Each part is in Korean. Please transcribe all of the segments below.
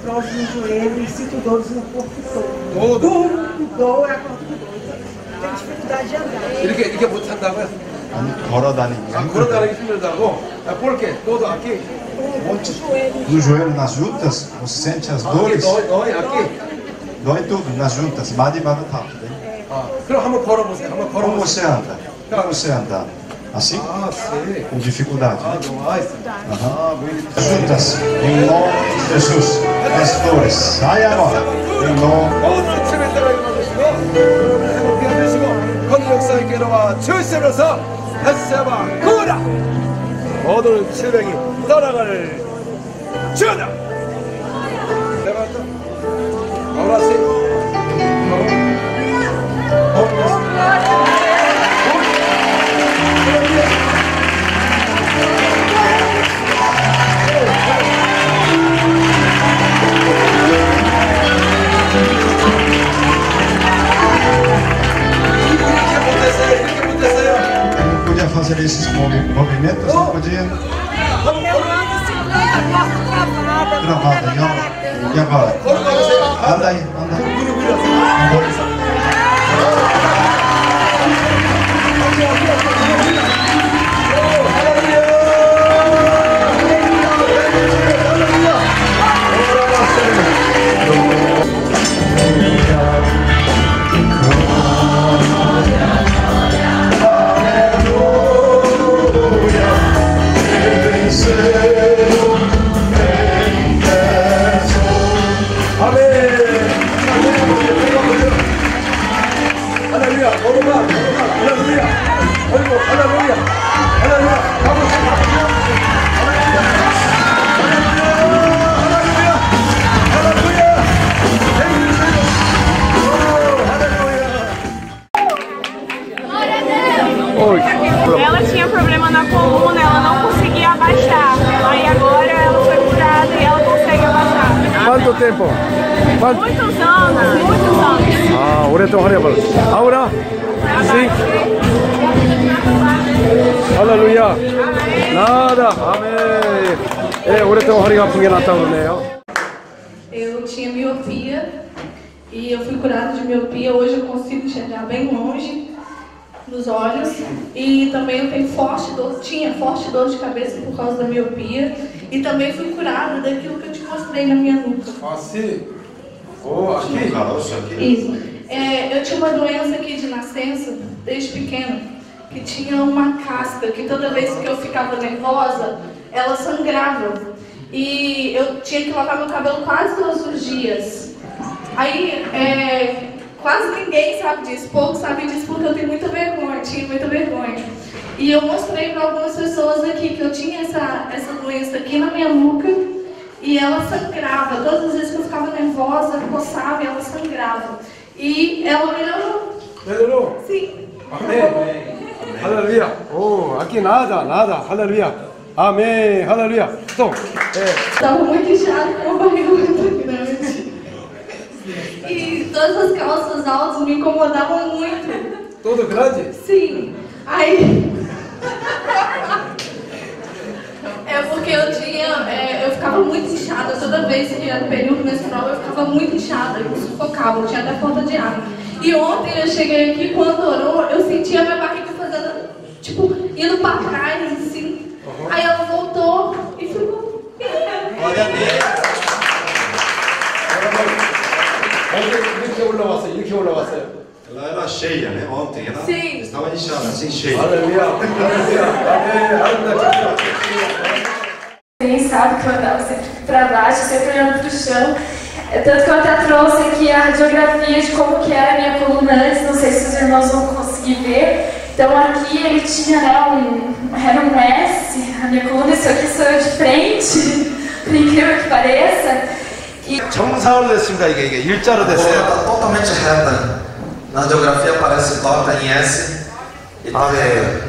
artrose no joelho e sinto dores no corpo todo. Tudo dor, acordo com dor. Tenho dificuldade de andar. 이렇게 못 한다고요? 아니, 걸어다니는 게 걸어다니기 힘들다고? Porque todo aqui. No joelho, nas juntas, você sente as dores? dói aqui. Dói tudo, nas juntas. 많이 받아 다 아프대. 그럼 한번 걸어보세요. 한번 Como você anda? Como você anda? Assim? sim. Com dificuldade. Nice. Juntas, em nome de Jesus. As dores, sai agora. Em nome. 모든 치매 따라가게 만드시고 행복하게 하시고 건강 역사에게로와 출세로서 햇세바 구라 모든 치명이 떠나가를 주다. 내가 또 ahora sí. Não podia fazer esses movimentos, não podia. Travada, e agora? Anda aí, anda aí. Ela tinha problema na coluna, ela não conseguia abaixar. Aí agora ela foi curada e ela consegue abaixar. ¿Cuánto tiempo? Muitos anos, muitos anos. 오랫동안 하려고. Ahora, sí. 할렐루야. Nada. Amém. 예, 오랫동안 허리가 아픈 게 낫다고 그러네요. Eu tinha miopia e eu fui curada de miopia. Hoje eu consigo enxergar bem longe nos olhos e também eu tenho tinha forte dor de cabeça por causa da miopia e também fui curada daquilo que eu te mostrei na minha nuca. sim. Aqui? Isso. Eu tinha uma doença aqui de nascença, desde pequena, que tinha uma casca que toda vez que eu ficava nervosa, ela sangrava. E eu tinha que lavar meu cabelo quase todos os dias. Aí, quase ninguém sabe disso, poucos sabem disso porque eu tenho muita vergonha, tinha muita vergonha. E eu mostrei para algumas pessoas aqui que eu tinha essa doença aqui na minha nuca e ela sangrava. Todas as vezes que eu ficava nervosa, coçava e ela sangrava. E ela melhorou. Melhorou? Sim. Amém. Aleluia. Aqui nada. Aleluia. Amém. Aleluia. Estava muito inchado com uma barriga muito grande. E todas as calças altas me incomodavam muito. Todo grande? Sim. Aí... porque eu ficava muito inchada. Toda vez que era período menstrual, eu ficava muito inchada. Eu sufocava, eu tinha até falta de ar. E ontem eu cheguei aqui, quando orou, eu senti a minha barriga fazendo, tipo, indo pra trás, assim. Aí ela voltou e ficou... Glória a Deus. 이렇게 올라왔어요. Ela era cheia, né? Ontem ela Sim. estava inchada, assim cheia. Aleluia. Aleluia. Ninguém sabe que eu andava sempre para baixo, sempre olhando para o chão. Tanto que eu até trouxe aqui a radiografia de como que era a minha coluna antes, não sei se os irmãos vão conseguir ver. Então aqui ele tinha, né, era um S, a minha coluna, isso aqui sou eu de frente, por incrível que pareça. 정상으로 됐습니다. 이게 일자로 됐어요. Totalmente reta. Na radiografia aparece torta em S e tá reta.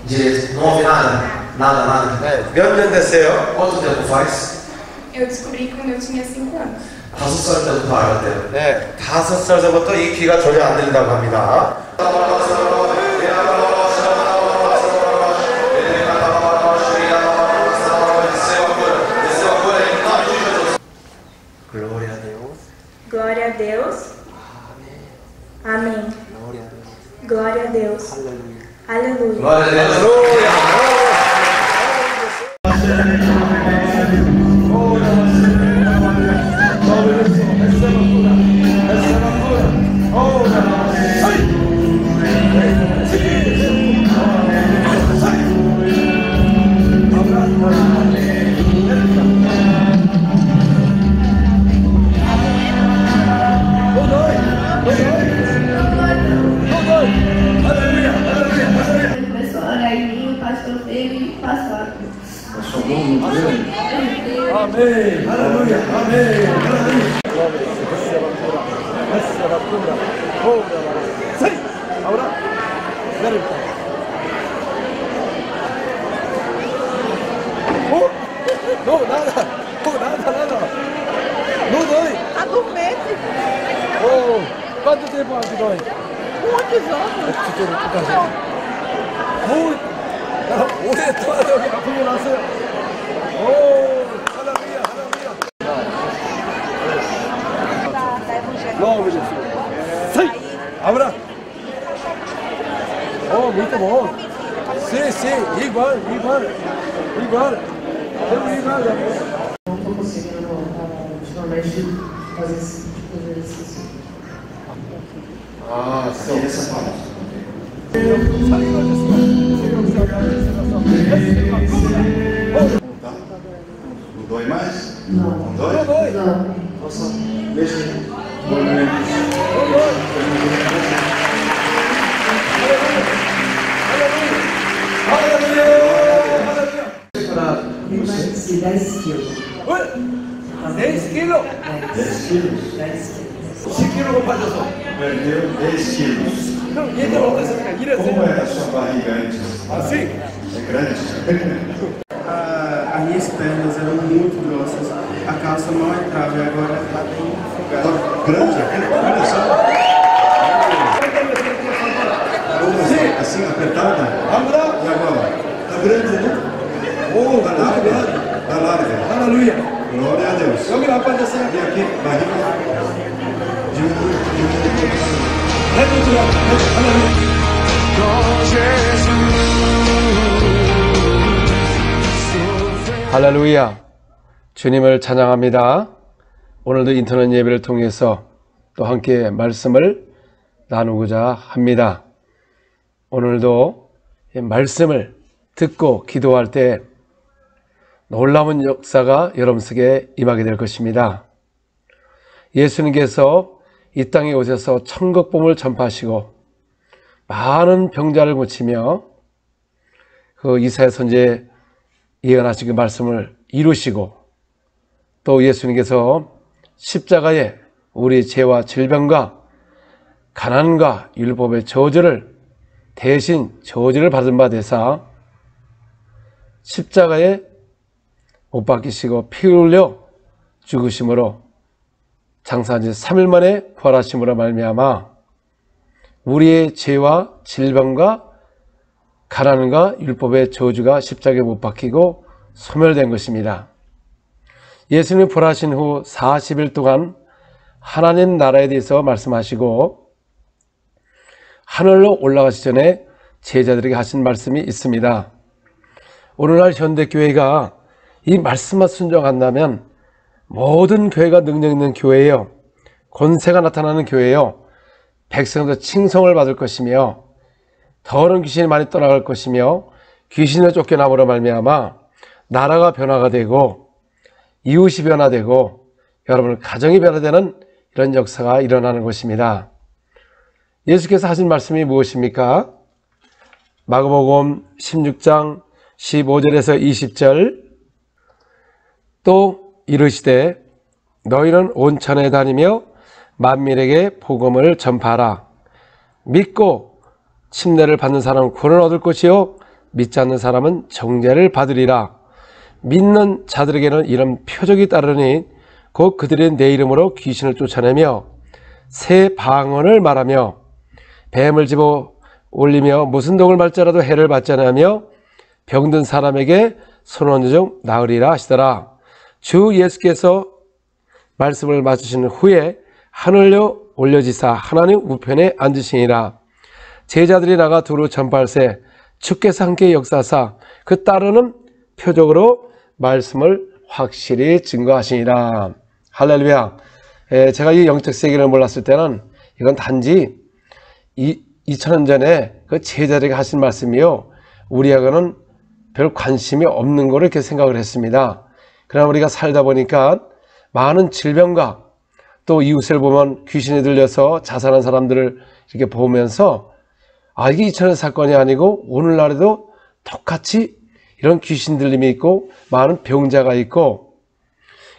Direito. Não houve nada? Nada. 몇 년 됐어요? Quanto tempo faz? Eu descobri quando eu tinha 5 anos. 5살 때부터 알았대요. 네, 5살 전부터 이 귀가 전혀 안 들린다고 합니다. Amém. Glória a Deus. Aleluia. Glória a Deus. Começou a orar em mim, o pastor veio e passou. Amém. Aleluia. Amém. Ahora, no, nada. No doy. Adormece. Oh, ¿cuánto tiempo aquí doy? Muitos anos. Muy. 오랫동안 여기 아프게 났어요. 오, 할렐루야. Logo Jesus. Sai! Abra! Oh, muito bom. Sim, igual. Não estou conseguindo ultimamente fazer esse tipo de exercício. Ah, sim, essa parte. Não dói mais? Não dói? Não. Deixa Emagreci 10 quilos. 10 quilos? 10 quilos. 10 quilos 빠졌어. Perdeu 10 quilos. 그럼 예전 어땠습니까? Como 이랬어요? era a sua barriga antes? Assim? É grande? As minhas pernas eram muito grossas, a calça mal entrava e agora está bem folgada. Tá grande? Olha só. Assim, apertada? 아무나? E agora? Tá grande, né? 오, Tá larga? Tá larga. 할렐루야. Glória a Deus. 여기는 안 빠졌어요? E aqui, barriga. 해보자. 할렐루야. 할렐루야. 주님을 찬양합니다. 오늘도 인터넷 예배를 통해서 또 함께 말씀을 나누고자 합니다. 오늘도 말씀을 듣고 기도할 때 놀라운 역사가 여러분 속에 임하게 될 것입니다. 예수님께서 이 땅에 오셔서 천국복음을 전파하시고 많은 병자를 고치며 그 이사야 선지에 예언하신 그 말씀을 이루시고 또 예수님께서 십자가에 우리 죄와 질병과 가난과 율법의 저주를 대신 저주를 받은 바 되사 십자가에 못 박히시고 피 흘려 죽으심으로 장사한 지 3일 만에 부활하심으로 말미암아 우리의 죄와 질병과 가난과 율법의 저주가 십자가에 못 박히고 소멸된 것입니다. 예수님이 부활하신 후 40일 동안 하나님 나라에 대해서 말씀하시고 하늘로 올라가시기 전에 제자들에게 하신 말씀이 있습니다. 오늘날 현대교회가 이 말씀만 순종한다면 모든 교회가 능력 있는 교회예요. 권세가 나타나는 교회예요. 백성도 칭송을 받을 것이며 더러운 귀신이 많이 떠나갈 것이며 귀신을 쫓겨남으로 말미암아 나라가 변화가 되고 이웃이 변화되고 여러분 가정이 변화되는 이런 역사가 일어나는 것입니다. 예수께서 하신 말씀이 무엇입니까? 마가복음 16장 15절에서 20절 또 이르시되 너희는 온 천에 다니며 만민에게 복음을 전파하라. 믿고 침례를 받는 사람은 구원을 얻을 것이요 믿지 않는 사람은 정죄를 받으리라. 믿는 자들에게는 이런 표적이 따르니 곧 그들이 내 이름으로 귀신을 쫓아내며 새 방언을 말하며 뱀을 집어 올리며 무슨 독을 말지라도 해를 받지 않으며 병든 사람에게 손 얹은 중 나으리라 하시더라. 주 예수께서 말씀을 마치신 후에 하늘로 올려지사 하나님 우편에 앉으시니라. 제자들이 나가 두루 전파할세 주께서 함께 역사하사 그 따르는 표적으로 말씀을 확실히 증거하시니라. 할렐루야. 제가 이 영적 세계를 몰랐을 때는 이건 단지 2000년 전에 그 제자들에게 하신 말씀이요, 우리하고는 별 관심이 없는 거를 이렇게 생각을 했습니다. 그러나 우리가 살다 보니까 많은 질병과 또 이웃을 보면 귀신이 들려서 자살한 사람들을 이렇게 보면서 이게 2000년 사건이 아니고 오늘날에도 똑같이 이런 귀신 들림이 있고 많은 병자가 있고,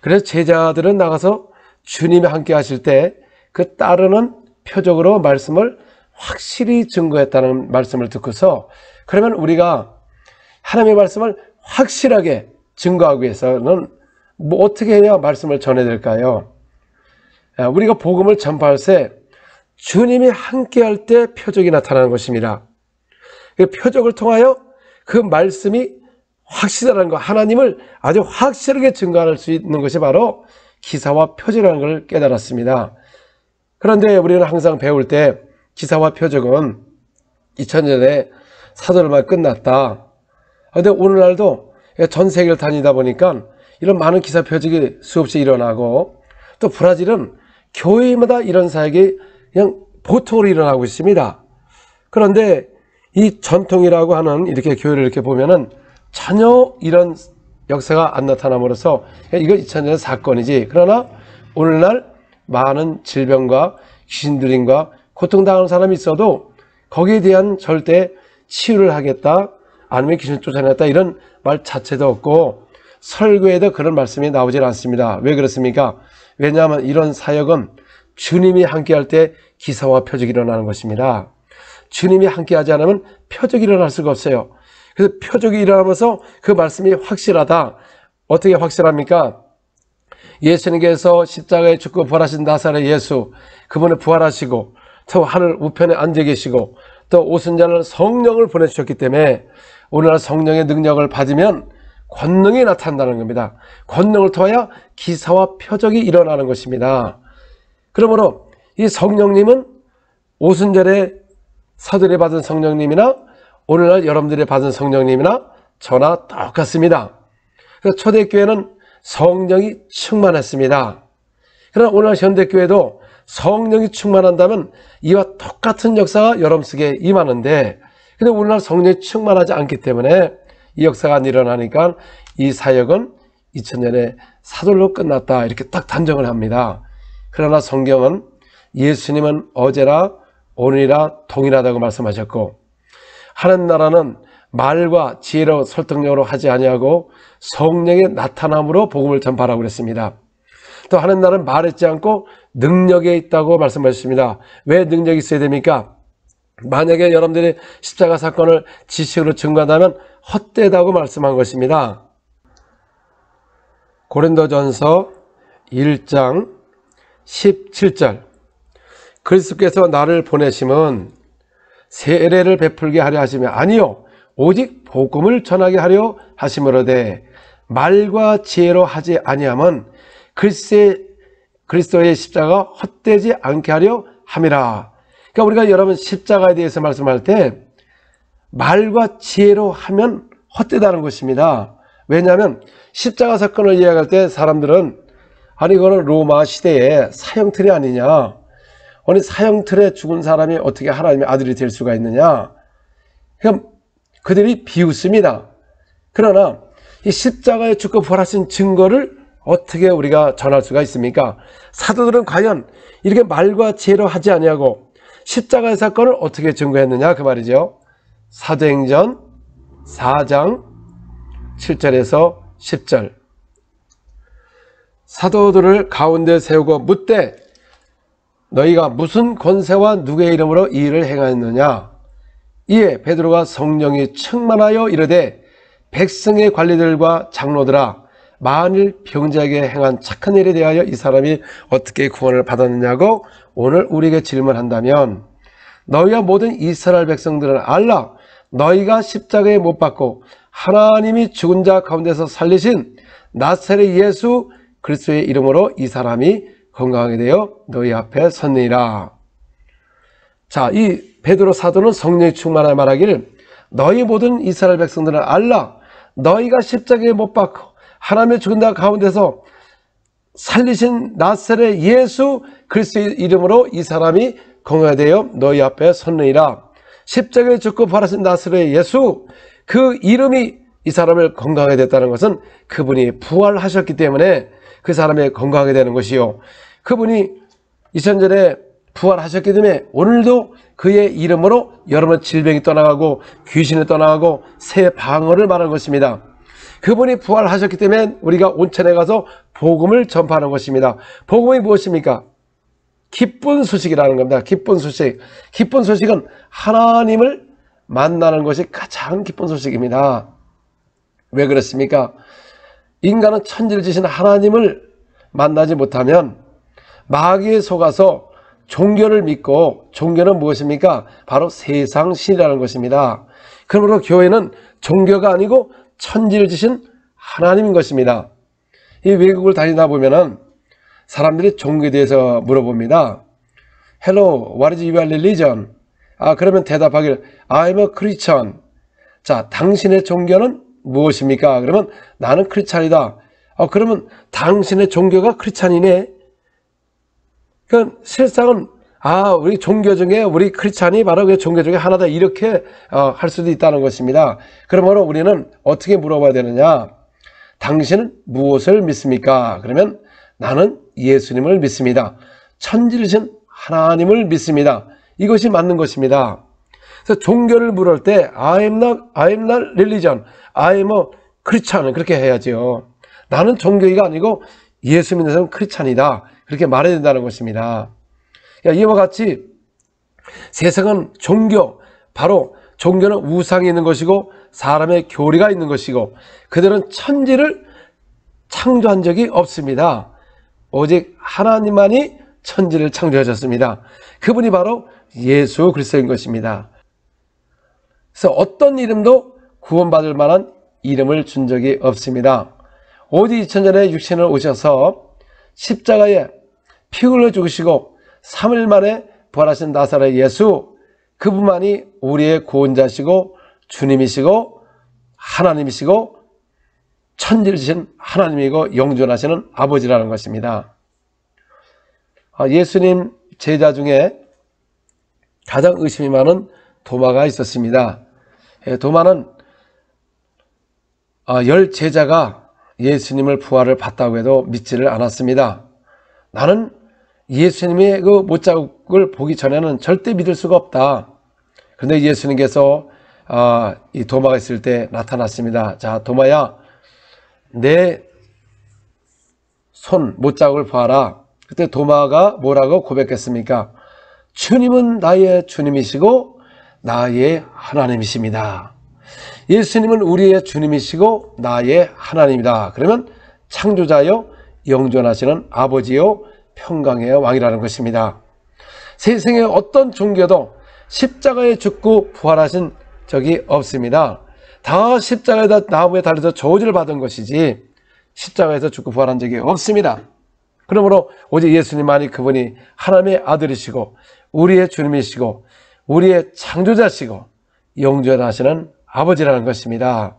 그래서 제자들은 나가서 주님이 함께 하실 때 그 따르는 표적으로 말씀을 확실히 증거했다는 말씀을 듣고서, 그러면 우리가 하나님의 말씀을 확실하게 증거하기 위해서는 뭐 어떻게 해야 말씀을 전해야 될까요? 우리가 복음을 전파할 때 주님이 함께 할 때 표적이 나타나는 것입니다. 그 표적을 통하여 그 말씀이 확실하다는 것, 하나님을 아주 확실하게 증거할 수 있는 것이 바로 기사와 표적이라는 걸 깨달았습니다. 그런데 우리는 항상 배울 때 기사와 표적은 2000년에 사도들만 끝났다. 그런데 오늘날도 전 세계를 다니다 보니까 이런 많은 기사 표적이 수없이 일어나고, 또 브라질은 교회마다 이런 사역이 그냥 보통으로 일어나고 있습니다. 그런데 이 전통이라고 하는 이렇게 교회를 이렇게 보면은 전혀 이런 역사가 안 나타남으로써 이건 2000년의 사건이지, 그러나 오늘날 많은 질병과 귀신들림과 고통당하는 사람이 있어도 거기에 대한 절대 치유를 하겠다, 아니면 귀신 쫓아내겠다 이런 말 자체도 없고, 설교에도 그런 말씀이 나오질 않습니다. 왜 그렇습니까? 왜냐하면 이런 사역은 주님이 함께할 때 기사와 표적이 일어나는 것입니다. 주님이 함께하지 않으면 표적이 일어날 수가 없어요. 그래서 표적이 일어나면서 그 말씀이 확실하다. 어떻게 확실합니까? 예수님께서 십자가에 죽고 부활하신 나사렛 예수, 그분을 부활하시고 또 하늘 우편에 앉아 계시고 또 오순절날 성령을 보내주셨기 때문에 오늘날 성령의 능력을 받으면 권능이 나타난다는 겁니다. 권능을 통하여 기사와 표적이 일어나는 것입니다. 그러므로 이 성령님은 오순절에 사도들이 받은 성령님이나 오늘날 여러분들이 받은 성령님이나 저나 똑같습니다. 그래서 초대교회는 성령이 충만했습니다. 그러나 오늘날 현대교회도 성령이 충만한다면 이와 똑같은 역사가 여러분 속에 임하는데, 근데 오늘날 성령이 충만하지 않기 때문에 이 역사가 안 일어나니까 이 사역은 2000년에 사돌로 끝났다, 이렇게 딱 단정을 합니다. 그러나 성경은 예수님은 어제나 오늘이라 동일하다고 말씀하셨고, 하나님 나라는 말과 지혜로 설득력으로 하지 아니하고 성령의 나타남으로 복음을 전파하라고 그랬습니다. 또 하나님 나라는 말했지 않고 능력에 있다고 말씀하셨습니다. 왜 능력이 있어야 됩니까? 만약에 여러분들이 십자가 사건을 지식으로 증거한다면 헛되다고 말씀한 것입니다. 고린도전서 1장 17절, 그리스도께서 나를 보내심은 세례를 베풀게 하려 하시며 아니요 오직 복음을 전하게 하려 하심으로되 말과 지혜로 하지 아니하면 그리스도의 십자가 헛되지 않게 하려 함이라. 그러니까 우리가 여러분 십자가에 대해서 말씀할 때 말과 지혜로 하면 헛되다는 것입니다. 왜냐하면 십자가 사건을 이야기할 때 사람들은 아니 이거는 로마 시대의 사형틀이 아니냐, 아니 사형틀에 죽은 사람이 어떻게 하나님의 아들이 될 수가 있느냐, 그럼 그들이 비웃습니다. 그러나 이 십자가에 죽고 부활하신 증거를 어떻게 우리가 전할 수가 있습니까? 사도들은 과연 이렇게 말과 지혜로 하지 아니하고 십자가의 사건을 어떻게 증거했느냐 그 말이죠. 사도행전 4장 7절에서 10절, 사도들을 가운데 세우고 묻되 너희가 무슨 권세와 누구의 이름으로 이 일을 행하였느냐. 이에 베드로가 성령이 충만하여 이르되 백성의 관리들과 장로들아, 만일 병자에게 행한 착한 일에 대하여 이 사람이 어떻게 구원을 받았느냐고 오늘 우리에게 질문한다면, 너희와 모든 이스라엘 백성들은 알라. 너희가 십자가에 못 박고 하나님이 죽은 자 가운데서 살리신 나사렛 예수 그리스도의 이름으로 이 사람이 건강하게 되어 너희 앞에 섰느니라. 자, 이 베드로 사도는 성령이 충만하여 말하기를 너희 모든 이스라엘 백성들은 알라. 너희가 십자가에 못 박혀 하나님의 죽은 자 가운데서 살리신 나사렛 예수 그리스도의 이름으로 이 사람이 건강하게 되어 너희 앞에 섰느니라. 십자가에 죽고 부활하신 나사렛 예수, 그 이름이 이 사람을 건강하게 됐다는 것은 그분이 부활하셨기 때문에 그 사람이 건강하게 되는 것이요, 그분이 2000년에 부활하셨기 때문에 오늘도 그의 이름으로 여러분 질병이 떠나가고 귀신이 떠나가고 새 방언을 말하는 것입니다. 그분이 부활하셨기 때문에 우리가 온천에 가서 복음을 전파하는 것입니다. 복음이 무엇입니까? 기쁜 소식이라는 겁니다. 기쁜 소식. 기쁜 소식은 하나님을 만나는 것이 가장 기쁜 소식입니다. 왜 그렇습니까? 인간은 천지를 지신 하나님을 만나지 못하면 마귀에 속아서 종교를 믿고, 종교는 무엇입니까? 바로 세상 신이라는 것입니다. 그러므로 교회는 종교가 아니고 천지를 지신 하나님인 것입니다. 이 외국을 다니다 보면은 사람들이 종교에 대해서 물어봅니다. Hello, what is your religion? 그러면 대답하기를 I'm a Christian. 자, 당신의 종교는 무엇입니까? 그러면 나는 크리스찬이다. 그러면 당신의 종교가 크리스찬이네. 그러니까 실상은 우리 종교 중에 우리 크리스찬이 바로 그 종교 중에 하나다, 이렇게 할 수도 있다는 것입니다. 그러므로 우리는 어떻게 물어봐야 되느냐? 당신은 무엇을 믿습니까? 그러면 나는 예수님을 믿습니다. 천지르신 하나님을 믿습니다. 이것이 맞는 것입니다. 그래서 종교를 물을 때 I'm not religion, I'm a Christian, 그렇게 해야죠. 나는 종교가 아니고 예수 믿는 사람은 크리스찬이다, 그렇게 말해야 된다는 것입니다. 이와 같이 세상은 종교, 바로 종교는 우상이 있는 것이고 사람의 교리가 있는 것이고, 그들은 천지를 창조한 적이 없습니다. 오직 하나님만이 천지를 창조하셨습니다. 그분이 바로 예수 그리스도인 것입니다. 그래서 어떤 이름도 구원받을 만한 이름을 준 적이 없습니다. 오직 2000년에 육신을 오셔서 십자가에 피 흘려 죽으시고 3일 만에 부활하신 나사렛 예수, 그분만이 우리의 구원자시고 주님이시고 하나님이시고 천지를 지신 하나님이고 영존하시는 아버지라는 것입니다. 예수님 제자 중에 가장 의심이 많은 도마가 있었습니다. 도마는 10 제자가 예수님을 부활을 봤다고 해도 믿지를 않았습니다. 나는 예수님의 그 못자국을 보기 전에는 절대 믿을 수가 없다. 그런데 예수님께서 이 도마가 있을 때 나타났습니다. 자, 도마야, 내 손 못자국을 봐라. 그때 도마가 뭐라고 고백했습니까? 주님은 나의 주님이시고 나의 하나님이십니다. 예수님은 우리의 주님이시고 나의 하나님이다. 그러면 창조자요 영존하시는 아버지요 평강의 왕이라는 것입니다. 세상에 어떤 종교도 십자가에 죽고 부활하신 적이 없습니다. 다 십자가에다 나무에 달려서 저주를 받은 것이지 십자가에서 죽고 부활한 적이 없습니다. 그러므로 오직 예수님만이 그분이 하나님의 아들이시고 우리의 주님이시고 우리의 창조자시고 영존하시는 아버지라는 것입니다.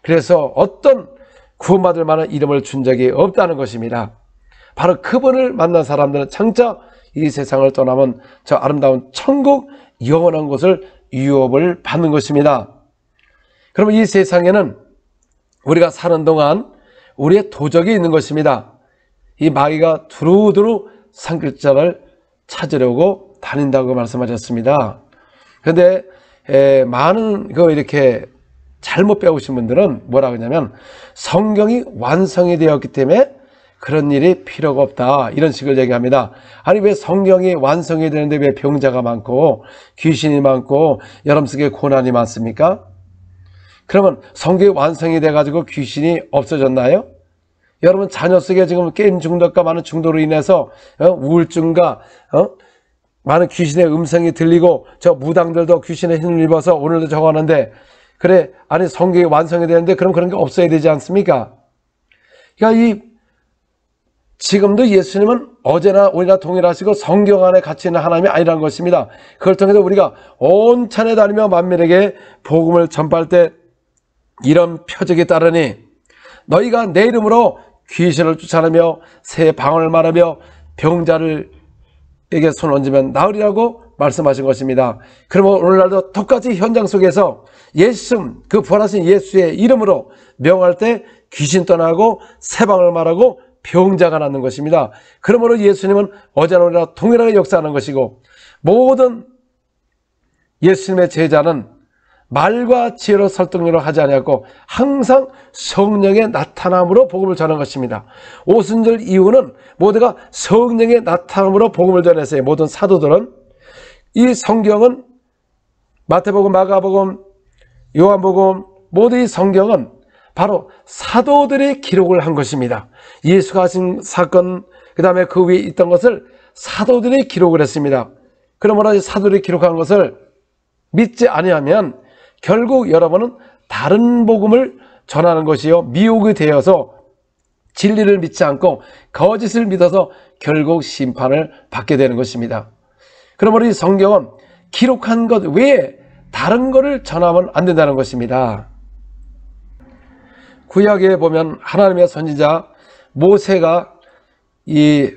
그래서 어떤 구원받을 만한 이름을 준 적이 없다는 것입니다. 바로 그분을 만난 사람들은 장차 이 세상을 떠나면 저 아름다운 천국, 영원한 곳을 유업을 받는 것입니다. 그러면 이 세상에는 우리가 사는 동안 우리의 도적이 있는 것입니다. 이 마귀가 두루두루 산길자를 찾으려고 다닌다고 말씀하셨습니다. 그런데 많은 이렇게 잘못 배우신 분들은 뭐라 그러냐면 성경이 완성이 되었기 때문에 그런 일이 필요가 없다, 이런 식을 얘기합니다. 아니, 왜 성경이 완성이 되는데 왜 병자가 많고 귀신이 많고 여러분 속에 고난이 많습니까? 그러면 성경이 완성이 돼가지고 귀신이 없어졌나요? 여러분 자녀 속에 지금 게임 중독과 많은 중독으로 인해서 우울증과 많은 귀신의 음성이 들리고 저 무당들도 귀신의 힘을 입어서 오늘도 저거 하는데, 그래, 아니 성경이 완성이 되는데 그럼 그런 게 없어야 되지 않습니까? 그러니까 이 지금도 예수님은 어제나 오늘이나 동일하시고 성경 안에 갇혀 있는 하나님이 아니라는 것입니다. 그걸 통해서 우리가 온 찬에 다니며 만민에게 복음을 전파할 때 이런 표적이 따르니 너희가 내 이름으로 귀신을 쫓아내며 새 방언을 말하며 병자를 에게 손 얹으면 나으리라고 말씀하신 것입니다. 그러면 오늘날도 똑같이 현장 속에서 예수, 그 부활하신 예수의 이름으로 명할 때 귀신 떠나고 새 방언을 말하고 병자가 낫는 것입니다. 그러므로 예수님은 어제나 오늘이나 동일하게 역사하는 것이고, 모든 예수님의 제자는 말과 지혜로 설득력으로 하지 아니하고 항상 성령의 나타남으로 복음을 전한 것입니다. 오순절 이후는 모두가 성령의 나타남으로 복음을 전했어요. 모든 사도들은. 이 성경은 마태복음, 마가복음, 요한복음, 모두 이 성경은 바로 사도들이 기록을 한 것입니다. 예수가 하신 사건, 그 다음에 그 위에 있던 것을 사도들이 기록을 했습니다. 그러므로 사도들이 기록한 것을 믿지 아니하면 결국 여러분은 다른 복음을 전하는 것이요, 미혹이 되어서 진리를 믿지 않고 거짓을 믿어서 결국 심판을 받게 되는 것입니다. 그러므로 이 성경은 기록한 것 외에 다른 것을 전하면 안 된다는 것입니다. 구약에 보면 하나님의 선지자 모세가 이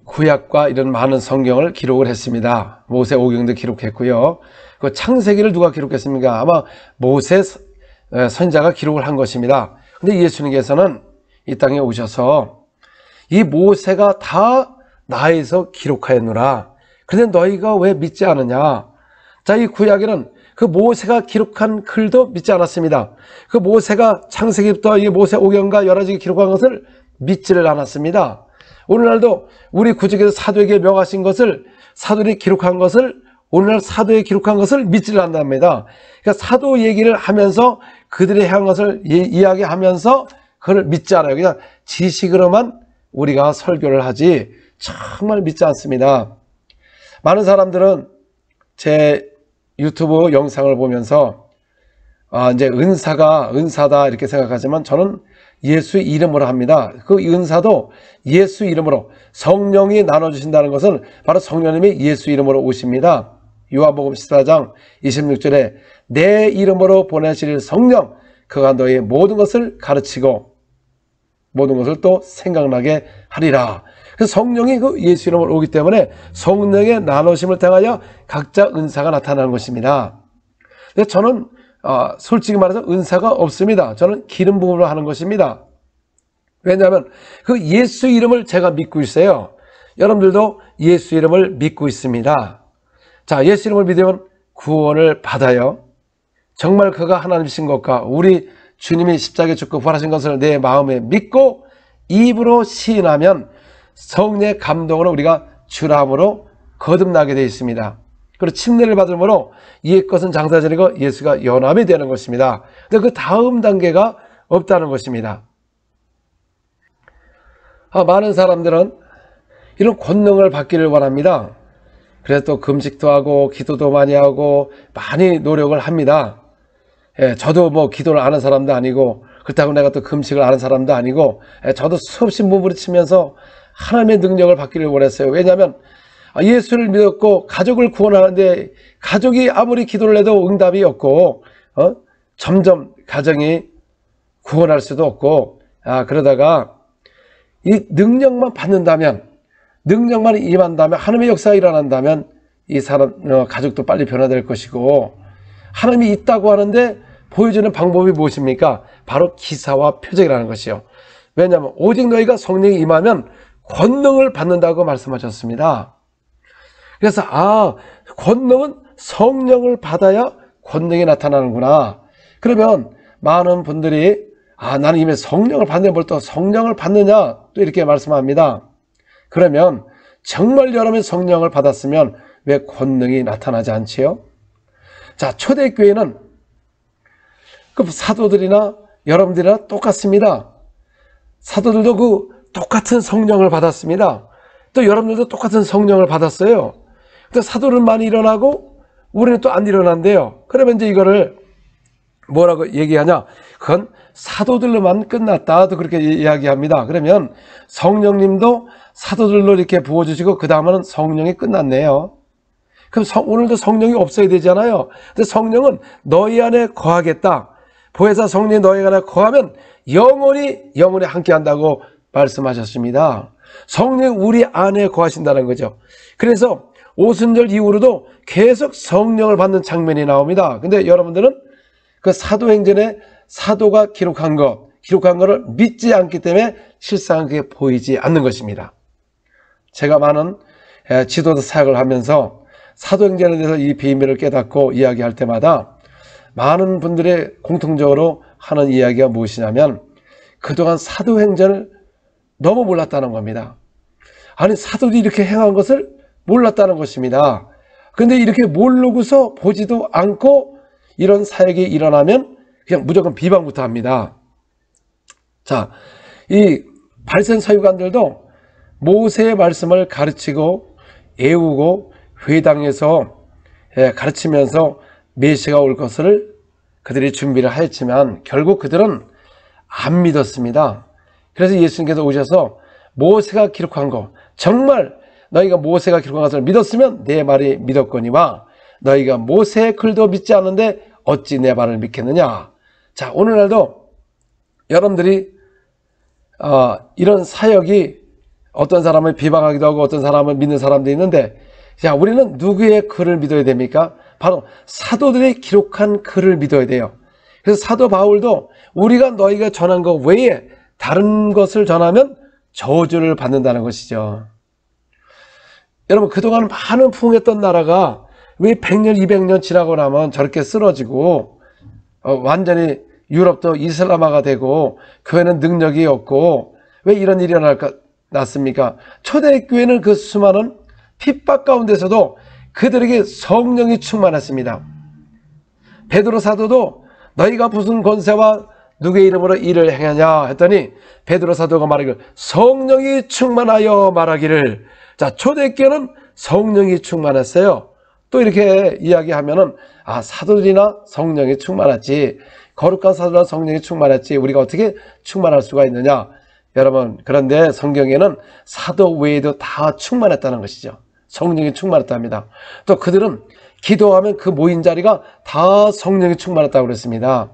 구약과 이런 많은 성경을 기록을 했습니다. 모세 오경도 기록했고요. 그 창세기를 누가 기록했습니까? 아마 모세 선지자가 기록을 한 것입니다. 근데 예수님께서는 이 땅에 오셔서 이 모세가 다 나에서 기록하였노라. 그런데 너희가 왜 믿지 않느냐? 자, 이 구약에는 그 모세가 기록한 글도 믿지 않았습니다. 그 모세가 창세기부터 이 모세 오경과 여러 가지 기록한 것을 믿지를 않았습니다. 오늘날도 우리 구약에서 사도에게 명하신 것을, 사도들이 기록한 것을, 오늘날 사도에 기록한 것을 믿지를 않답니다. 그러니까 사도 얘기를 하면서 그들이 한 것을 이야기하면서 그걸 믿지 않아요. 그냥 지식으로만 우리가 설교를 하지 정말 믿지 않습니다. 많은 사람들은 제 유튜브 영상을 보면서 이제 은사다 이렇게 생각하지만 저는 예수 이름으로 합니다. 그 은사도 예수 이름으로, 성령이 나눠주신다는 것은 바로 성령님이 예수 이름으로 오십니다. 요한복음 14장 26절에 내 이름으로 보내실 성령, 그가 너의 모든 것을 가르치고 모든 것을 또 생각나게 하리라. 그래서 성령이 그 예수 이름으로 오기 때문에 성령의 나누심을 통하여 각자 은사가 나타나는 것입니다. 근데 저는 솔직히 말해서 은사가 없습니다. 저는 기름 부음으로 하는 것입니다. 왜냐하면 그 예수 이름을 제가 믿고 있어요. 여러분들도 예수 이름을 믿고 있습니다. 자, 예수 이름을 믿으면 구원을 받아요. 정말 그가 하나님이신 것과 우리 주님이 십자가에 죽고 부활하신 것을 내 마음에 믿고 입으로 시인하면 성령의 감동으로 우리가 주람으로 거듭나게 되어 있습니다. 그리고 침례를 받음으로 옛 것은 장사절이고 예수가 연합이 되는 것입니다. 근데 그 다음 단계가 없다는 것입니다. 많은 사람들은 이런 권능을 받기를 원합니다. 그래서 또 금식도 하고 기도도 많이 하고 많이 노력을 합니다. 저도 뭐 기도를 아는 사람도 아니고 그렇다고 내가 또 금식을 아는 사람도 아니고 저도 수없이 몸부림치면서 하나님의 능력을 받기를 원했어요. 왜냐하면 예수를 믿었고 가족을 구원하는데 가족이 아무리 기도를 해도 응답이 없고 점점 가정이 구원할 수도 없고 그러다가 이 능력만 받는다면, 능력만 임한다면, 하나님의 역사가 일어난다면 이 사람 가족도 빨리 변화될 것이고, 하나님이 있다고 하는데 보여주는 방법이 무엇입니까? 바로 기사와 표적이라는 것이요. 왜냐하면 오직 너희가 성령이 임하면 권능을 받는다고 말씀하셨습니다. 그래서 권능은 성령을 받아야 권능이 나타나는구나. 그러면 많은 분들이 나는 이미 성령을 받는데 뭘 또 성령을 받느냐 또 이렇게 말씀합니다. 그러면 정말 여러분이 성령을 받았으면 왜 권능이 나타나지 않지요? 자, 초대교회는 그 사도들이나 여러분들이나 똑같습니다. 사도들도 그 똑같은 성령을 받았습니다. 또 여러분들도 똑같은 성령을 받았어요. 근데 사도는 많이 일어나고 우리는 또 안 일어난대요. 그러면 이제 이거를 뭐라고 얘기하냐? 그건 사도들로만 끝났다. 또 그렇게 이야기합니다. 그러면 성령님도 사도들로 이렇게 부어주시고 그 다음에는 성령이 끝났네요. 그럼 오늘도 성령이 없어야 되잖아요. 근데 성령은 너희 안에 거하겠다. 보혜사 성령이 너희 안에 거하면 영원히 함께 한다고 말씀하셨습니다. 성령이 우리 안에 거하신다는 거죠. 그래서 오순절 이후로도 계속 성령을 받는 장면이 나옵니다. 근데 여러분들은 그 사도행전에 사도가 기록한 거를 믿지 않기 때문에 실상은 그게 보이지 않는 것입니다. 제가 많은 지도자 사역을 하면서 사도행전에 대해서 이 비밀을 깨닫고 이야기할 때마다 많은 분들의 공통적으로 하는 이야기가 무엇이냐면 그동안 사도행전을 너무 몰랐다는 겁니다. 아니 사도들이 이렇게 행한 것을 몰랐다는 것입니다. 근데 이렇게 모르고서 보지도 않고 이런 사역이 일어나면 그냥 무조건 비방부터 합니다. 자, 이 발생 서기관들도 모세의 말씀을 가르치고 애우고 회당에서 가르치면서 메시아가 올 것을 그들이 준비를 하였지만 결국 그들은 안 믿었습니다. 그래서 예수님께서 오셔서 모세가 기록한 거 정말 너희가 모세가 기록한 것을 믿었으면 내 말이 믿었거니와 너희가 모세의 글도 믿지 않는데 어찌 내 말을 믿겠느냐. 자, 오늘날도 여러분들이 이런 사역이 어떤 사람을 비방하기도 하고 어떤 사람을 믿는 사람도 있는데 자, 우리는 누구의 글을 믿어야 됩니까? 바로 사도들이 기록한 글을 믿어야 돼요. 그래서 사도 바울도 우리가 너희가 전한 것 외에 다른 것을 전하면 저주를 받는다는 것이죠. 여러분 그동안 많은 풍했던 나라가 왜 100년 200년 지나고 나면 저렇게 쓰러지고 완전히 유럽도 이슬람화가 되고 교회는 능력이 없고 왜 이런 일이 났습니까? 초대교회는 그 수많은 핍박 가운데서도 그들에게 성령이 충만했습니다. 베드로 사도도 너희가 무슨 권세와 누구의 이름으로 일을 행하냐 했더니 베드로 사도가 말하기를 성령이 충만하여 말하기를. 자, 초대교회는 성령이 충만했어요. 또 이렇게 이야기하면은 사도들이나 성령이 충만했지 거룩한 사도나 성령이 충만했지 우리가 어떻게 충만할 수가 있느냐. 여러분 그런데 성경에는 사도 외에도 다 충만했다는 것이죠. 성령이 충만했답니다. 또 그들은 기도하면 그 모인 자리가 다 성령이 충만했다고 그랬습니다.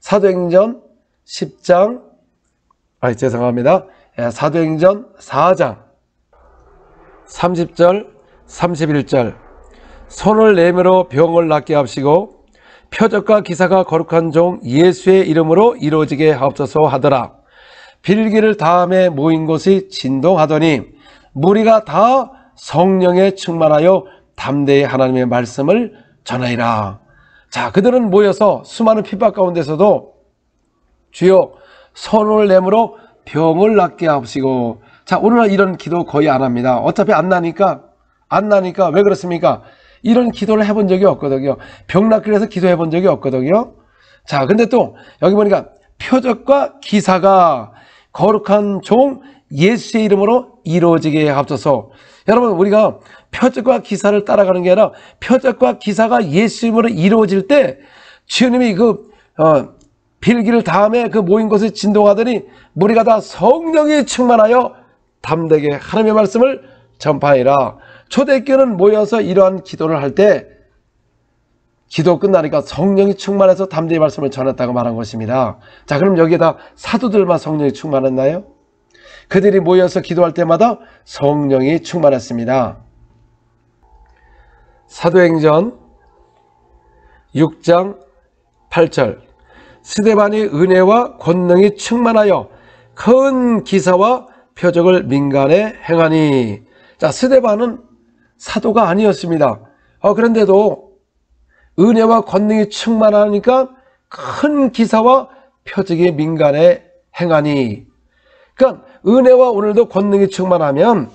사도행전 10장 죄송합니다. 사도행전 4장 30절 31절 손을 내밀어 병을 낫게 하시고 표적과 기사가 거룩한 종 예수의 이름으로 이루어지게 하옵소서 하더라. 빌기를 다음에 모인 곳이 진동하더니 무리가 다 성령에 충만하여 담대히 하나님의 말씀을 전하리라. 자, 그들은 모여서 수많은 핍박 가운데서도 주여 손을 내밀어 병을 낫게 하옵시고. 자, 오늘날 이런 기도 거의 안 합니다. 어차피 안 나니까 왜 그렇습니까? 이런 기도를 해본 적이 없거든요. 병 낫기를 해서 기도해 본 적이 없거든요. 자, 근데 또 여기 보니까 표적과 기사가 거룩한 종 예수의 이름으로 이루어지게 하옵소서. 여러분 우리가 표적과 기사를 따라가는 게 아니라 표적과 기사가 예수 이름으로 이루어질 때 주님이 빌기를 다음에 그 모인 곳에 진동하더니 무리가 다 성령이 충만하여 담대게 하나님의 말씀을 전파하리라. 초대교회는 모여서 이러한 기도를 할 때 기도 끝나니까 성령이 충만해서 담대히 말씀을 전했다고 말한 것입니다. 자, 그럼 여기에다 사도들만 성령이 충만했나요? 그들이 모여서 기도할 때마다 성령이 충만했습니다. 사도행전 6장 8절 스데반이 은혜와 권능이 충만하여 큰 기사와 표적을 민간에 행하니. 자, 스데반은 사도가 아니었습니다. 그런데도 은혜와 권능이 충만하니까 큰 기사와 표적이 민간에 행하니. 그러니까 은혜와 오늘도 권능이 충만하면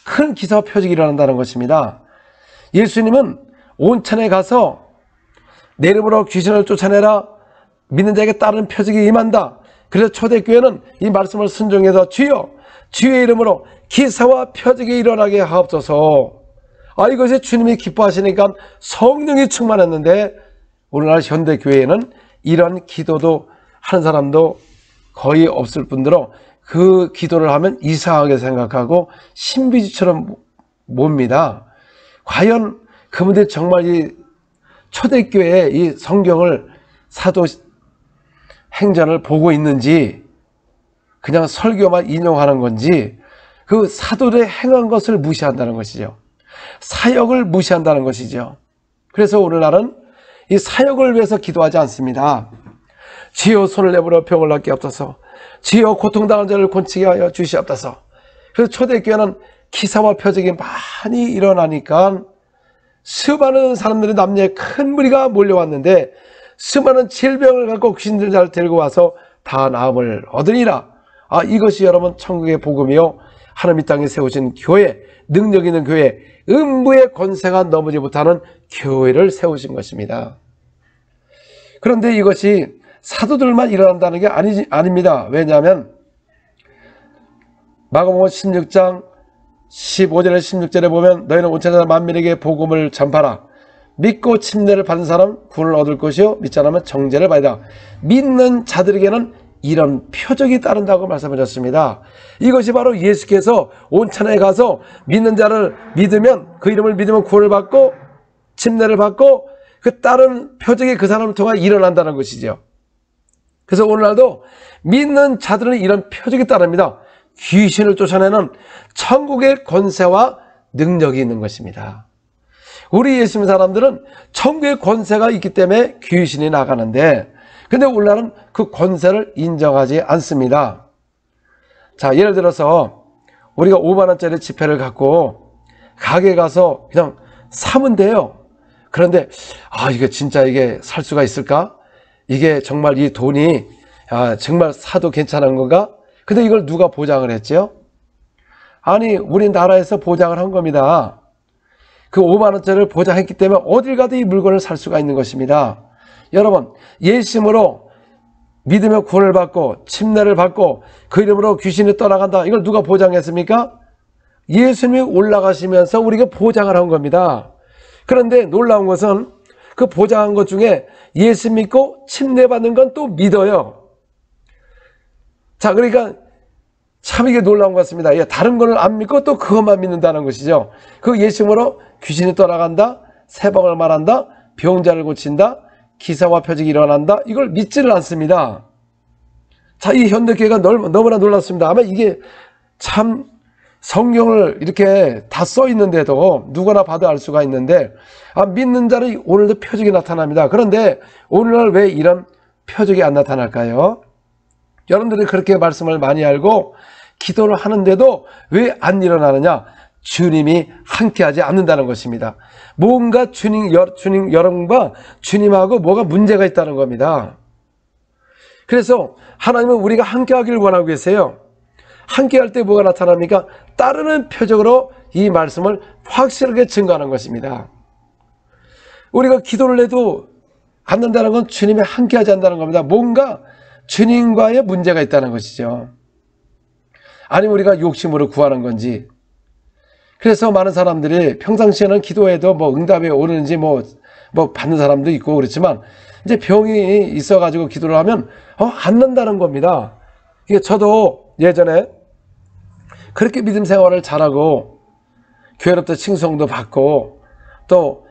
큰 기사와 표적이 일어난다는 것입니다. 예수님은 온천에 가서 내 이름으로 귀신을 쫓아내라. 믿는 자에게 따르는 표적이 임한다. 그래서 초대교회는 이 말씀을 순종해서 주여 주의 이름으로 기사와 표적이 일어나게 하옵소서. 이것이 주님이 기뻐하시니까 성령이 충만했는데 오늘날 현대교회에는 이런 기도도 하는 사람도 거의 없을 뿐더러 그 기도를 하면 이상하게 생각하고 신비주의처럼 봅니다. 과연 그분들이 정말 이 초대교회의 이 성경을 사도 행전을 보고 있는지 그냥 설교만 인용하는 건지 그 사도들의 행한 것을 무시한다는 것이죠. 사역을 무시한다는 것이죠. 그래서 오늘날은 이 사역을 위해서 기도하지 않습니다. 주여 손을 내밀어 병을 낫게 하옵소서. 주여 고통당한 자를 고치게 하여 주시옵소서. 그래서 초대교회는 기사와 표적이 많이 일어나니까 수많은 사람들이 남녀의 큰 무리가 몰려왔는데 수많은 질병을 갖고 귀신들을 데리고 와서 다 나음을 얻으니라. 이것이 여러분 천국의 복음이요 하나님 이 땅에 세우신 교회, 능력 있는 교회, 음부의 권세가 넘어지 못하는 교회를 세우신 것입니다. 그런데 이것이 사도들만 일어난다는 게 아닙니다. 왜냐하면 마가복음 16장 15절에 16절에 보면 너희는 온 천하 만민에게 복음을 전파라. 믿고 침례를 받은 사람 구원을 얻을 것이요 믿지 않으면 정죄를 받으라. 믿는 자들에게는 이런 표적이 따른다고 말씀하셨습니다. 이것이 바로 예수께서 온 천하에 가서 믿는 자를 믿으면, 그 이름을 믿으면 구원을 받고 침례를 받고 그 다른 표적이 그 사람을 통해 일어난다는 것이죠. 그래서 오늘날도 믿는 자들은 이런 표적이 따릅니다. 귀신을 쫓아내는 천국의 권세와 능력이 있는 것입니다. 우리 예수 믿는 사람들은 천국의 권세가 있기 때문에 귀신이 나가는데, 근데 오늘날은 그 권세를 인정하지 않습니다. 자, 예를 들어서 우리가 5만원짜리 지폐를 갖고 가게에 가서 그냥 사면 돼요. 그런데 이게 진짜 이게 살 수가 있을까? 이게 정말 이 돈이 정말 사도 괜찮은 건가? 근데 이걸 누가 보장을 했죠? 아니, 우리나라에서 보장을 한 겁니다. 그 5만원짜리를 보장했기 때문에 어딜 가도 이 물건을 살 수가 있는 것입니다. 여러분, 예수님으로 믿으며 구원을 받고 침례를 받고 그 이름으로 귀신이 떠나간다. 이걸 누가 보장했습니까? 예수님이 올라가시면서 우리가 보장을 한 겁니다. 그런데 놀라운 것은 그 보장한 것 중에 예수 믿고 침례받는 건 또 믿어요. 자, 그러니까 참 이게 놀라운 것 같습니다. 다른 거는 안 믿고 또 그것만 믿는다는 것이죠. 그 예수님으로 귀신이 떠나간다, 세방을 말한다, 병자를 고친다, 기사와 표적이 일어난다, 이걸 믿지를 않습니다. 자, 이 현대교회가 너무나 놀랐습니다. 아마 이게 참 성경을 이렇게 다 써 있는데도 누구나 봐도 알 수가 있는데, 믿는 자는 오늘도 표적이 나타납니다. 그런데 오늘날 왜 이런 표적이 안 나타날까요? 여러분들이 그렇게 말씀을 많이 알고 기도를 하는데도 왜 안 일어나느냐? 주님이 함께하지 않는다는 것입니다. 뭔가 여러분과 주님하고 뭐가 문제가 있다는 겁니다. 그래서 하나님은 우리가 함께하기를 원하고 계세요. 함께할 때 뭐가 나타납니까? 따르는 표적으로 이 말씀을 확실하게 증거하는 것입니다. 우리가 기도를 해도 않는다는 건 주님이 함께하지 않는다는 겁니다. 뭔가 주님과의 문제가 있다는 것이죠. 아니면 우리가 욕심으로 구하는 건지. 그래서 많은 사람들이 평상시에는 기도해도 응답이 오는지 받는 사람도 있고 그렇지만, 이제 병이 있어가지고 기도를 하면 안 난다는 겁니다. 이게 저도 예전에 그렇게 믿음 생활을 잘하고 교회로부터 칭송도 받고 또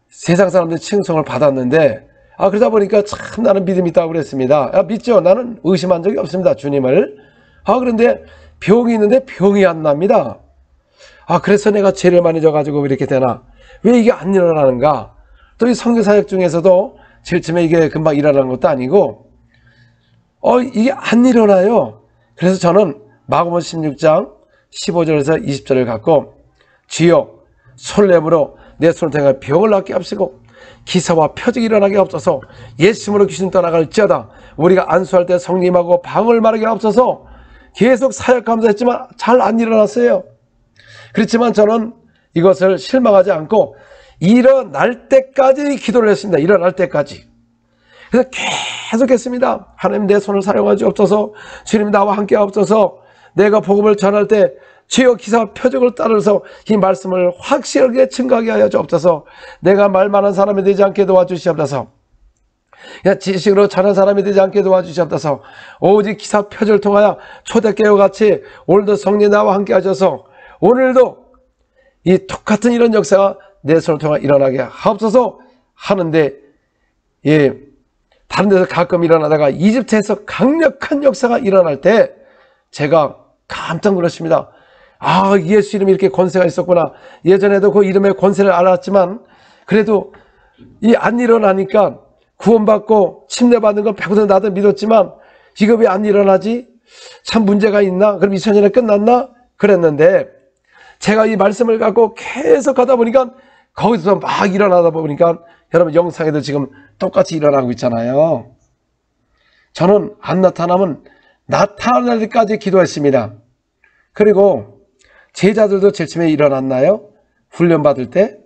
세상 사람들 칭송을 받았는데, 그러다 보니까 참 나는 믿음이 있다고 그랬습니다. 믿죠. 나는 의심한 적이 없습니다, 주님을. 그런데 병이 있는데 병이 안 납니다. 그래서 내가 죄를 많이 져가지고 이렇게 되나? 왜 이게 안 일어나는가? 또 이 선교사역 중에서도 제일 처음에 이게 금방 일어나는 것도 아니고 이게 안 일어나요. 그래서 저는 마가복음 16장 15절에서 20절을 갖고 주여 손을 내밀어 내 손을 통해 병을 낫게 하시고 기사와 표적이 일어나게 하옵소서. 예수님으로 귀신 떠나갈지어다. 우리가 안수할 때 성님하고 방을 마르게 하옵소서. 계속 사역하면서 했지만 잘 안 일어났어요. 그렇지만 저는 이것을 실망하지 않고 일어날 때까지 기도를 했습니다. 일어날 때까지. 그래서 계속 했습니다. 하나님 내 손을 사용하지 없어서, 주님 나와 함께 하옵소서. 내가 복음을 전할 때 주여 기사 표적을 따라서 이 말씀을 확실하게 증거하게 하여 주옵소서. 내가 말 많은 사람이 되지 않게 도와주시옵소서. 지식으로 전한 사람이 되지 않게 도와주시옵소서. 오직 기사 표적을 통하여 초대교회와 같이 오늘도 성령 나와 함께 하셔서 오늘도 이 똑같은 이런 역사가 내 손을 통해 일어나게 하옵소서 하는데, 다른 데서 가끔 일어나다가 이집트에서 강력한 역사가 일어날 때 제가 깜짝 놀랐습니다. 아, 예수 이름이 이렇게 권세가 있었구나. 예전에도 그 이름의 권세를 알았지만 그래도 이 안 일어나니까 구원받고 침례받는 건 100% 나도 믿었지만 이거 왜 안 일어나지? 참 문제가 있나? 그럼 2000년에 끝났나? 그랬는데 제가 이 말씀을 갖고 계속 하다 보니까 거기서 막 일어나다 보니까 여러분 영상에도 지금 똑같이 일어나고 있잖아요. 저는 안 나타나면 나타날 때까지 기도했습니다. 그리고 제자들도 제침에 일어났나요? 훈련받을 때?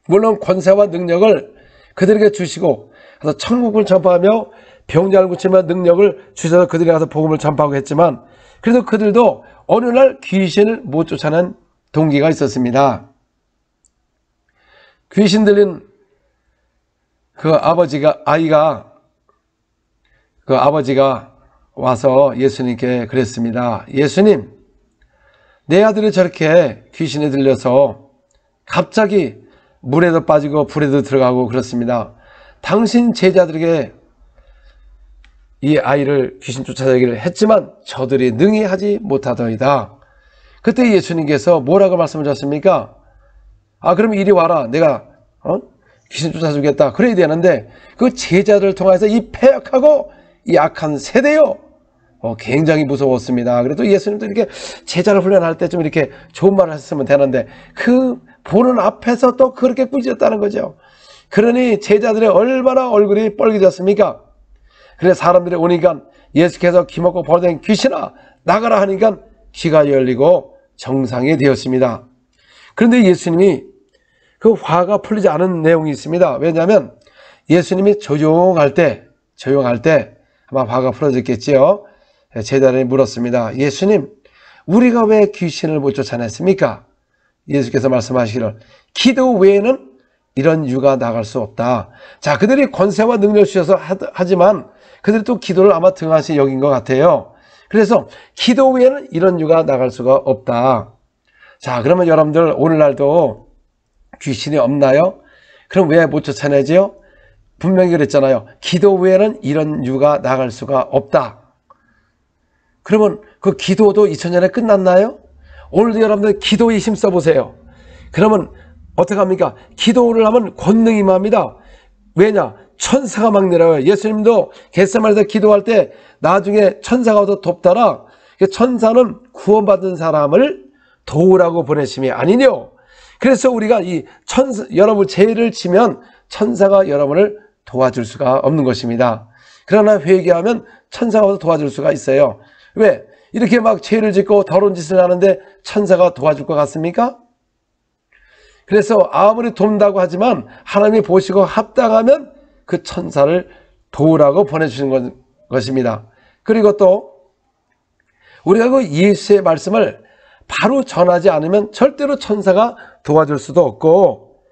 물론 권세와 능력을 그들에게 주시고 그래서 천국을 전파하며 병자를 고치며 능력을 주셔서 그들이 가서 복음을 전파하고 했지만 그래도 그들도 어느 날 귀신을 못 쫓아낸 동기가 있었습니다. 귀신 들린 그 아버지가 와서 예수님께 그랬습니다. 예수님, 내 아들이 저렇게 귀신에 들려서 갑자기 물에도 빠지고 불에도 들어가고 그렇습니다. 당신 제자들에게 이 아이를 귀신 쫓아내기를 했지만 저들이 능히 하지 못하더이다. 그때 예수님께서 뭐라고 말씀하셨습니까? 아, 그럼 이리 와라. 내가 귀신 쫓아주겠다. 그래야 되는데 그 제자들을 통해서 이 패역하고 이 악한 세대요. 굉장히 무서웠습니다. 그래도 예수님도 이렇게 제자를 훈련할 때 좀 이렇게 좋은 말을 했으면 되는데 그 보는 앞에서 또 그렇게 꾸짖었다는 거죠. 그러니 제자들의 얼마나 얼굴이 뻘개졌습니까? 그래 사람들이 오니까 예수께서 기먹고 버려진 귀신아 나가라 하니까 귀가 열리고 정상이 되었습니다. 그런데 예수님이 그 화가 풀리지 않은 내용이 있습니다. 왜냐하면 예수님이 조용할 때 아마 화가 풀어졌겠지요. 제자들이 물었습니다. 예수님, 우리가 왜 귀신을 못 쫓아냈습니까? 예수께서 말씀하시기를 기도 외에는 이런 유가 나갈 수 없다. 자, 그들이 권세와 능력을 주셔서 하지만 그들이 또 기도를 아마 등한시 여긴 것 같아요. 그래서 기도 외에는 이런 유가 나갈 수가 없다. 자, 그러면 여러분들 오늘날도 귀신이 없나요? 그럼 왜 못 쫓아내지요? 분명히 그랬잖아요. 기도 외에는 이런 유가 나갈 수가 없다. 그러면 그 기도도 2000년에 끝났나요? 오늘도 여러분들 기도에 힘써 보세요. 그러면 어떻게 합니까? 기도를 하면 권능이 임합니다. 왜냐? 천사가 막 내려와요. 예수님도 겟세마네에서 기도할 때 나중에 천사가 와서 돕더라. 천사는 구원받은 사람을 도우라고 보내심이 아니뇨. 그래서 우리가 여러분 죄를 지면 천사가 여러분을 도와줄 수가 없는 것입니다. 그러나 회개하면 천사가 와서 도와줄 수가 있어요. 왜? 이렇게 막 죄를 짓고 더러운 짓을 하는데 천사가 도와줄 것 같습니까? 그래서 아무리 돕는다고 하지만 하나님이 보시고 합당하면 그 천사를 도우라고 보내주시는 것입니다. 그리고 또 우리가 그 예수의 말씀을 바로 전하지 않으면 절대로 천사가 도와줄 수도 없고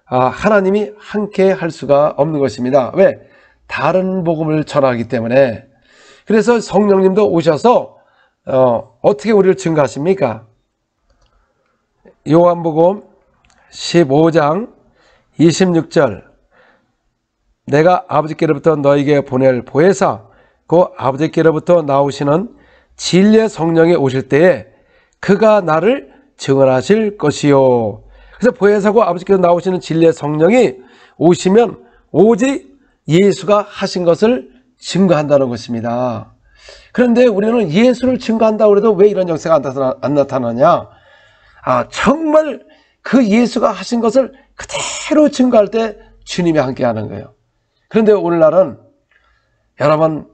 하나님이 함께 할 수가 없는 것입니다. 왜? 다른 복음을 전하기 때문에. 그래서 성령님도 오셔서 어떻게 우리를 증거하십니까? 요한복음 15장 26절 내가 아버지께로부터 너에게 보낼 보혜사 그 아버지께로부터 나오시는 진리의 성령이 오실 때에 그가 나를 증언하실 것이요. 그래서 보혜사고 아버지께서 나오시는 진리의 성령이 오시면 오직 예수가 하신 것을 증거한다는 것입니다. 그런데 우리는 예수를 증거한다고 해도 왜 이런 역사가 안 나타나냐? 정말 그 예수가 하신 것을 그대로 증거할 때 주님이 함께 하는 거예요. 그런데 오늘날은 여러분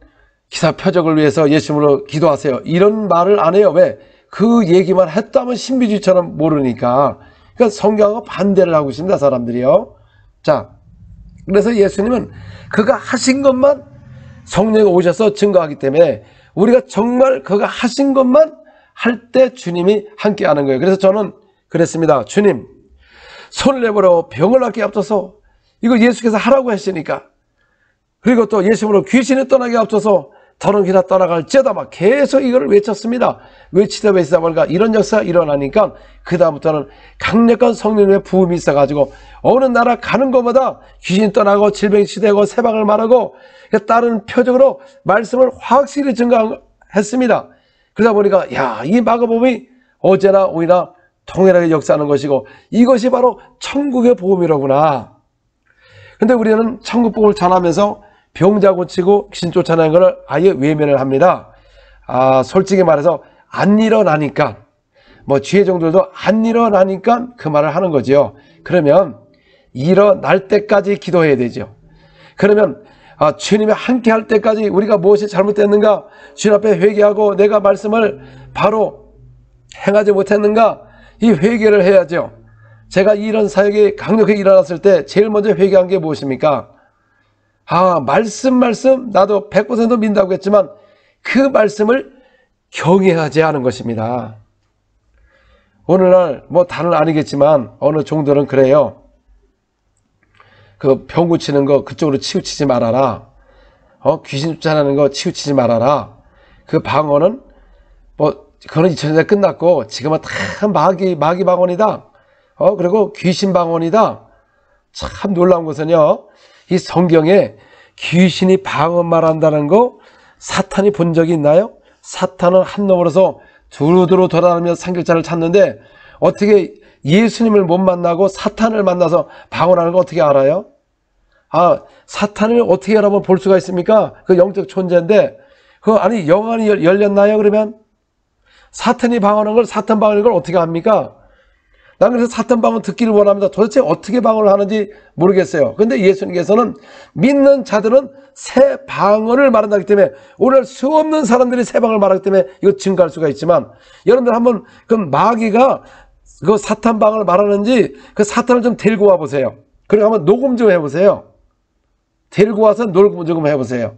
기사 표적을 위해서 예수님으로 기도하세요. 이런 말을 안 해요. 왜? 그 얘기만 했다면 신비주의처럼 모르니까. 그러니까 성경하고 반대를 하고 있습니다. 사람들이요. 자, 그래서 예수님은 그가 하신 것만 성령이 오셔서 증거하기 때문에 우리가 정말 그가 하신 것만 할 때 주님이 함께 하는 거예요. 그래서 저는 그랬습니다. 주님, 손을 내버려 병을 낫게 앞서서, 이거 예수께서 하라고 했으니까, 그리고 또 예수님으로 귀신이 떠나게 앞서서 더러운 길을 떠나갈지어다, 막 계속 이걸 외쳤습니다. 외치다 보니까 이런 역사가 일어나니까 그 다음부터는 강력한 성령의 부음이 있어가지고 어느 나라 가는 것마다 귀신 떠나고 질병이 치되고 세방을 말하고 다른 표적으로 말씀을 확실히 증가했습니다. 그러다 보니까 야, 이 마가복음이 어제나 오늘이나 통일하게 역사하는 것이고 이것이 바로 천국의 복음이로구나. 근데 우리는 천국 복음을 전하면서 병자 고치고 귀신 쫓아내는 것을 아예 외면을 합니다. 솔직히 말해서 안 일어나니까, 뭐 지혜종들도 안 일어나니까 그 말을 하는 거죠. 그러면 일어날 때까지 기도해야 되죠. 그러면 주님이 함께 할 때까지 우리가 무엇이 잘못됐는가, 주님 앞에 회개하고 내가 말씀을 바로 행하지 못했는가, 이 회개를 해야죠. 제가 이런 사역이 강력하게 일어났을 때 제일 먼저 회개한 게 무엇입니까? 말씀 나도 100% 믿는다고 했지만 그 말씀을 경외하지 않은 것입니다. 오늘날 뭐 다는 아니겠지만 어느 종들은 그래요. 그 병 고치는 거 그쪽으로 치우치지 말아라. 귀신 쫓아내는 거 치우치지 말아라. 그 방언은 뭐 그건 2000년대 끝났고 지금은 다 마귀 방언이다. 그리고 귀신 방언이다. 참 놀라운 것은요, 이 성경에 귀신이 방언 말한다는 거 사탄이 본 적이 있나요? 사탄은 한 놈으로서 두루두루 돌아다니며 상길자를 찾는데 어떻게 예수님을 못 만나고 사탄을 만나서 방언하는 거 어떻게 알아요? 사탄을 어떻게 여러분 볼 수가 있습니까? 그 영적 존재인데 아니 영안이 열렸나요? 그러면 사탄이 방언하는 걸, 사탄 방언하는 걸 어떻게 합니까? 난 그래서 사탄 방언 듣기를 원합니다. 도대체 어떻게 방언을 하는지 모르겠어요. 그런데 예수님께서는 믿는 자들은 새 방언을 말한다기 때문에 오늘 수없는 사람들이 새 방언을 말하기 때문에 이거 증가할 수가 있지만, 여러분들 한번 그 마귀가 그 사탄 방언을 말하는지 그 사탄을 좀 데리고 와 보세요. 그리고 한번 녹음 좀 해보세요. 데리고 와서 녹음 좀 해보세요.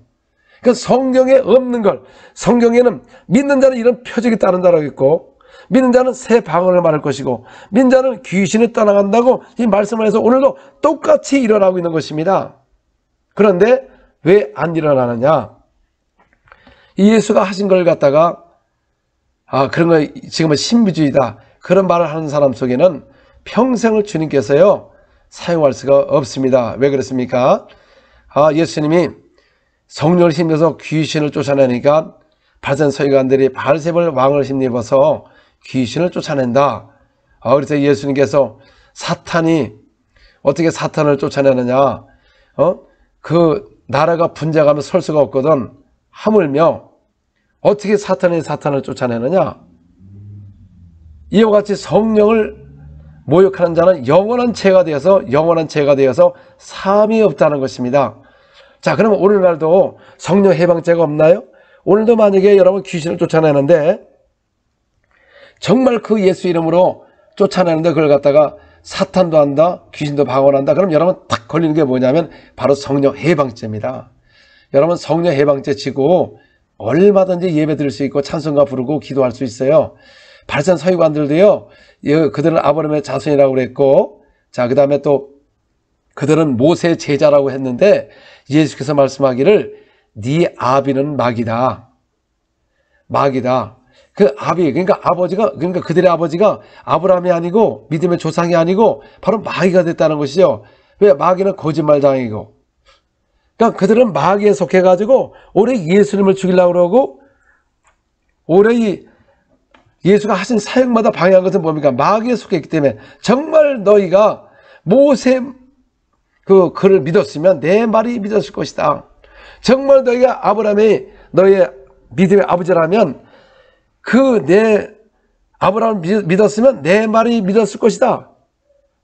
그 성경에 없는 걸, 성경에는 믿는 자는 이런 표적이 따른다라고 했고, 믿는 자는 새 방언을 말할 것이고, 믿는 자는 귀신이 떠나간다고 이 말씀을 해서 오늘도 똑같이 일어나고 있는 것입니다. 그런데 왜 안 일어나느냐? 이 예수가 하신 걸 갖다가 그런 거 지금은 신비주의다, 그런 말을 하는 사람 속에는 평생을 주님께서요 사용할 수가 없습니다. 왜 그렇습니까? 예수님이 성령을 힘입어서 귀신을 쫓아내니까 바리새인 서기관들이 바알세불 왕을 힘입어서 귀신을 쫓아낸다. 그래서 예수님께서 사탄이 어떻게 사탄을 쫓아내느냐? 그 나라가 분쟁하면 설 수가 없거든. 하물며 어떻게 사탄이 사탄을 쫓아내느냐? 이와 같이 성령을 모욕하는 자는 영원한 죄가 되어서 사함이 없다는 것입니다. 자, 그러면 오늘날도 성령 해방죄가 없나요? 오늘도 만약에 여러분 귀신을 쫓아내는데 정말 그 예수 이름으로 쫓아내는데 그걸 갖다가 사탄도 한다, 귀신도 방언한다, 그럼 여러분 딱 걸리는 게 뭐냐면 바로 성령 해방죄입니다. 여러분 성령 해방죄 지고 얼마든지 예배 드릴 수 있고 찬송가 부르고 기도할 수 있어요. 바리새인 서기관들도요, 그들은 아브라함의 자손이라고 그랬고, 자, 그 다음에 또 그들은 모세의 제자라고 했는데 예수께서 말씀하기를 네 아비는 마귀다. 그 아비, 그러니까 아버지가, 그러니까 그들의 아버지가 아브라함이 아니고 믿음의 조상이 아니고 바로 마귀가 됐다는 것이죠. 왜? 마귀는 거짓말장이고. 그러니까 그들은 마귀에 속해가지고 올해 예수님을 죽이려고 그러고, 올해 이 예수가 하신 사역마다 방해한 것은 뭡니까? 마귀에 속했기 때문에 정말 너희가 모세 그 글을 믿었으면 내 말이 믿었을 것이다. 정말 너희가 아브라함이 너희의 믿음의 아버지라면 내 아브라함을 믿었으면 내 말이 믿었을 것이다.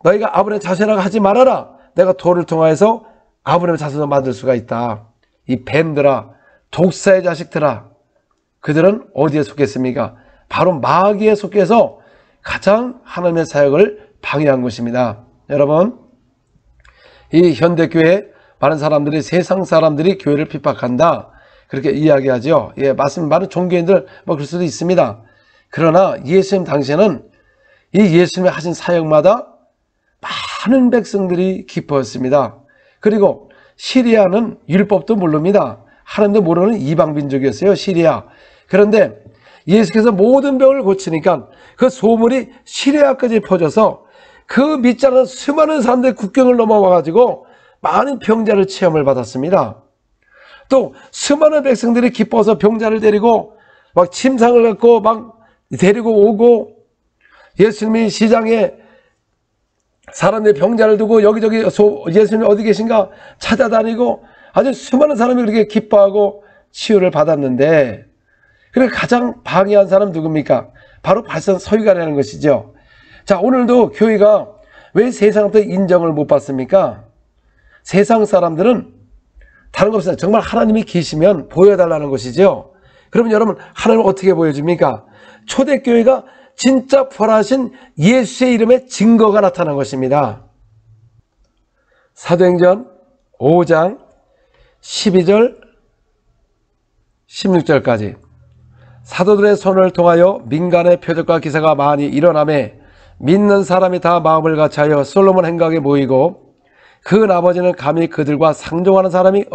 너희가 아브라함의 자손이라고 하지 말아라. 내가 돌을 통하여서 아브라함의 자손을 만들 수가 있다. 이 뱀들아, 독사의 자식들아, 그들은 어디에 속했습니까? 바로 마귀에 속해서 가장 하나님의 사역을 방해한 것입니다. 여러분, 이 현대교회 많은 사람들이 세상 사람들이 교회를 핍박한다, 그렇게 이야기하죠. 예, 맞습니다. 많은 종교인들 뭐 그럴 수도 있습니다. 그러나 예수님 당시에는 이 예수님이 하신 사역마다 많은 백성들이 기뻐했습니다. 그리고 시리아는 율법도 모릅니다. 하나님도 모르는 이방민족이었어요, 시리아. 그런데 예수께서 모든 병을 고치니까 그 소문이 시리아까지 퍼져서 그 믿지 않은 수많은 사람들이 국경을 넘어와가지고 많은 병자를 체험을 받았습니다. 또 수많은 백성들이 기뻐서 병자를 데리고 막 침상을 갖고 막 데리고 오고, 예수님이 시장에 사람들이 병자를 두고 여기저기 예수님이 어디 계신가 찾아다니고 아주 수많은 사람이 그렇게 기뻐하고 치유를 받았는데, 그래서 가장 방해한 사람 누굽니까? 바로 발산 서기관이라는 것이죠. 자, 오늘도 교회가 왜 세상한테 인정을 못 받습니까? 세상 사람들은 다른 거 없어요. 정말 하나님이 계시면 보여달라는 것이죠. 그러면 여러분, 하나님을 어떻게 보여줍니까? 초대교회가 진짜 부활하신 예수의 이름의 증거가 나타난 것입니다. 사도행전 5장 12절 16절까지 사도들의 손을 통하여 민간의 표적과 기사가 많이 일어나매 믿는 사람이 다 마음을 같이하여 솔로몬 행각에 모이고 그 나머지는 감히 그들과 상종하는 사람이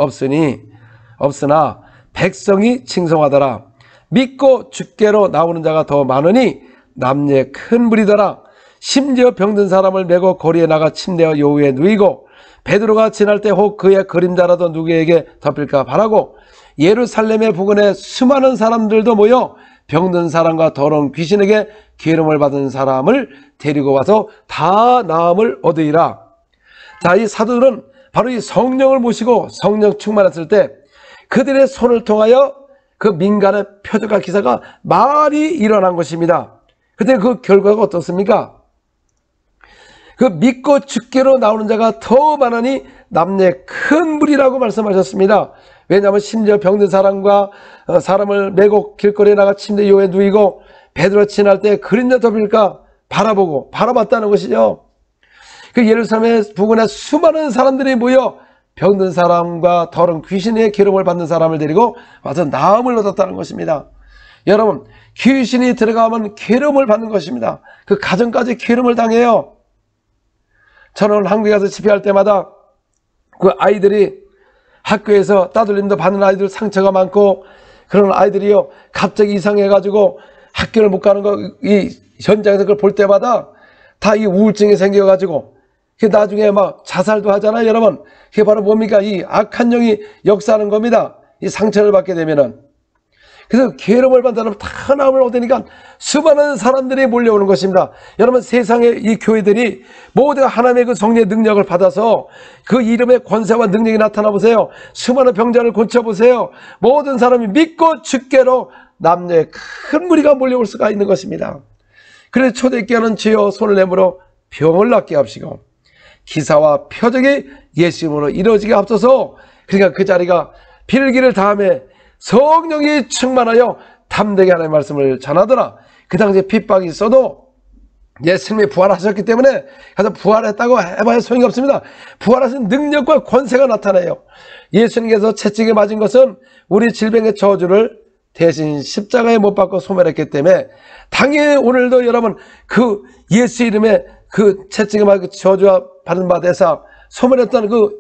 없으나 백성이 칭송하더라. 믿고 주께로 나오는 자가 더 많으니 남녀의 큰 무리더라. 심지어 병든 사람을 메고 거리에 나가 침대와 요위에 누이고 베드로가 지날 때 혹 그의 그림자라도 누구에게 덮일까 바라고 예루살렘의 부근에 수많은 사람들도 모여 병든 사람과 더러운 귀신에게 기름을 받은 사람을 데리고 와서 다 나음을 얻으리라. 자, 이 사도들은 바로 이 성령을 모시고 성령 충만했을 때 그들의 손을 통하여 그 민간의 표적과 기사가 많이 일어난 것입니다. 그때 그 결과가 어떻습니까? 그 믿고 주께로 나오는 자가 더 많으니 남녀의 큰 무리라고 말씀하셨습니다. 왜냐하면 심지어 병든 사람과 사람을 메고 길거리에 나가 침대 요에 누이고 베드로 지날 때 그림자 덮일까 바라봤다는 것이죠. 그 예루살렘의 부근에 수많은 사람들이 모여 병든 사람과 더러운 귀신의 기름을 받는 사람을 데리고 와서 나음을 얻었다는 것입니다. 여러분, 귀신이 들어가면 기름을 받는 것입니다. 그 가정까지 기름을 당해요. 저는 한국에 가서 집회할 때마다 그 아이들이 학교에서 따돌림도 받는 아이들 상처가 많고 그런 아이들이요 갑자기 이상해가지고 학교를 못 가는 거, 이 현장에서 그걸 볼 때마다 다 이 우울증이 생겨가지고 그 나중에 막 자살도 하잖아요, 여러분. 그게 바로 뭡니까? 이 악한 영이 역사하는 겁니다. 이 상처를 받게 되면은. 그래서 괴로움을 받는 사람 다 나음을 얻으니까 수많은 사람들이 몰려오는 것입니다. 여러분, 세상의 이 교회들이 모두가 하나님의 그 성령의 능력을 받아서 그 이름의 권세와 능력이 나타나 보세요. 수많은 병자를 고쳐보세요. 모든 사람이 믿고 주께로 남녀의 큰 무리가 몰려올 수가 있는 것입니다. 그래서 초대교회는 주여 손을 내밀어 병을 낫게 하시고 기사와 표적이 예수님으로 이루어지게 앞서서, 그러니까 그 자리가 빌기를 다음에 성령이 충만하여 담대하게 하나님의 말씀을 전하더라. 그 당시에 핍박이 있어도 예수님이 부활하셨기 때문에 가서 부활했다고 해봐야 소용이 없습니다. 부활하신 능력과 권세가 나타나요. 예수님께서 채찍에 맞은 것은 우리 질병의 저주를 대신 십자가에 못 박고 소멸했기 때문에 당연히 오늘도 여러분 그 예수 이름에 그 채찍에 맞은 저주와 받은 바 대사 소멸했던 그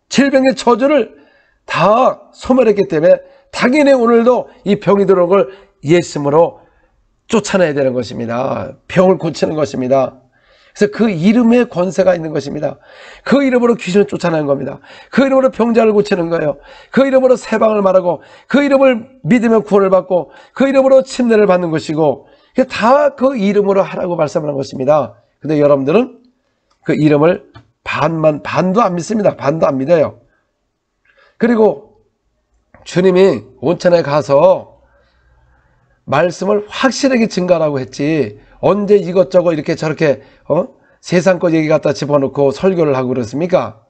질병의 저주를 다 소멸했기 때문에 당연히 오늘도 이 병이 들어온 걸 예수님으로 쫓아내야 되는 것입니다. 병을 고치는 것입니다. 그래서 그 이름에 권세가 있는 것입니다. 그 이름으로 귀신을 쫓아내는 겁니다. 그 이름으로 병자를 고치는 거예요. 그 이름으로 세방을 말하고 그 이름을 믿으면 구원을 받고 그 이름으로 침례를 받는 것이고 다 그 이름으로 하라고 말씀하는 것입니다. 근데 여러분들은 그 이름을 반도 안 믿습니다. 반도 안 믿어요. 그리고 주님이 온천에 가서 말씀을 확실하게 증가하라고 했지 언제 이것저것 이렇게 저렇게 세상 것 얘기 갖다 집어넣고 설교를 하고 그렇습니까?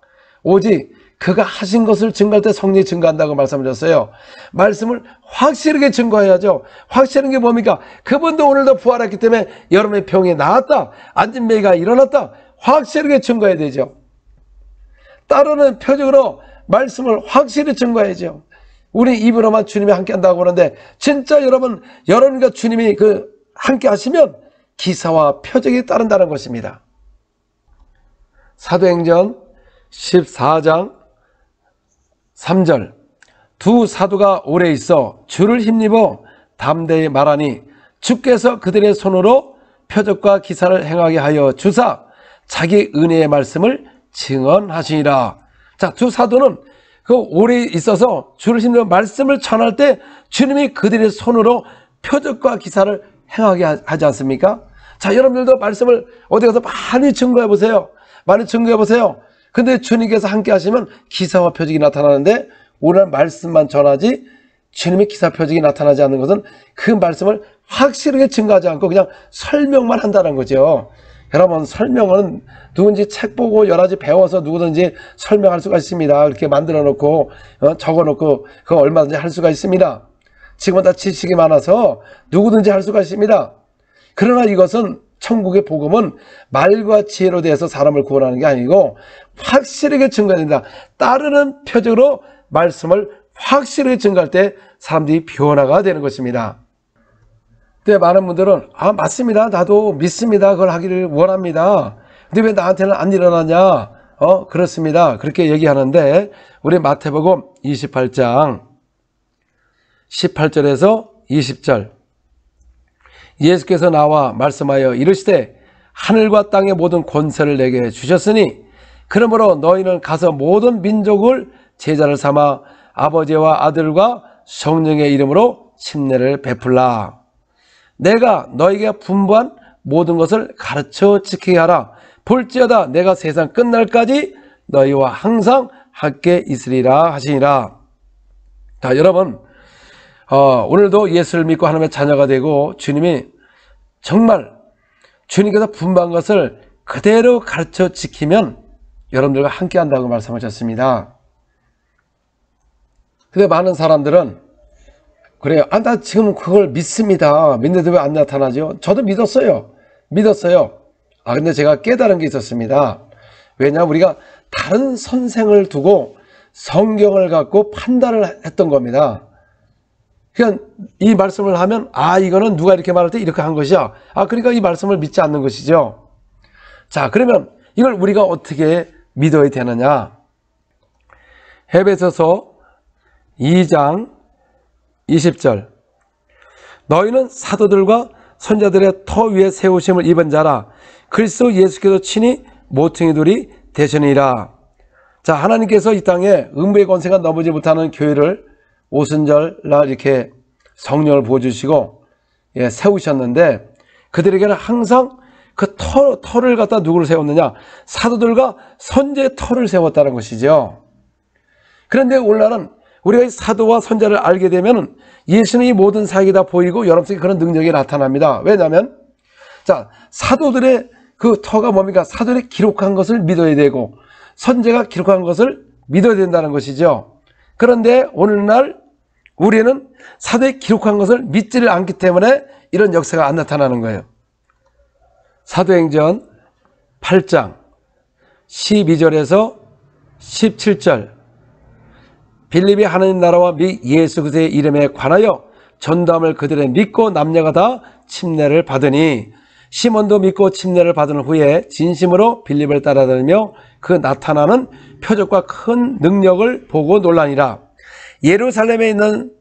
오직 그가 하신 것을 증거할 때 성령이 증거한다고 말씀하셨어요. 말씀을 확실하게 증거해야죠. 확실한 게 뭡니까? 그분도 오늘도 부활했기 때문에 여러분의 병이 나았다, 안진매가 일어났다, 확실하게 증거해야 되죠. 따르는 표적으로 말씀을 확실히 증거해야죠. 우리 입으로만 주님이 함께 한다고 그러는데 진짜 여러분과 주님이 함께 하시면 기사와 표적이 따른다는 것입니다. 사도행전 14장 3절 두 사도가 오래 있어 주를 힘입어 담대히 말하니 주께서 그들의 손으로 표적과 기사를 행하게 하여 주사 자기 은혜의 말씀을 증언하시니라. 자, 두 사도는 오래 있어서 주를 힘입어 말씀을 전할 때 주님이 그들의 손으로 표적과 기사를 행하게 하지 않습니까? 자, 여러분들도 말씀을 어디 가서 많이 증거해 보세요. 많이 증거해 보세요. 근데 주님께서 함께 하시면 기사와 표적이 나타나는데 오늘 말씀만 전하지 주님의 기사 표적이 나타나지 않는 것은 그 말씀을 확실하게 증거하지 않고 그냥 설명만 한다는 거죠. 여러분, 설명은 누군지 책 보고 여러 가지 배워서 누구든지 설명할 수가 있습니다. 이렇게 만들어 놓고 적어 놓고 그거 얼마든지 할 수가 있습니다. 지금은 다 지식이 많아서 누구든지 할 수가 있습니다. 그러나 이것은 천국의 복음은 말과 지혜로 대해서 사람을 구원하는 게 아니고 확실하게 증거된다. 따르는 표적으로 말씀을 확실하게 증거할 때 사람들이 변화가 되는 것입니다. 근데 많은 분들은 맞습니다. 나도 믿습니다. 그걸 하기를 원합니다. 근데 왜 나한테는 안 일어나냐? 그렇습니다. 그렇게 얘기하는데 우리 마태복음 28장 18절에서 20절 예수께서 나와 말씀하여 이르시되 하늘과 땅의 모든 권세를 내게 주셨으니 그러므로 너희는 가서 모든 민족을 제자를 삼아 아버지와 아들과 성령의 이름으로 침례를 베풀라. 내가 너희에게 분부한 모든 것을 가르쳐 지키게 하라. 볼지어다 내가 세상 끝날까지 너희와 항상 함께 있으리라 하시니라. 자, 여러분, 오늘도 예수를 믿고 하나님의 자녀가 되고 주님이 정말 주님께서 분부한 것을 그대로 가르쳐 지키면 여러분들과 함께 한다고 말씀하셨습니다. 근데 많은 사람들은 그래요. 나 지금 그걸 믿습니다. 믿는데 왜 안 나타나죠? 저도 믿었어요. 근데 제가 깨달은 게 있었습니다. 왜냐하면 우리가 다른 선생을 두고 성경을 갖고 판단을 했던 겁니다. 그냥 이 말씀을 하면 이거는 누가 이렇게 말할 때 이렇게 한 것이야. 그러니까 이 말씀을 믿지 않는 것이죠. 자, 그러면 이걸 우리가 어떻게 믿어야 되느냐? 에베소서 2장 20절 너희는 사도들과 선자들의 터 위에 세우심을 입은 자라 그리스도 예수께서 친히 모퉁이 돌이 되시니라. 자, 하나님께서 이 땅에 음부의 권세가 넘어지 못하는 교회를 오순절날 이렇게 성령을 부어주시고 세우셨는데 그들에게는 항상 그 터를 갖다 누구를 세웠느냐? 사도들과 선지의 터를 세웠다는 것이죠. 그런데 오늘날은 우리가 사도와 선자를 알게 되면 예수님이 모든 사역이 다 보이고 여러분에게 그런 능력이 나타납니다. 왜냐하면 자, 사도들의 그 터가 뭡니까? 사도들이 기록한 것을 믿어야 되고 선지가 기록한 것을 믿어야 된다는 것이죠. 그런데 오늘날 우리는 사도의 기록한 것을 믿지를 않기 때문에 이런 역사가 안 나타나는 거예요. 사도행전 8장 12절에서 17절 빌립이 하나님 나라와 및 예수 그리스도의 이름에 관하여 전담을 그들의 믿고 남녀가 다 침례를 받으니 시몬도 믿고 침례를 받은 후에 진심으로 빌립을 따라다니며 그 나타나는 표적과 큰 능력을 보고 놀라니라. 예루살렘에 있는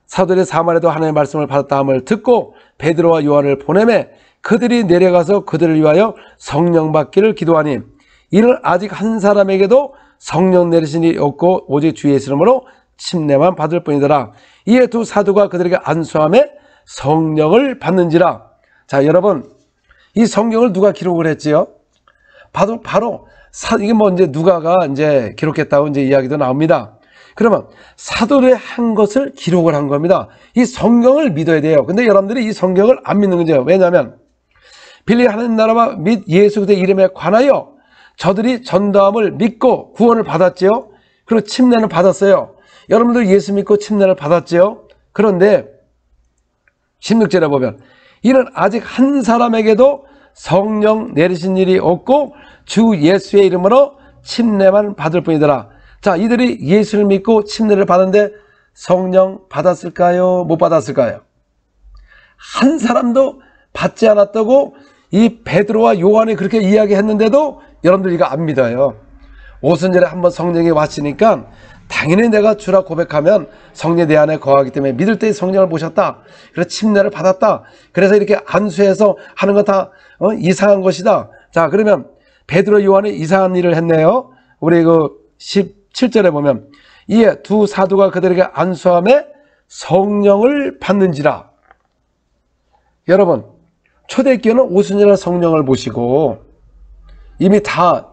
사도들의 사마리아도 하나님의 말씀을 받았다함을 듣고 베드로와 요한을 보내매 그들이 내려가서 그들을 위하여 성령 받기를 기도하니 이는 아직 한 사람에게도 성령 내리신 일이 없고 오직 주 예수 이름으로 침례만 받을 뿐이더라. 이에 두 사도가 그들에게 안수함에 성령을 받는지라. 자, 여러분, 이 성경을 누가 기록을 했지요? 바로 이게 이제 누가가 이제 기록했다고 이제 이야기도 나옵니다. 그러면 사도들이 한 것을 기록을 한 겁니다. 이 성경을 믿어야 돼요. 근데 여러분들이 이 성경을 안 믿는 거죠. 왜냐하면 빌립 하나님 나라와 및 예수 그리스도의 이름에 관하여 저들이 전도함을 믿고 구원을 받았지요. 그리고 침례는 받았어요. 여러분들 예수 믿고 침례를 받았지요. 그런데 16절에 보면 이는 아직 한 사람에게도 성령 내리신 일이 없고 주 예수의 이름으로 침례만 받을 뿐이더라. 자, 이들이 예수를 믿고 침례를 받았는데 성령 받았을까요? 못 받았을까요? 한 사람도 받지 않았다고 이 베드로와 요한이 그렇게 이야기했는데도 여러분들 이거 안 믿어요. 오순절에 한번 성령이 왔으니까 당연히 내가 주라 고백하면 성령이 내 안에 거하기 때문에 믿을 때 성령을 모셨다. 그래서 침례를 받았다. 그래서 이렇게 안수해서 하는 건 다 이상한 것이다. 자, 그러면 베드로 요한이 이상한 일을 했네요. 우리 그 17절에 보면 이에 두 사도가 그들에게 안수함에 성령을 받는지라. 여러분, 초대교회는 오순절에 성령을 모시고 이미 다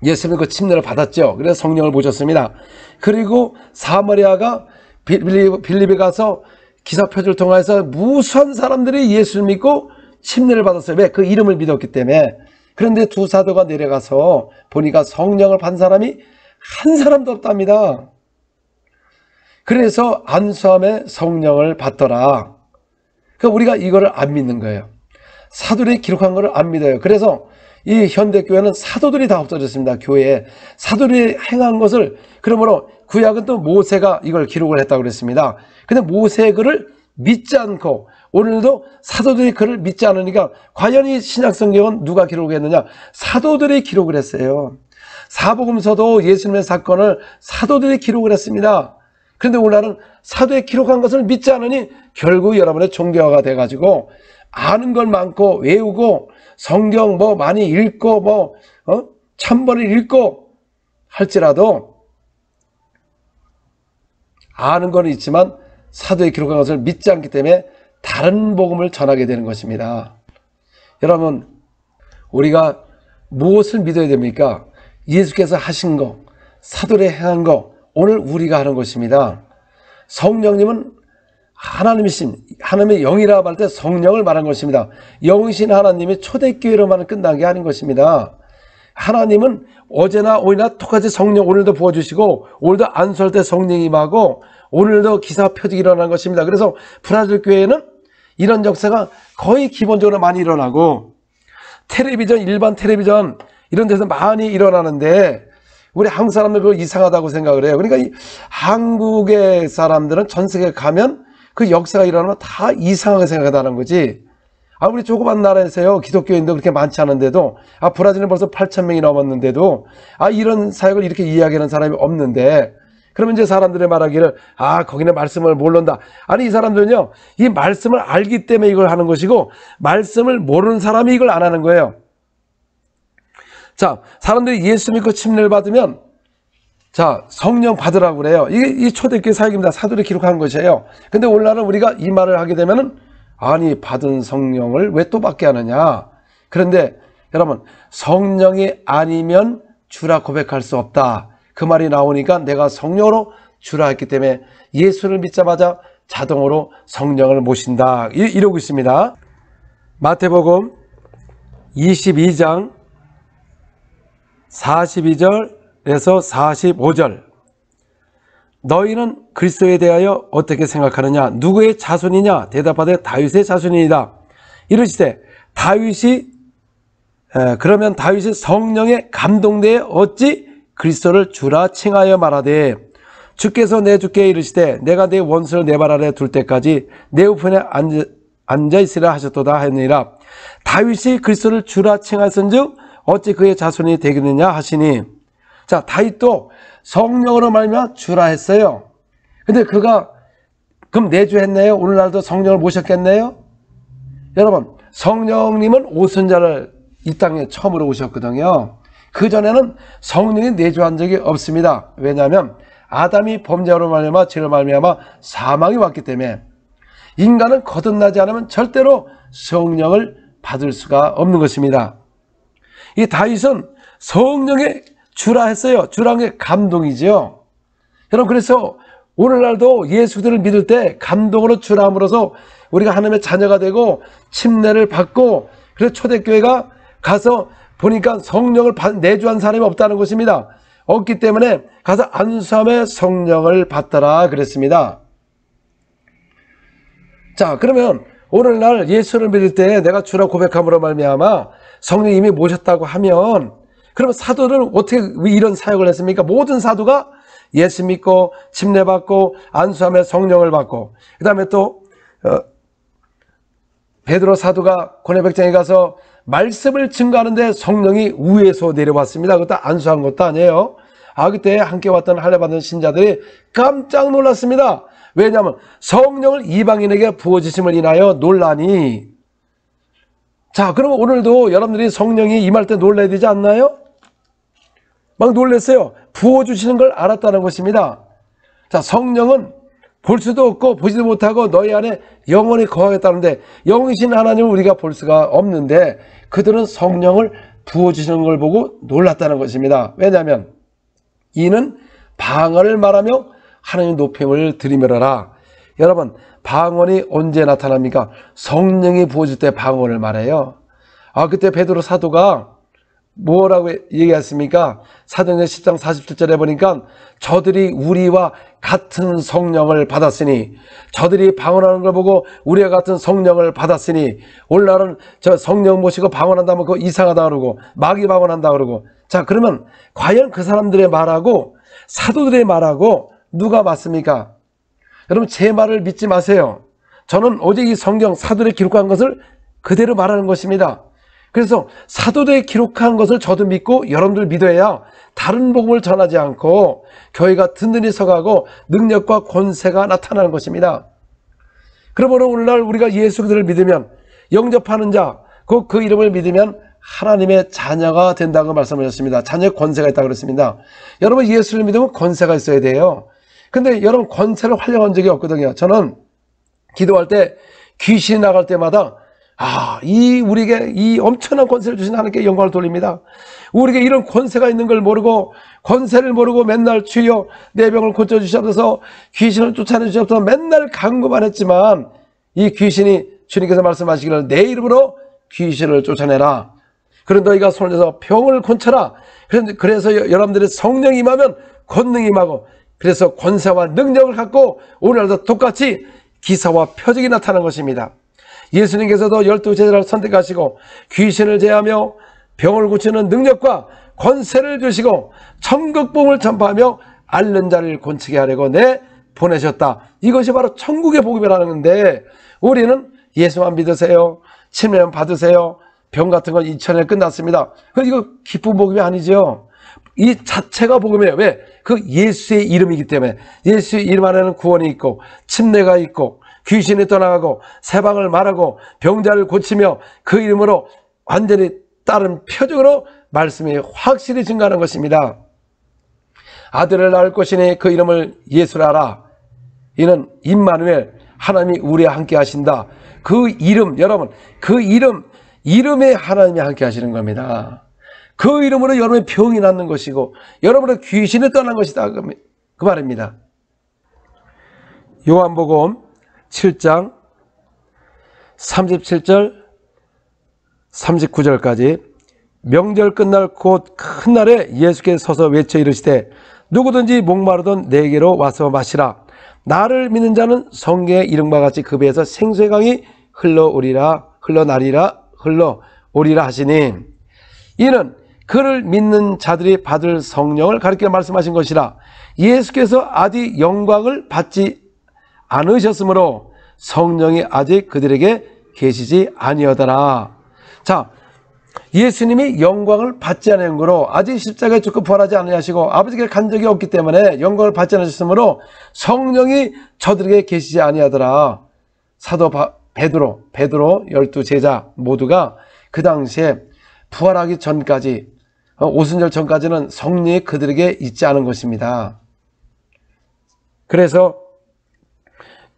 예수님 그 침례를 받았죠. 그래서 성령을 모셨습니다. 그리고 사마리아가 빌립에 가서 기사표지를 통해서 무수한 사람들이 예수를 믿고 침례를 받았어요. 왜? 그 이름을 믿었기 때문에. 그런데 두 사도가 내려가서 보니까 성령을 받은 사람이 한 사람도 없답니다. 그래서 안수함에 성령을 받더라. 그러니까 우리가 이거를 안 믿는 거예요. 사도들이 기록한 거를 안 믿어요. 그래서 이 현대교회는 사도들이 다 없어졌습니다. 교회에. 사도들이 행한 것을, 그러므로 구약은 또 모세가 이걸 기록을 했다고 그랬습니다. 근데 모세의 글을 믿지 않고 오늘도 사도들이 글을 믿지 않으니까 과연 이 신약성경은 누가 기록했느냐? 사도들이 기록을 했어요. 사복음서도 예수님의 사건을 사도들이 기록을 했습니다. 그런데 오늘날은 사도의 기록한 것을 믿지 않으니 결국 여러분의 종교화가 돼가지고 아는 걸 많고 외우고 성경 뭐 많이 읽고 뭐 1000번을 읽고 할지라도 아는 건 있지만 사도의 기록한 것을 믿지 않기 때문에 다른 복음을 전하게 되는 것입니다. 여러분, 우리가 무엇을 믿어야 됩니까? 예수께서 하신 거, 사도들이 행한 거, 오늘 우리가 하는 것입니다. 성령님은 하나님이신, 하나님의 영이라 할 때 성령을 말한 것입니다. 영이신 하나님이 초대교회로만 끝난 게 아닌 것입니다. 하나님은 어제나 오늘이나 똑같이 성령 오늘도 부어주시고 오늘도 안수할 때 성령이 임하고 오늘도 기사 표적이 일어난 것입니다. 그래서 브라질 교회는 이런 역사가 거의 기본적으로 많이 일어나고 텔레비전, 일반 텔레비전 이런 데서 많이 일어나는데 우리 한국 사람들 그거 이상하다고 생각을 해요. 그러니까 이 한국의 사람들은 전 세계에 가면 그 역사가 일어나면 다 이상하게 생각한다는 거지. 우리 조그만 나라에서요, 기독교인도 그렇게 많지 않은데도, 브라질은 벌써 8,000명이 넘었는데도, 이런 사역을 이렇게 이야기하는 사람이 없는데, 그러면 이제 사람들이 말하기를, 거기는 말씀을 모른다. 아니, 이 사람들은요, 이 말씀을 알기 때문에 이걸 하는 것이고, 말씀을 모르는 사람이 이걸 안 하는 거예요. 자, 사람들이 예수 믿고 침례를 받으면, 자, 성령 받으라고 그래요. 이게 초대교회 사역입니다. 사도들이 기록한 것이에요. 근데 오늘날은 우리가 이 말을 하게 되면은, 아니, 받은 성령을 왜 또 받게 하느냐. 그런데 여러분, 성령이 아니면 주라 고백할 수 없다. 그 말이 나오니까 내가 성령으로 주라 했기 때문에 예수를 믿자마자 자동으로 성령을 모신다. 이러고 있습니다. 마태복음 22장 42절에서 45절. 너희는 그리스도에 대하여 어떻게 생각하느냐? 누구의 자손이냐? 대답하되 다윗의 자손이니이다. 이르시되 그러면 다윗이 성령에 감동되어 어찌 그리스도를 주라 칭하여 말하되 주께서 내 주께 이르시되 내가 내 원수를 내 발 아래 둘 때까지 내 우편에 앉아있으라 하셨도다 했느니라. 다윗이 그리스도를 주라 칭하였은즉 어찌 그의 자손이 되겠느냐 하시니. 자, 다윗도 성령으로 말미암아 주라 했어요. 근데 그가 그럼 내주했네요? 오늘날도 성령을 모셨겠네요? 여러분, 성령님은 오순절을 이 땅에 처음으로 오셨거든요. 그전에는 성령이 내주한 적이 없습니다. 왜냐하면 아담이 범죄로 말미암아 죄로 말미암아 사망이 왔기 때문에 인간은 거듭나지 않으면 절대로 성령을 받을 수가 없는 것입니다. 이 다윗은 성령의 주라 했어요. 주라는 게 감동이죠. 여러분, 그래서 오늘날도 예수들을 믿을 때 감동으로 주라 함으로써 우리가 하나님의 자녀가 되고 침례를 받고, 그래서 초대교회가 가서 보니까 성령을 내주한 사람이 없다는 것입니다. 없기 때문에 가서 안수함에 성령을 받더라 그랬습니다. 자, 그러면 오늘날 예수를 믿을 때 내가 주라 고백함으로 말미암아 성령이 이미 모셨다고 하면, 그러면 사도는 어떻게 이런 사역을 했습니까? 모든 사도가 예수 믿고 침례받고 안수하며 성령을 받고, 그 다음에 또 베드로 사도가 고뇌백장에 가서 말씀을 증거하는데 성령이 위에서 내려왔습니다. 그것도 안수한 것도 아니에요. 그때 함께 왔던 할례받은 신자들이 깜짝 놀랐습니다. 왜냐하면 성령을 이방인에게 부어주심을 인하여 놀라니. 자, 그러면 오늘도 여러분들이 성령이 임할 때 놀라야 되지 않나요? 막 놀랐어요. 부어주시는 걸 알았다는 것입니다. 자, 성령은 볼 수도 없고 보지도 못하고 너희 안에 영원히 거하겠다는데, 영이신 하나님을 우리가 볼 수가 없는데 그들은 성령을 부어주시는 걸 보고 놀랐다는 것입니다. 왜냐하면 이는 방언을 말하며 하나님의 높임을 들이밀어라. 여러분, 방언이 언제 나타납니까? 성령이 부어줄 때 방언을 말해요. 그때 베드로 사도가 뭐라고 얘기했습니까? 사도행전 10장 47절에 보니까 저들이 우리와 같은 성령을 받았으니, 저들이 방언하는 걸 보고 우리와 같은 성령을 받았으니, 오늘날은 저 성령 모시고 방언한다면 그거 이상하다 그러고 마귀 방언한다 그러고. 자, 그러면 과연 그 사람들의 말하고 사도들의 말하고 누가 맞습니까? 여러분, 제 말을 믿지 마세요. 저는 오직 이 성경 사도들이 기록한 것을 그대로 말하는 것입니다. 그래서 사도들이 기록한 것을 저도 믿고 여러분들 믿어야 다른 복음을 전하지 않고 교회가 든든히 서가고 능력과 권세가 나타나는 것입니다. 그러므로 오늘날 우리가 예수 그리스도를 믿으면, 영접하는 자, 그 이름을 믿으면 하나님의 자녀가 된다고 말씀하셨습니다. 자녀의 권세가 있다고 그랬습니다. 여러분, 예수를 믿으면 권세가 있어야 돼요. 근데 여러분, 권세를 활용한 적이 없거든요. 저는 기도할 때 귀신이 나갈 때마다 우리에게 이 엄청난 권세를 주신 하나님께 영광을 돌립니다. 우리에게 이런 권세가 있는 걸 모르고, 권세를 모르고 맨날 주여 내 병을 고쳐주시옵소서, 귀신을 쫓아내주시옵소서 맨날 간구만 했지만, 이 귀신이 주님께서 말씀하시기를 내 이름으로 귀신을 쫓아내라. 그런 너희가 손을 대서 병을 고쳐라. 그래서 여러분들이 성령이 임하면 권능이 임하고, 그래서 권세와 능력을 갖고 오늘도 똑같이 기사와 표적이 나타난 것입니다. 예수님께서도 12제자를 선택하시고 귀신을 제하며 병을 고치는 능력과 권세를 주시고 천국복음을 전파하며 앓는 자를 고치게 하려고 보내셨다. 이것이 바로 천국의 복음이라는 건데, 우리는 예수만 믿으세요, 침례만 받으세요, 병 같은 건 2000년 끝났습니다. 이거 기쁜 복음이 아니죠. 이 자체가 복음이에요. 왜? 그 예수의 이름이기 때문에. 예수의 이름 안에는 구원이 있고 침례가 있고 귀신이 떠나가고 세방을 말하고 병자를 고치며 그 이름으로 완전히 다른 표적으로 말씀이 확실히 증가하는 것입니다. 아들을 낳을 것이니 그 이름을 예수라 하라. 이는 임마누엘, 하나님이 우리와 함께 하신다. 그 이름, 여러분, 그 이름에 하나님이 함께 하시는 겁니다. 그 이름으로 여러분의 병이 낫는 것이고 여러분의 귀신이 떠난 것이다, 그 말입니다. 요한복음 7장 37절 39절까지 명절 끝날 곧 큰 날에 예수께서 서서 외쳐 이르시되 누구든지 목마르던 내게로 와서 마시라. 나를 믿는 자는 성경의 이름과 같이 그 배에서 생수의 강이 흘러오리라 하시니, 이는 그를 믿는 자들이 받을 성령을 가리켜 말씀하신 것이라. 예수께서 아직 영광을 받지 않으셨으므로 성령이 아직 그들에게 계시지 아니하더라. 자, 예수님이 영광을 받지 않은 거로 아직 십자가에 죽고 부활하지 아니하시고 아버지께 간 적이 없기 때문에 영광을 받지 않으셨으므로 성령이 저들에게 계시지 아니하더라. 사도 베드로 12제자 모두가 그 당시에 부활하기 전까지, 오순절 전까지는 성령이 그들에게 있지 않은 것입니다. 그래서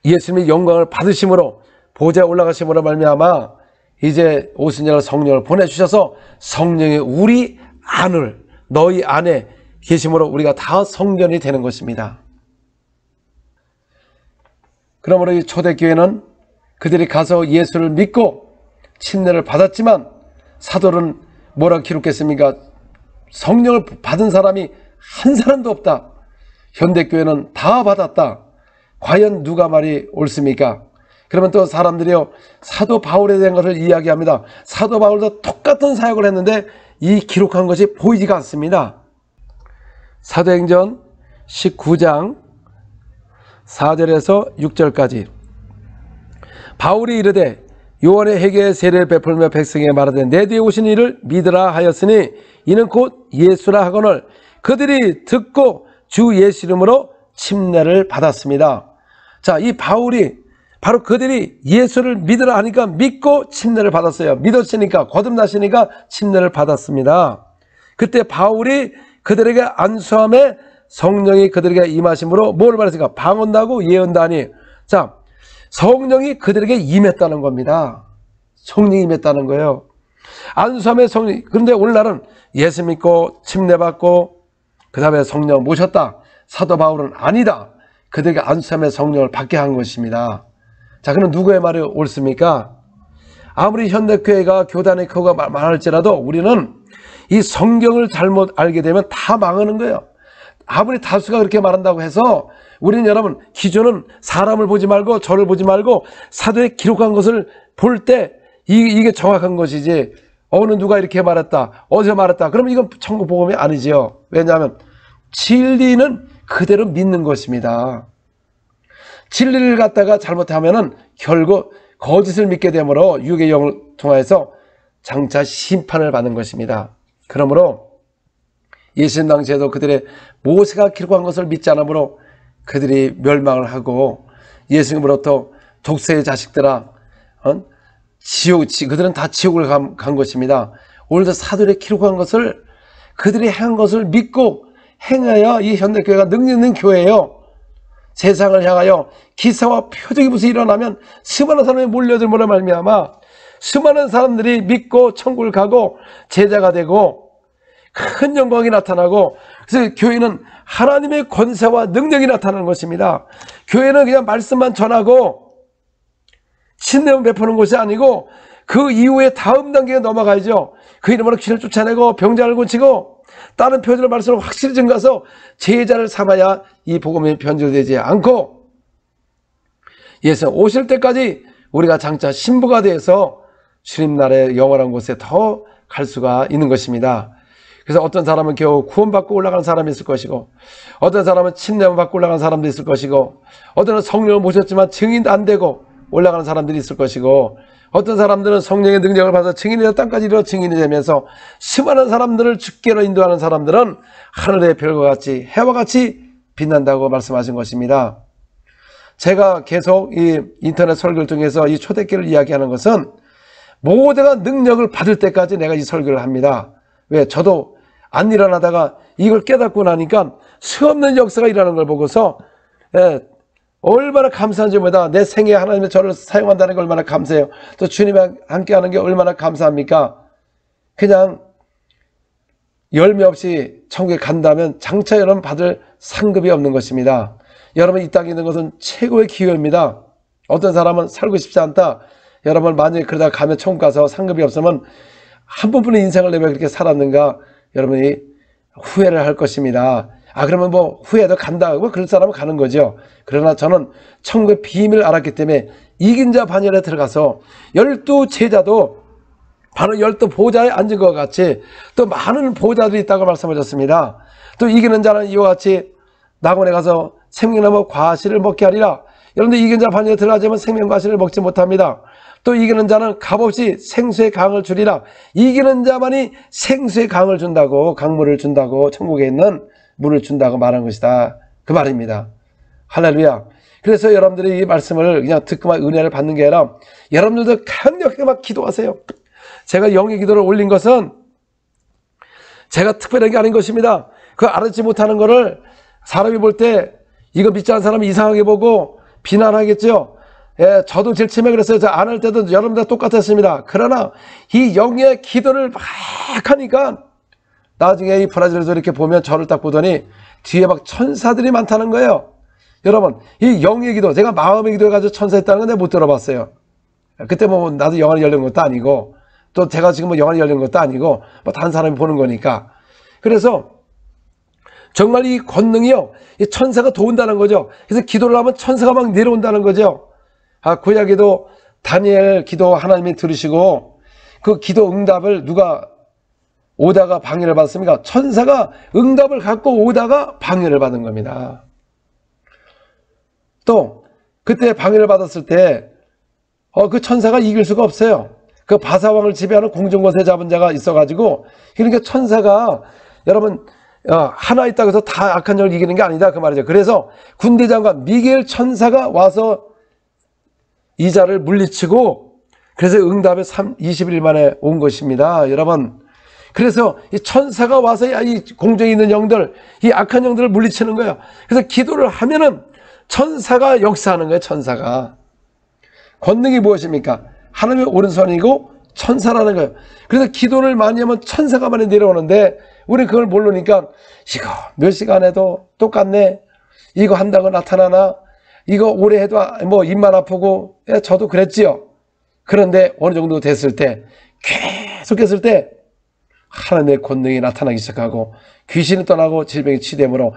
예수님이 영광을 받으심으로 보좌에 올라가심으로 말미암아 이제 오순절 성령을 보내주셔서 성령이 우리 안을, 너희 안에 계심으로 우리가 다 성전이 되는 것입니다. 그러므로 이 초대교회는 그들이 가서 예수를 믿고 침례를 받았지만 사도는 뭐라고 기록했습니까? 성령을 받은 사람이 한 사람도 없다. 현대교회는 다 받았다. 과연 누가 말이 옳습니까? 그러면 또 사람들이요, 사도 바울에 대한 것을 이야기합니다. 사도 바울도 똑같은 사역을 했는데 이 기록한 것이 보이지가 않습니다. 사도행전 19장 4절에서 6절까지. 바울이 이르되 요한의 회개의 세례를 베풀며 백성에게 말하되 내 뒤에 오신 이를 믿으라 하였으니 이는 곧 예수라 하거늘 그들이 듣고 주 예수 이름으로 침례를 받았습니다. 자, 이 바울이 바로 그들이 예수를 믿으라 하니까 믿고 침례를 받았어요. 믿었으니까, 거듭나시니까 침례를 받았습니다. 그때 바울이 그들에게 안수함에 성령이 그들에게 임하심으로 뭘 말했습니까? 방언다고 예언다니. 자, 성령이 그들에게 임했다는 겁니다. 성령이 임했다는 거예요. 안수함에 성령. 그런데 오늘날은 예수 믿고 침례받고 그 다음에 성령 모셨다. 사도 바울은 아니다. 그들에게 안수함의 성령을 받게 한 것입니다. 자, 그럼 누구의 말이 옳습니까? 아무리 현대교회가 교단의 교가 말할지라도 우리는 이 성경을 잘못 알게 되면 다 망하는 거예요. 아무리 다수가 그렇게 말한다고 해서 우리는 여러분 기준은 사람을 보지 말고 저를 보지 말고 사도에 기록한 것을 볼 때 이게 정확한 것이지, 어느 누가 이렇게 말했다, 어디서 말했다, 그러면 이건 천국 복음이 아니지요. 왜냐하면 진리는 그대로 믿는 것입니다. 진리를 갖다가 잘못하면은 결국 거짓을 믿게 되므로 육의 영을 통해서 장차 심판을 받는 것입니다. 그러므로 예수님 당시에도 그들의 모세가 기록한 것을 믿지 않으므로 그들이 멸망을 하고 예수님으로부터 독세의 자식들아, 그들은 다 지옥을 간 것입니다. 오늘도 사도들이 기록한 것을, 그들이 한 것을 믿고 행해야 이 현대교회가 능력 있는 교회예요. 세상을 향하여 기사와 표적이 무슨 일어나면 수많은 사람이 몰려들므로 말미암아 수많은 사람들이 믿고 천국을 가고 제자가 되고 큰 영광이 나타나고, 그래서 교회는 하나님의 권세와 능력이 나타나는 것입니다. 교회는 그냥 말씀만 전하고 침례만 베푸는 것이 아니고 그 이후에 다음 단계에 넘어가야죠. 그 이름으로 귀신을 쫓아내고 병자를 고치고 다른 표준의 말씀을 확실히 증가해서 제자를 삼아야 이 복음이 변질되지 않고 예수 오실 때까지 우리가 장차 신부가 되어서 주님나라의 영원한 곳에 더 갈 수가 있는 것입니다. 그래서 어떤 사람은 겨우 구원받고 올라가는 사람이 있을 것이고, 어떤 사람은 침례만 받고 올라가는 사람도 있을 것이고, 어떤 성령을 모셨지만 증인도 안 되고 올라가는 사람들이 있을 것이고, 어떤 사람들은 성령의 능력을 받아 증인이 되어 땅까지 이르러 증인이 되면서 수많은 사람들을 주께로 인도하는 사람들은 하늘의 별과 같이 해와 같이 빛난다고 말씀하신 것입니다. 제가 계속 이 인터넷 설교를 통해서 이 초대교회를 이야기하는 것은 모두가 능력을 받을 때까지 내가 이 설교를 합니다. 왜? 저도 안 일어나다가 이걸 깨닫고 나니까 수없는 역사가 일어나는 걸 보고서 얼마나 감사한지 모르다. 내 생에 하나님의 저를 사용한다는 게 얼마나 감사해요. 또 주님과 함께하는 게 얼마나 감사합니까? 그냥 열매 없이 천국에 간다면 장차 여러분 받을 상급이 없는 것입니다. 여러분 이 땅에 있는 것은 최고의 기회입니다. 어떤 사람은 살고 싶지 않다. 여러분 만약에 그러다가 가면 천국 가서 상급이 없으면 한 번뿐인 인생을 내가 그렇게 살았는가 여러분이 후회를 할 것입니다. 그러면 뭐 후회도 간다. 뭐 그럴 사람은 가는 거죠. 그러나 저는 천국의 비밀을 알았기 때문에 이긴 자 반열에 들어가서 12 제자도 바로 12 보좌에 앉은 것 같이 또 많은 보좌들이 있다고 말씀하셨습니다. 또 이기는 자는 이와 같이 낙원에 가서 생명나무 과실을 먹게 하리라. 여러분들 이긴 자 반열에 들어가자면 생명 과실을 먹지 못합니다. 또 이기는 자는 값없이 생수의 강을 주리라. 이기는 자만이 생수의 강을 준다고, 강물을 준다고, 천국에 있는 물을 준다고 말한 것이다. 그 말입니다. 할렐루야. 그래서 여러분들이 이 말씀을 그냥 듣고만 은혜를 받는 게 아니라 여러분들도 강력하게 막 기도하세요. 제가 영의 기도를 올린 것은 제가 특별한 게 아닌 것입니다. 그 알지 못하는 거를 사람이 볼 때 이거 믿지 않는 사람이 이상하게 보고 비난하겠죠. 저도 제일 처음에 그랬어요. 저 안 할 때도 여러분들 똑같았습니다. 그러나 이 영의 기도를 막 하니까 나중에 이 브라질에서 이렇게 보면 저를 딱 보더니 뒤에 막 천사들이 많다는 거예요. 여러분 이 영의 기도, 제가 마음의 기도 해가지고 천사 있다는 건 내가 못 들어봤어요. 그때 뭐 나도 영안이 열린 것도 아니고 또 제가 지금 뭐 영안이 열린 것도 아니고 뭐 다른 사람이 보는 거니까. 그래서 정말 이 권능이요, 이 천사가 도운다는 거죠. 그래서 기도를 하면 천사가 막 내려온다는 거죠. 구약에도 다니엘 기도 하나님이 들으시고 그 기도 응답을 누가 오다가 방해를 받았습니까? 천사가 응답을 갖고 오다가 방해를 받은 겁니다. 또 그때 방해를 받았을 때 그 천사가 이길 수가 없어요. 그 바사왕을 지배하는 공중권세 잡은 자가 있어가지고, 그러니까 천사가 여러분 하나 있다고 해서 다 악한 영을 이기는 게 아니다 그 말이죠. 그래서 군대장관 미게엘 천사가 와서 이 자를 물리치고, 그래서 응답에 20일 만에 온 것입니다. 여러분, 그래서 이 천사가 와서 이 공중에 있는 영들, 이 악한 영들을 물리치는 거예요. 그래서 기도를 하면은 천사가 역사하는 거예요. 천사가. 권능이 무엇입니까? 하나님의 오른손이고 천사라는 거예요. 그래서 기도를 많이 하면 천사가 많이 내려오는데, 우리 그걸 모르니까 이거 몇 시간 해도 똑같네, 이거 한다고 나타나나, 이거 오래 해도 뭐 입만 아프고, 저도 그랬지요. 그런데 어느 정도 됐을 때, 계속 했을 때 하나님의 권능이 나타나기 시작하고 귀신이 떠나고 질병이 치유되므로,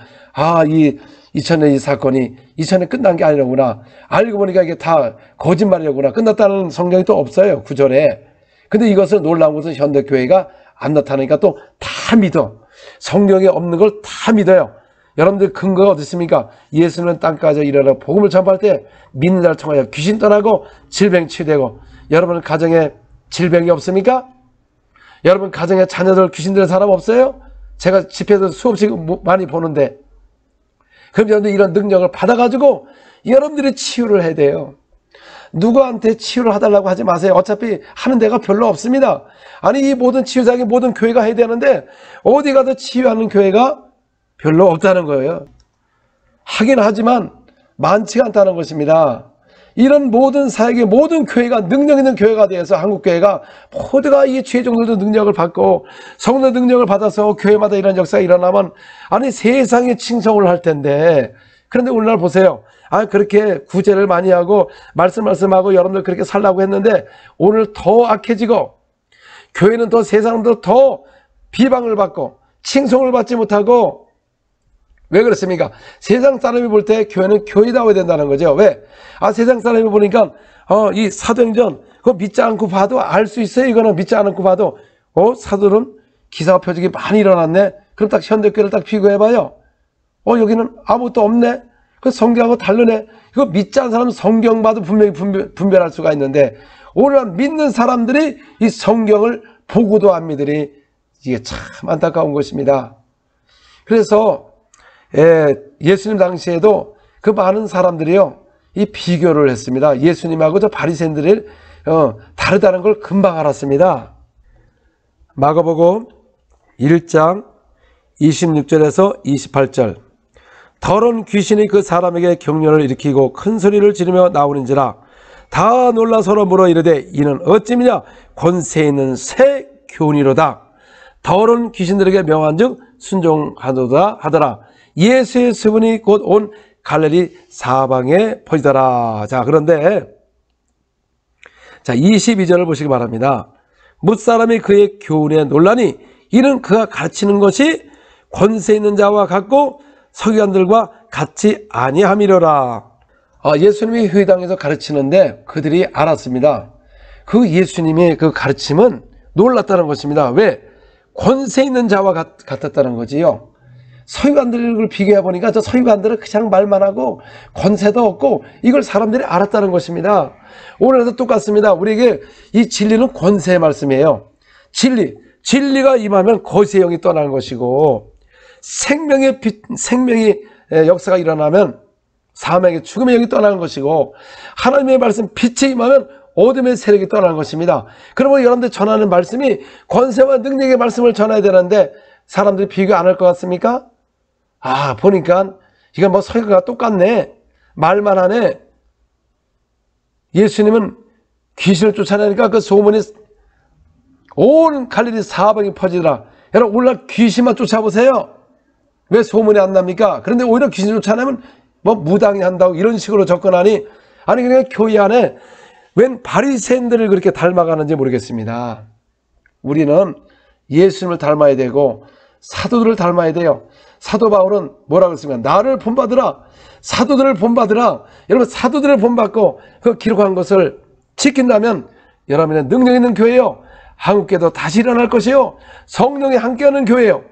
이전에 이 사건이 이전에 끝난 게 아니라구나, 알고 보니까 이게 다 거짓말이라구나, 끝났다는 성경이 또 없어요, 구절에. 근데 이것을 놀라운 것은 현대교회가 안 나타나니까 또 다 믿어. 성경에 없는 걸 다 믿어요. 여러분들 근거가 어디 있습니까? 예수는 땅까지 일어나 복음을 전파할 때 믿는 자를 통하여 귀신 떠나고 질병 치유되고. 여러분 가정에 질병이 없습니까? 여러분 가정에 자녀들 귀신 들은 사람 없어요? 제가 집회에서 수없이 많이 보는데, 그럼 여러분들 이런 능력을 받아가지고 여러분들이 치유를 해야 돼요. 누구한테 치유를 해달라고 하지 마세요. 어차피 하는 데가 별로 없습니다. 아니, 이 모든 치유자기 모든 교회가 해야 되는데 어디 가서 치유하는 교회가 별로 없다는 거예요. 하긴 하지만 많지가 않다는 것입니다. 이런 모든 사역의 모든 교회가 능력 있는 교회가 되어서 한국교회가 모두가 이 죄종들도 능력을 받고 성도 능력을 받아서 교회마다 이런 역사가 일어나면, 아니 세상에 칭송을 할 텐데. 그런데 오늘날 보세요. 그렇게 구제를 많이 하고 말씀하고 여러분들 그렇게 살라고 했는데 오늘 더 악해지고, 교회는 더 세상도 더 비방을 받고 칭송을 받지 못하고. 왜 그렇습니까? 세상 사람이 볼 때 교회는 교회다워야 된다는 거죠. 왜? 세상 사람이 보니까 이 사도행전 그거 믿지 않고 봐도 알 수 있어요. 이거는 믿지 않고 봐도 사도는 기사와 표적이 많이 일어났네. 그럼 딱 현대교회를 딱 비교해봐요. 여기는 아무것도 없네. 그 성경하고 다르네. 이거 믿지 않는 사람은 성경 봐도 분명히 분별할 수가 있는데, 오늘날 믿는 사람들이 이 성경을 보고도 안 믿으니 이게 참 안타까운 것입니다. 그래서 예수님 당시에도 그 많은 사람들이요, 이 비교를 했습니다. 예수님하고 저 바리새인들이 다르다는 걸 금방 알았습니다. 마가복음 1장 26절에서 28절. 더러운 귀신이 그 사람에게 경련을 일으키고 큰 소리를 지르며 나오는지라 다 놀라 서로 물어 이르되 이는 어찌미냐 권세 있는 새 교훈이로다. 더러운 귀신들에게 명한즉 순종하도다 하더라. 예수의 소문이 곧 온 갈릴리 사방에 퍼지더라. 자, 그런데 22절을 보시기 바랍니다. 뭇사람이 그의 교훈에 놀라니 이는 그가 가르치는 것이 권세 있는 자와 같고 서기관들과 같이 아니함이로라. 예수님이 회당에서 가르치는데 그들이 알았습니다. 그 예수님의 그 가르침은 놀랐다는 것입니다. 왜? 권세 있는 자와 같았다는 거지요. 서기관들을 비교해 보니까 저 서기관들은 그냥 말만 하고 권세도 없고, 이걸 사람들이 알았다는 것입니다. 오늘도 똑같습니다. 우리에게 이 진리는 권세의 말씀이에요. 진리가 임하면 거짓의 영이 떠나는 것이고, 생명의 역사가 일어나면 사망의 죽음의 영이 떠나는 것이고, 하나님의 말씀 빛이 임하면 어둠의 세력이 떠나는 것입니다. 그러면 여러분들 전하는 말씀이 권세와 능력의 말씀을 전해야 되는데 사람들이 비교 안 할 것 같습니까? 보니까 이건 뭐 서기가 똑같네, 말만 하네. 예수님은 귀신을 쫓아내니까 그 소문이 온 갈릴리 사방에 퍼지더라. 여러분 오늘날 귀신만 쫓아보세요. 왜 소문이 안 납니까? 그런데 오히려 귀신 쫓아내면 뭐 무당이 한다고 이런 식으로 접근하니, 아니 그냥 교회 안에 웬 바리새인들을 그렇게 닮아가는지 모르겠습니다. 우리는 예수님을 닮아야 되고 사도들을 닮아야 돼요. 사도 바울은 뭐라고 했습니까? 나를 본받으라, 사도들을 본받으라. 여러분 사도들을 본받고 그 기록한 것을 지킨다면 여러분의 능력 있는 교회요, 한국교회도 다시 일어날 것이요. 성령이 함께하는 교회요.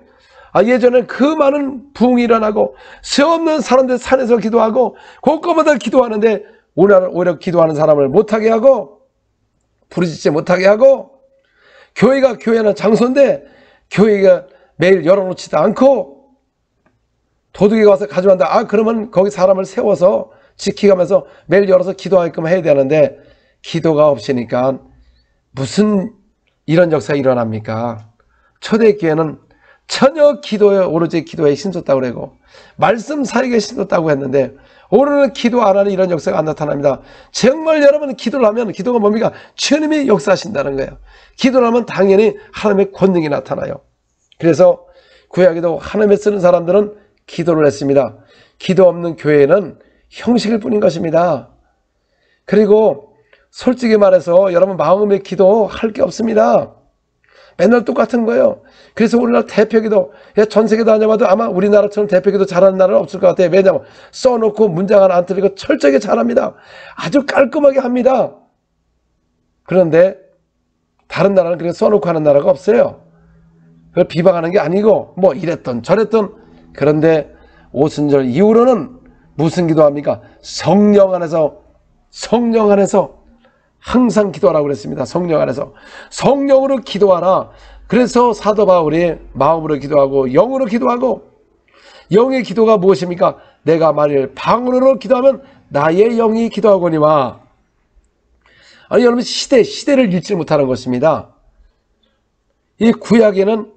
예전에 그 많은 부흥이 일어나고 수 없는 사람들 산에서 기도하고 곳곳마다 기도하는데 오늘은 오히려 기도하는 사람을 못하게 하고 부르짖지 못하게 하고, 교회가 교회는 장소인데 교회가 매일 열어놓지도 않고 도둑이 와서 가져간다. 그러면 거기 사람을 세워서 지키면서 매일 열어서 기도하게끔 해야 되는데 기도가 없으니까 무슨 이런 역사가 일어납니까? 초대교회는 전혀 기도에, 오로지 기도에 힘썼다고 그러고 말씀 사역에 힘썼다고 했는데 오늘은 기도 안 하는 이런 역사가 안 나타납니다. 정말 여러분 기도를 하면, 기도가 뭡니까? 주님이 역사하신다는 거예요. 기도를 하면 당연히 하나님의 권능이 나타나요. 그래서 구약에도 하나님을 쓰는 사람들은 기도를 했습니다. 기도 없는 교회는 형식일 뿐인 것입니다. 그리고 솔직히 말해서 여러분 마음의 기도 할 게 없습니다. 맨날 똑같은 거예요. 그래서 우리나라 대표기도, 전 세계 다녀봐도 아마 우리나라처럼 대표기도 잘하는 나라는 없을 것 같아요. 왜냐하면 써놓고 문장 하나 안 틀리고 철저하게 잘합니다. 아주 깔끔하게 합니다. 그런데 다른 나라는 그렇게 써놓고 하는 나라가 없어요. 그걸 비방하는 게 아니고 뭐 이랬던 저랬던. 그런데 오순절 이후로는 무슨 기도합니까? 성령 안에서 항상 기도하라고 그랬습니다. 성령 안에서 성령으로 기도하라. 그래서 사도 바울이 마음으로 기도하고 영으로 기도하고, 영의 기도가 무엇입니까? 내가 만일 방언으로 기도하면 나의 영이 기도하거니와. 여러분 시대를 읽지 못하는 것입니다. 이 구약에는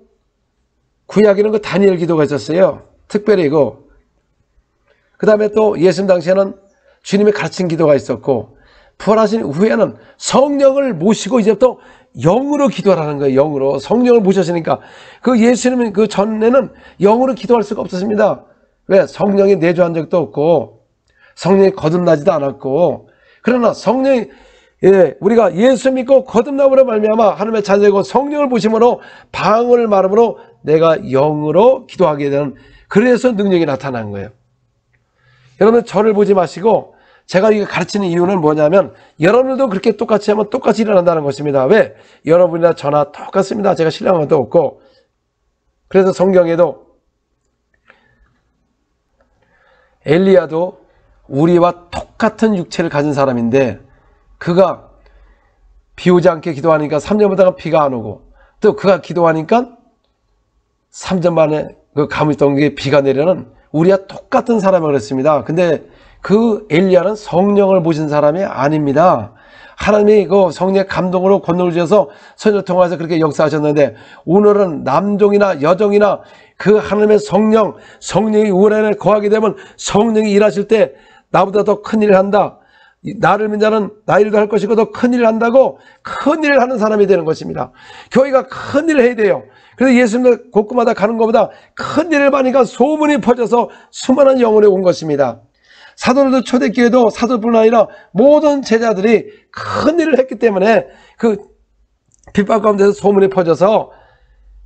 그 다니엘 기도가 있었어요. 특별히 그 다음에 또 예수님 당시에는 주님이 가르친 기도가 있었고, 부활하신 후에는 성령을 모시고 이제부터 영으로 기도하라는 거예요. 영으로. 성령을 모셨으니까. 그 예수님은 그 전에는 영으로 기도할 수가 없었습니다. 왜? 성령이 내주한 적도 없고 성령이 거듭나지도 않았고. 그러나 성령이, 우리가 예수 믿고 거듭남으로 말미암아 하나님의 자녀고 성령을 모심으로 방언을 말함으로 내가 영으로 기도하게 되는, 그래서 능력이 나타난 거예요. 여러분 저를 보지 마시고 제가 이거 가르치는 이유는 뭐냐면 여러분들도 그렇게 똑같이 하면 똑같이 일어난다는 것입니다. 왜? 여러분이나 저나 똑같습니다. 제가 신뢰한 것도 없고. 그래서 성경에도 엘리야도 우리와 똑같은 육체를 가진 사람인데 그가 비 오지 않게 기도하니까 3년 보다가 비가 안 오고, 또 그가 기도하니까 3년 만에 그 가물던 게 비가 내려는 우리와 똑같은 사람이라고 그랬습니다. 근데 그 엘리야는 성령을 모신 사람이 아닙니다. 하나님이 그 성령의 감동으로 권능을 주셔서 선지자 통해서 그렇게 역사하셨는데, 오늘은 남종이나 여종이나 그 하나님의 성령이 우리 안에 거하게 되면 성령이 일하실 때 나보다 더 큰 일을 한다. 나를 믿는 자는 나 일도 할 것이고 더 큰 일을 한다고 큰 일을 하는 사람이 되는 것입니다. 교회가 큰 일을 해야 돼요. 그래서 예수님들 곳곳마다 가는 것보다 큰 일을 하니까 소문이 퍼져서 수많은 영혼이 온 것입니다. 사도들도 초대교회도 사도뿐 아니라 모든 제자들이 큰 일을 했기 때문에 그 핍박 가운데서 소문이 퍼져서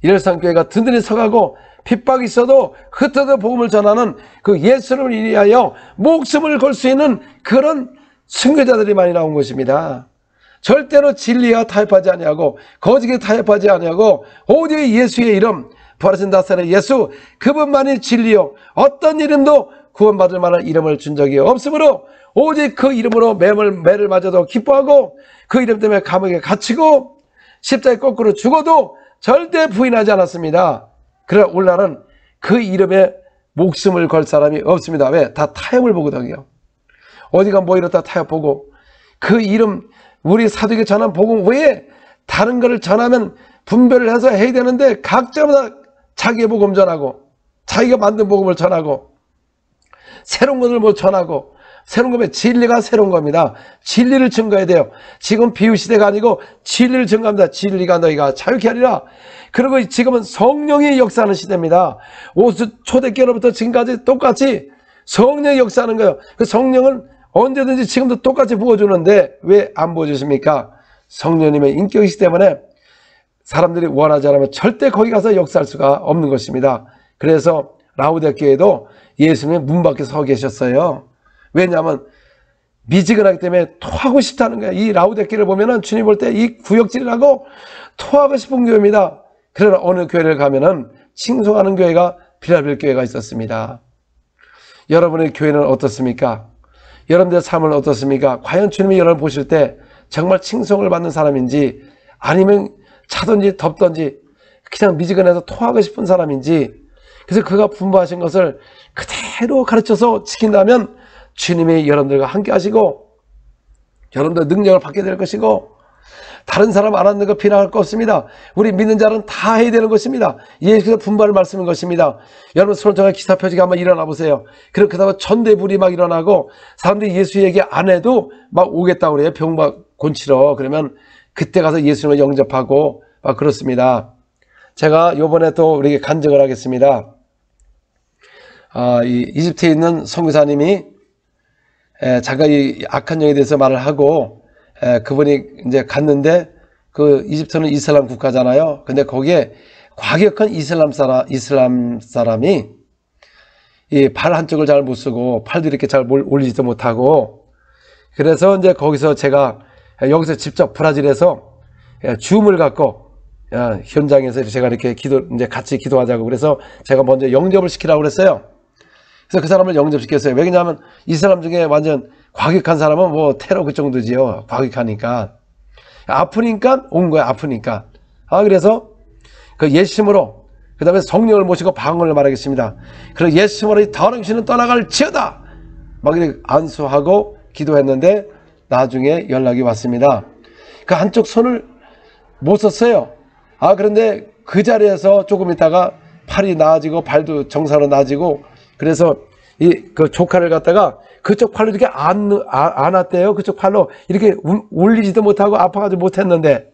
일일상교회가 든든히 서가고, 핍박이 있어도 흩어져 복음을 전하는 그 예수님을 위하여 목숨을 걸 수 있는 그런 순교자들이 많이 나온 것입니다. 절대로 진리와 타협하지 아니하고 거짓에 타협하지 아니하고 오직 예수의 이름, 부활하신 나사렛 예수, 그분만이 진리요 어떤 이름도 구원받을 만한 이름을 준 적이 없으므로 오직 그 이름으로 매를 맞아도 기뻐하고 그 이름 때문에 감옥에 갇히고 십자가에 거꾸로 죽어도 절대 부인하지 않았습니다. 그러나 오늘날은 그 이름에 목숨을 걸 사람이 없습니다. 왜? 다 타협을 보거든요. 어디가 뭐 이렇다 타협 보고, 그 이름, 우리 사도에게 전한 복음 외에 다른 것을 전하면 분별을 해서 해야 되는데 각자마다 자기의 복음 전하고 자기가 만든 복음을 전하고 새로운 것을 뭐 전하고, 새로운 거면 진리가 새로운 겁니다. 진리를 증거해야 돼요. 지금 비유시대가 아니고 진리를 증거합니다. 진리가 너희가 자유케 하리라. 그리고 지금은 성령이 역사하는 시대입니다. 초대교회로부터 지금까지 똑같이 성령이 역사하는 거예요. 그 성령은 언제든지 지금도 똑같이 부어주는데 왜 안 부어주십니까? 성령님의 인격이시기 때문에 사람들이 원하지 않으면 절대 거기 가서 역사할 수가 없는 것입니다. 그래서 라우디아 교회도 예수님의 문 밖에 서 계셨어요. 왜냐하면 미지근하기 때문에 토하고 싶다는 거예요. 이 라우디게를 보면은 주님 볼 때 이 구역질이라고 토하고 싶은 교회입니다. 그러나 어느 교회를 가면은 칭송하는 교회가 빌라델 교회가 있었습니다. 여러분의 교회는 어떻습니까? 여러분들의 삶은 어떻습니까? 과연 주님이 여러분 보실 때 정말 칭송을 받는 사람인지, 아니면 차든지 덥든지 그냥 미지근해서 토하고 싶은 사람인지, 그래서 그가 분부하신 것을 그대로 가르쳐서 지킨다면 주님이 여러분들과 함께 하시고 여러분들 능력을 받게 될 것이고, 다른 사람 안 하는 거 비난할 거 없습니다. 우리 믿는 자는 다 해야 되는 것입니다. 예수께서 분부할 말씀인 것입니다. 여러분 손을 통해 기사 표지가 한번 일어나 보세요. 그리고 그 다음에 전대불이 막 일어나고 사람들이 예수 얘기 안 해도 막 오겠다고 그래요. 병막 곤치러. 그러면 그때 가서 예수님을 영접하고 막 그렇습니다. 제가 요번에 또 우리에게 간증을 하겠습니다. 이 이집트에 있는 선교사님이 자기가 이 악한 영에 대해서 말을 하고, 그분이 이제 갔는데, 그 이집트는 이슬람 국가잖아요. 근데 거기에 과격한 이슬람 사람이 이 발 한쪽을 잘 못 쓰고 팔도 이렇게 잘 올리지도 못하고, 그래서 이제 거기서 제가 여기서 직접 브라질에서 줌을 갖고 현장에서 제가 이렇게 이제 같이 기도하자고, 그래서 제가 먼저 영접을 시키라고 그랬어요. 그래서 그 사람을 영접시켰어요. 왜냐하면 이 사람 중에 완전 과격한 사람은 뭐 테러 그 정도지요. 과격하니까. 아프니까 온 거야. 아프니까. 그래서 그 예심으로, 그 다음에 성령을 모시고 방언을 말하겠습니다. 그리고 예심으로 이 더러운 귀신은 떠나갈 지어다 막 이렇게 안수하고 기도했는데, 나중에 연락이 왔습니다. 그 한쪽 손을 못 썼어요. 그런데 그 자리에서 조금 있다가 팔이 나아지고 발도 정상으로 나아지고, 그래서 그 조카를 갖다가 그쪽 팔로 이렇게 안았대요. 그쪽 팔로 이렇게 올리지도 못하고 아파가지고 못했는데,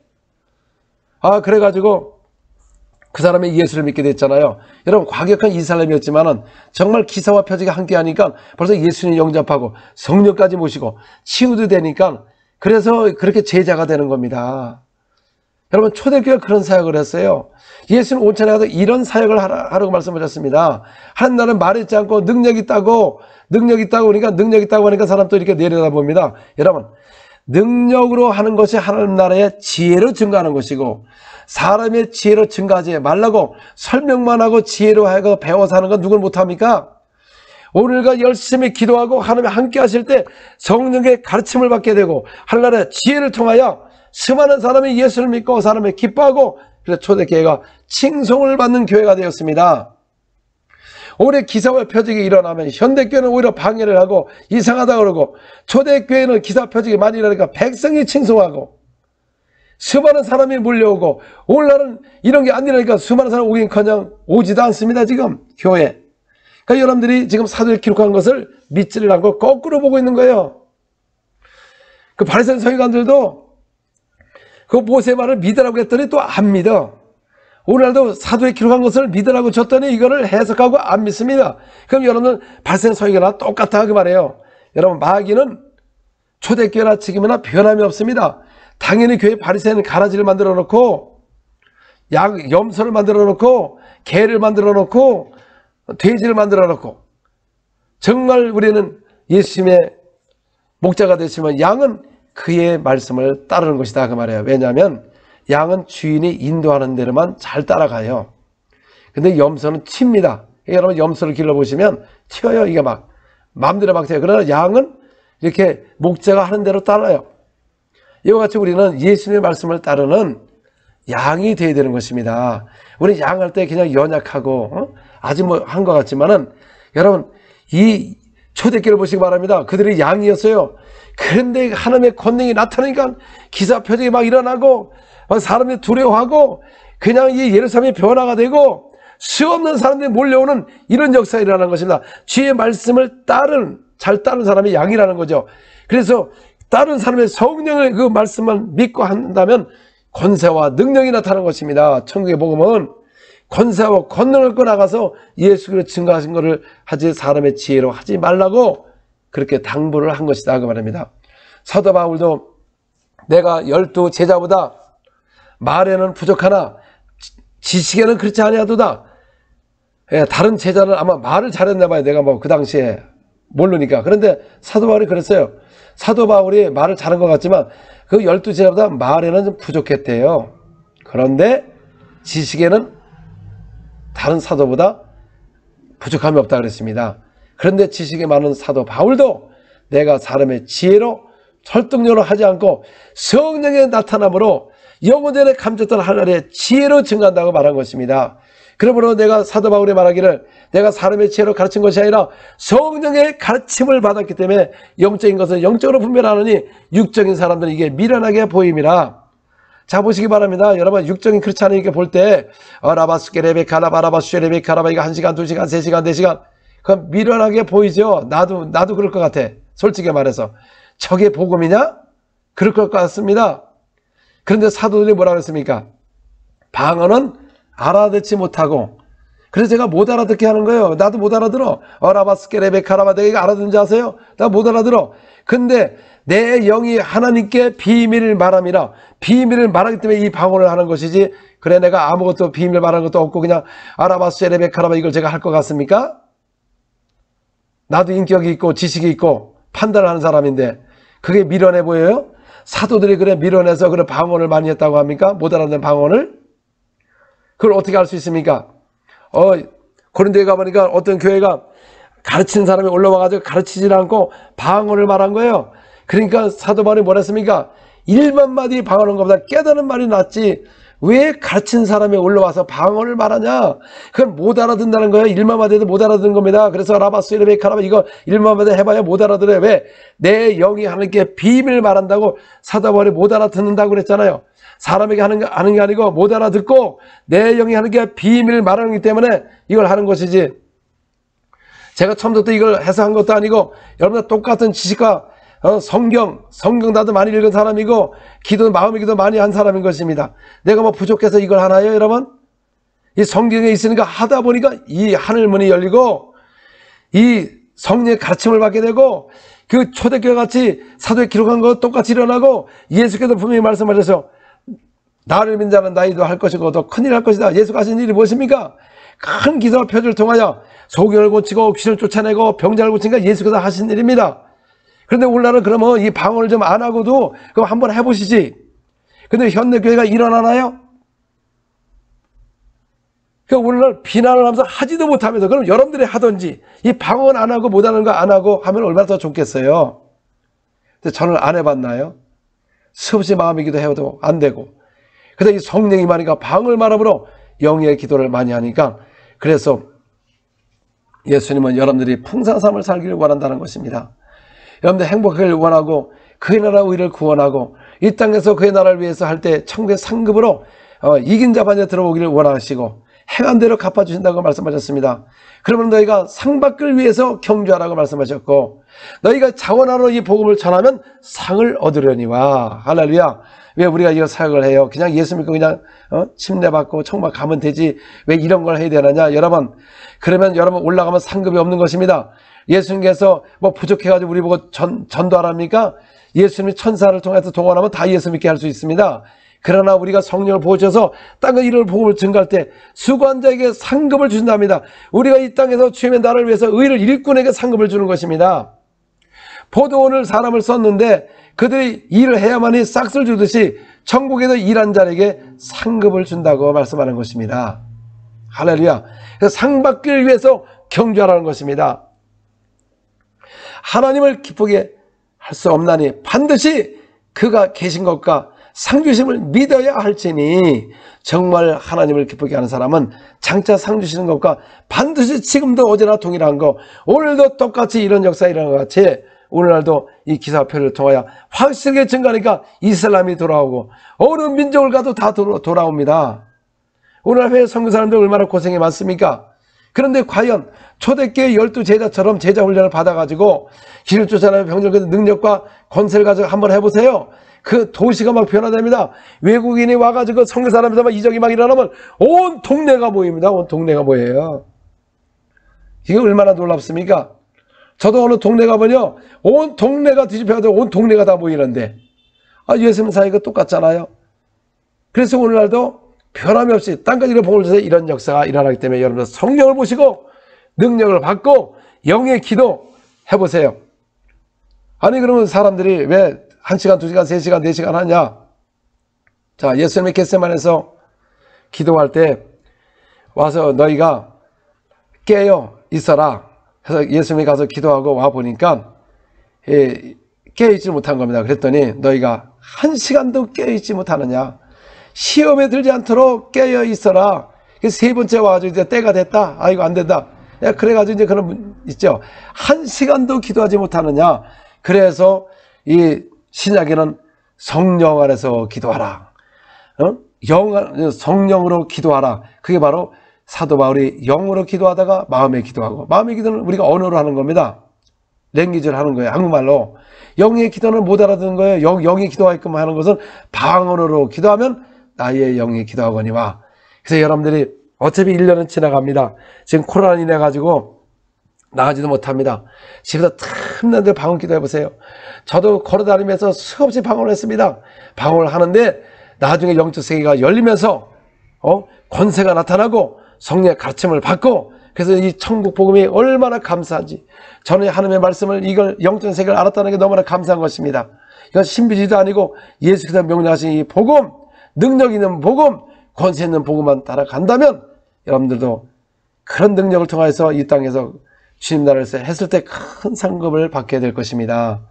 그래가지고 그 사람이 예수를 믿게 됐잖아요. 여러분, 과격한 이슬람이었지만은 정말 기사와 표적이 함께 하니까 벌써 예수님 영접하고 성령까지 모시고 치유도 되니까, 그래서 그렇게 제자가 되는 겁니다. 여러분, 초대교회가 그런 사역을 했어요. 예수는 온천에 가서 이런 사역을 하라고 말씀하셨습니다. 하는 날은 말했지 않고 능력 있다고 그러니까 능력 있다고 하니까 사람 또 이렇게 내려다봅니다. 여러분, 능력으로 하는 것이 하나님 나라의 지혜로 증가하는 것이고, 사람의 지혜로 증가하지 말라고 설명만 하고 지혜로 하고 배워서 하는 건 누굴 못합니까? 오늘과 열심히 기도하고 하나님이 함께 하실 때 성령의 가르침을 받게 되고, 하나님의 지혜를 통하여 수많은 사람이 예수를 믿고 사람이 기뻐하고, 그래서 초대교회가 칭송을 받는 교회가 되었습니다. 올해 기사와 표적이 일어나면 현대교회는 오히려 방해를 하고 이상하다 그러고, 초대교회는 기사 표적이 많이 일어나니까 백성이 칭송하고 수많은 사람이 몰려오고, 오늘날은 이런 게 안 일어나니까 수많은 사람이 오긴커녕 오지도 않습니다. 지금 교회. 그러니까 여러분들이 지금 사도에 기록한 것을 믿지를 않고 거꾸로 보고 있는 거예요. 그 바리새인 서기관들도 그 모세 말을 믿으라고 했더니 또 안 믿어. 오늘날도 사도에 기록한 것을 믿으라고 줬더니 이거를 해석하고 안 믿습니다. 그럼 여러분은 바리새인 서기관과 똑같아 그 말이에요. 여러분, 마귀는 초대교회나 지금이나 변함이 없습니다. 당연히 교회 바리새인은 가라지를 만들어 놓고, 염소를 만들어 놓고, 개를 만들어 놓고, 돼지를 만들어 놓고, 정말 우리는 예수님의 목자가 되시면 양은 그의 말씀을 따르는 것이다 그 말이에요. 왜냐하면 양은 주인이 인도하는 대로만 잘 따라가요. 근데 염소는 튑니다. 여러분, 염소를 길러보시면 튀어요. 이게 막 마음대로 막 튀어요. 그러나 양은 이렇게 목자가 하는 대로 따라요. 이와 같이 우리는 예수님의 말씀을 따르는 양이 되어야 되는 것입니다. 우리 양할 때 그냥 연약하고 아직 뭐 한 것 같지만은, 여러분, 이 초대교회를 보시기 바랍니다. 그들이 양이었어요. 그런데 하나님의 권능이 나타나니까 기사 표적이 막 일어나고, 막 사람들이 두려워하고, 그냥 이 예루살렘이 변화가 되고 수없는 사람들이 몰려오는 이런 역사가 일어나는 것입니다. 주의 말씀을 잘 따르는 사람이 양이라는 거죠. 그래서 다른 사람의 성령의 그 말씀만 믿고 한다면 권세와 능력이 나타나는 것입니다. 천국의 복음은 권세와 권능을 끌고 나가서 예수 그리스도 증거하신 것을 하지 사람의 지혜로 하지 말라고 그렇게 당부를 한 것이다 그 말입니다. 사도 바울도 내가 12 제자보다 말에는 부족하나 지식에는 그렇지 아니하도다. 다른 제자는 아마 말을 잘했나 봐요. 내가 뭐 그 당시에 모르니까. 그런데 사도 바울이 그랬어요. 사도 바울이 말을 잘한 것 같지만 그 12제자보다 말에는 좀 부족했대요. 그런데 지식에는 다른 사도보다 부족함이 없다 그랬습니다. 그런데 지식이 많은 사도 바울도 내가 사람의 지혜로 설득력으로 하지 않고 성령의 나타남으로 영원전에 감췄던 하늘의 지혜로 증거한다고 말한 것입니다. 그러므로 내가 사도 바울이 말하기를 내가 사람의 지혜로 가르친 것이 아니라 성령의 가르침을 받았기 때문에 영적인 것은 영적으로 분별하느니 육적인 사람들은 이게 미련하게 보임이라. 자, 보시기 바랍니다. 여러분, 육적인 크리스찬이 이렇게 볼 때 라바스케레베카라바라바슈레베카라바 이거 1시간, 2시간, 3시간, 4시간 그건 미련하게 보이죠. 나도 그럴 것 같아. 솔직히 말해서 저게 복음이냐? 그럴 것 같습니다. 그런데 사도들이 뭐라고 했습니까? 방언은 알아듣지 못하고, 그래서 제가 못 알아듣게 하는 거예요. 나도 못 알아들어. 라바스케레베카라바 내가 이거 알아듣는지 아세요? 나 못 알아들어. 근데 내 영이 하나님께 비밀을 말함이라. 비밀을 말하기 때문에 이 방언을 하는 것이지, 그래 내가 아무것도 비밀 말하는 것도 없고 그냥 라바스케레베카라바 이걸 제가 할 것 같습니까? 나도 인격이 있고 지식이 있고 판단을 하는 사람인데 그게 미련해 보여요? 사도들이 그래 미련해서 그래 방언을 많이 했다고 합니까? 못 알아듣는 방언을? 그걸 어떻게 알 수 있습니까? 고린도에 가보니까 어떤 교회가 가르치는 사람이 올라와가지고 가르치지 않고 방언을 말한 거예요. 그러니까 사도 바울이 뭐라 했습니까? 1만 마디 방언하는 것보다 깨달은 말이 낫지 왜 가르치는 사람이 올라와서 방언을 말하냐? 그건 못 알아듣는다는 거예요. 1만 마디 해도 못 알아듣는 겁니다. 그래서 라바스레베카라바 이거 1만 마디 해봐야 못 알아들어요. 왜? 내 영이 하나님께 비밀을 말한다고 사도 바울이 못 알아듣는다고 그랬잖아요. 사람에게 하는 게 아니고 못 알아듣고 내 영이 하나님께 비밀을 말하는 기 때문에 이걸 하는 것이지, 제가 처음부터 이걸 해석한 것도 아니고 여러분들 똑같은 지식과 성경 나도 많이 읽은 사람이고 마음의 기도 많이 한 사람인 것입니다. 내가 뭐 부족해서 이걸 하나요, 여러분? 이 성경에 있으니까 하다 보니까 이 하늘문이 열리고 이 성령의 가르침을 받게 되고 그 초대교회 같이 사도에 기록한 것 똑같이 일어나고 예수께서 분명히 말씀하셔서 나를 믿는 자는 나이도 할 것이고 더 큰일 할 것이다. 예수가 하신 일이 무엇입니까? 큰 기사와 표적을 통하여 소경을 고치고 귀신을 쫓아내고 병자를 고치니까 예수께서 하신 일입니다. 그런데 오늘날은 그러면 이 방언을 좀 안 하고도 그럼 한번 해보시지. 근데 현대교회가 일어나나요? 그러니까 오늘날 비난을 하면서 하지도 못하면서 그럼 여러분들이 하든지 이 방언 안 하고 못하는 거 안 하고 하면 얼마나 더 좋겠어요. 근데 저는 안 해봤나요? 수없이 마음의 기도해도 안 되고. 근데 이 성령이 많으니까 방언을 말함으로 영의 기도를 많이 하니까, 그래서 예수님은 여러분들이 풍성한 삶을 살기를 원한다는 것입니다. 여러분들 행복하기를 원하고 그의 나라 의를 구원하고 이 땅에서 그의 나라를 위해서 할 때 천국의 상급으로 이긴 자 반에 들어오기를 원하시고 행한 대로 갚아주신다고 말씀하셨습니다. 그러면 너희가 상 받기를 위해서 경주하라고 말씀하셨고, 너희가 자원하러 이 복음을 전하면 상을 얻으려니와. 할렐루야. 왜 우리가 이거 사역을 해요? 그냥 예수 믿고 그냥 침례받고 천국 가면 되지 왜 이런 걸 해야 되느냐? 여러분, 그러면 여러분 올라가면 상급이 없는 것입니다. 예수님께서 뭐 부족해가지고 우리 보고 전도하랍니까? 예수님이 천사를 통해서 동원하면 다 예수 믿게 할 수 있습니다. 그러나 우리가 성령을 부어주셔서 땅의 이를 복음을 증거할 때 수고한 자에게 상급을 주신답니다. 우리가 이 땅에서 주님의 나라를 위해서 의를 일꾼에게 상급을 주는 것입니다. 포도원을 사람을 썼는데 그들이 일을 해야만이 싹을 주듯이 천국에서 일한 자에게 상급을 준다고 말씀하는 것입니다. 할렐루야. 그래서 상 받기를 위해서 경주하라는 것입니다. 하나님을 기쁘게 할 수 없나니 반드시 그가 계신 것과 상주심을 믿어야 할지니, 정말 하나님을 기쁘게 하는 사람은 장차 상주시는 것과 반드시 지금도 어제나 동일한 거, 오늘도 똑같이 이런 역사 일어나는 것 같이 오늘날도 이 기사표를 통하여 확실하게 증가하니까 이슬람이 돌아오고 어느 민족을 가도 다 돌아옵니다. 오늘날 왜 선교 사람들 얼마나 고생이 많습니까? 그런데 과연 초대교회 12제자처럼 제자 훈련을 받아가지고 길을 쫓아내는 병력의 능력과 권세를 가지고 한번 해보세요. 그 도시가 막 변화됩니다. 외국인이 와가지고 선교 사람에서 막 이적이 막 일어나면 온 동네가 보입니다. 온 동네가 보여요. 이게 얼마나 놀랍습니까? 저도 어느 동네 가보면요, 온 동네가 뒤집혀가지고 온 동네가 다 보이는데, 예수님 사이가 똑같잖아요. 그래서 오늘날도 변함이 없이 땅까지로 복을 주세요. 이런 역사가 일어나기 때문에 여러분들 성령을 보시고 능력을 받고 영의 기도 해보세요. 아니 그러면 사람들이 왜 1시간, 2시간, 3시간, 4시간 하냐? 자, 예수님이 겟세마네에서 기도할 때 와서 너희가 깨어 있어라 해서 예수님이 가서 기도하고 와 보니까 깨어있지 못한 겁니다. 그랬더니 너희가 1시간도 깨어있지 못하느냐? 시험에 들지 않도록 깨어 있어라. 세 번째 와가지고 이제 때가 됐다. 아이고 안 된다. 그래가지고 이제 그런 있죠. 1시간도 기도하지 못하느냐? 그래서 이 신약에는 성령 안에서 기도하라. 성령으로 기도하라. 그게 바로 사도 바울이 영으로 기도하다가 마음에 기도하고, 마음의 기도는 우리가 언어로 하는 겁니다. 랭귀지를 하는 거예요. 한국말로. 영의 기도는 못 알아듣는 거예요. 영이 기도하게끔 하는 것은 방언으로 기도하면 나의 영이 기도하거니와. 그래서 여러분들이 어차피 1년은 지나갑니다. 지금 코로나 인해 가지고 나가지도 못합니다. 집에서 틈난데 방언 기도해 보세요. 저도 걸어다니면서 수없이 방언을 했습니다. 방언을 하는데 나중에 영적 세계가 열리면서 권세가 나타나고 성령의 가르침을 받고, 그래서 이 천국 복음이 얼마나 감사한지, 저는 하나님의 말씀을 이걸 영적 세계를 알았다는 게 너무나 감사한 것입니다. 이건 신비지도 아니고 예수께서 명령하신 이 복음, 능력 있는 복음, 권세 있는 복음만 따라간다면 여러분들도 그런 능력을 통해서 이 땅에서 주님 나라에서 했을 때 큰 상급을 받게 될 것입니다.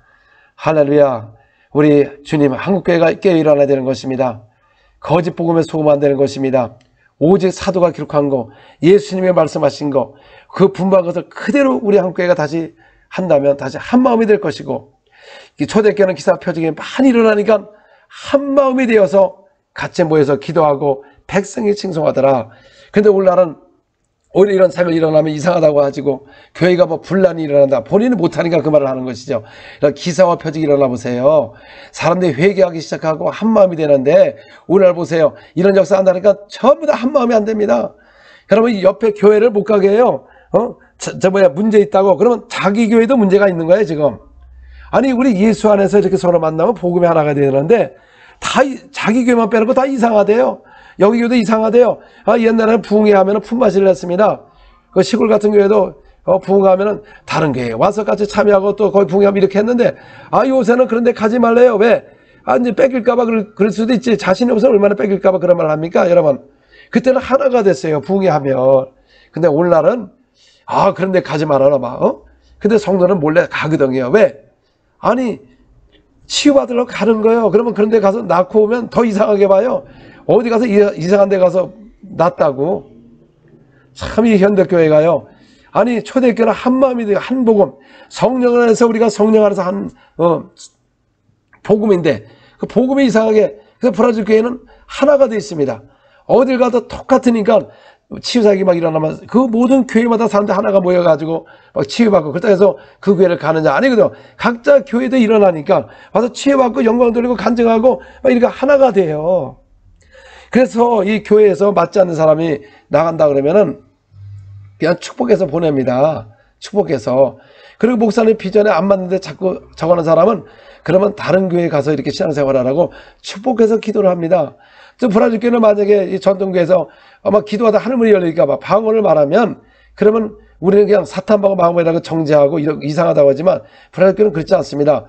할렐루야. 우리 주님 한국교회가 깨어 일어나야 되는 것입니다. 거짓 복음에 속으면 안 되는 것입니다. 오직 사도가 기록한 거, 예수님이 말씀하신 거, 그 분부한 것을 그대로 우리 한국교회가 다시 한다면 다시 한 마음이 될 것이고, 초대교회는 기사 표적이 많이 일어나니까 한 마음이 되어서 같이 모여서 기도하고 백성이 칭송하더라. 근데 오늘날은 오히려 이런 사건이 일어나면 이상하다고 하시고, 교회가 뭐 분란이 일어난다, 본인은 못하니까 그 말을 하는 것이죠. 기사와 표적이 일어나 보세요. 사람들이 회개하기 시작하고 한마음이 되는데, 오늘 보세요. 이런 역사 한다니까 전부 다 한마음이 안 됩니다. 그러면 옆에 교회를 못 가게 해요. 문제 있다고. 그러면 자기 교회도 문제가 있는 거예요 지금. 아니 우리 예수 안에서 이렇게 서로 만나면 복음이 하나가 되는데, 다 자기 교회만 빼놓고 다 이상하대요. 여기 교회도 이상하대요. 옛날에는 부흥회하면 품맛을 냈습니다. 그 시골 같은 교회도 부흥하면은 다른 교회에 와서 같이 참여하고 또 거기 부흥하면 이렇게 했는데, 요새는 그런데 가지 말래요. 왜? 이제 뺏길까봐 그럴 수도 있지. 자신이 없어서 얼마나 뺏길까봐 그런 말을 합니까? 여러분. 그때는 하나가 됐어요. 부흥회하면. 근데 오늘날은 그런데 가지 말아라 막. 근데 성도는 몰래 가거든요. 왜? 아니 치유받으러 가는 거예요. 그러면 그런데 가서 낳고 오면 더 이상하게 봐요. 어디 가서 이상한 데 가서 낳았다고. 참 이 현대교회가요. 아니 초대교회는 한마음이 돼요. 한 복음. 성령 안에서 우리가 성령 안에서 한 복음인데, 그 복음이 이상하게, 그래서 브라질 교회는 하나가 되어 있습니다. 어딜 가도 똑같으니까 치유사역이 막 일어나면 그 모든 교회마다 사람들 하나가 모여가지고 막 치유받고, 그렇다 해서 그 교회를 가느냐? 아니거든요. 각자 교회도 일어나니까 와서 치유받고 영광 돌리고 간증하고 막 이렇게 하나가 돼요. 그래서 이 교회에서 맞지 않는 사람이 나간다 그러면은 그냥 축복해서 보냅니다. 축복해서. 그리고 목사님 비전에 안 맞는데 자꾸 적어놓은 사람은 그러면 다른 교회에 가서 이렇게 신앙생활 하라고 축복해서 기도를 합니다. 저 브라질 교회는 만약에 이 전통교회에서 막 기도하다 하늘문이 열리니까 막 방언을 말하면, 그러면 우리는 그냥 사탄방언 방언이라고 정죄하고 이상하다고 하지만 브라질 교회는 그렇지 않습니다.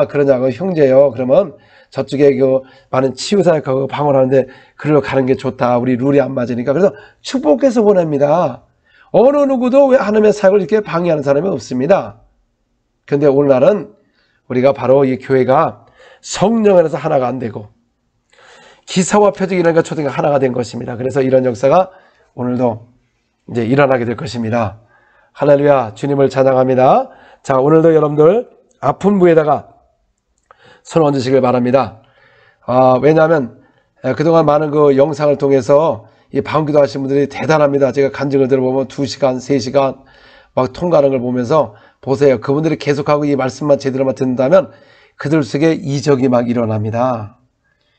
그러냐고 형제요. 그러면 저쪽에 그 많은 치유사역하고 방언하는데 그리로 가는 게 좋다. 우리 룰이 안 맞으니까. 그래서 축복해서 보냅니다. 어느 누구도 왜 하나님의 사역을 이렇게 방해하는 사람이 없습니다. 그런데 오늘날은 우리가 바로 이 교회가 성령 안에서 하나가 안 되고 기사와 표적이라는 초등가 하나가 된 것입니다. 그래서 이런 역사가 오늘도 이제 일어나게 될 것입니다. 할렐루야. 주님을 찬양합니다. 자, 오늘도 여러분들 아픈 부에다가 손 얹으시길 바랍니다. 왜냐하면 그동안 많은 그 영상을 통해서 이 방기도 하신 분들이 대단합니다. 제가 간증을 들어보면 2시간, 3시간 막 통과하는 걸 보면서 보세요. 그분들이 계속하고 이 말씀만 제대로만 듣는다면 그들 속에 이적이 막 일어납니다.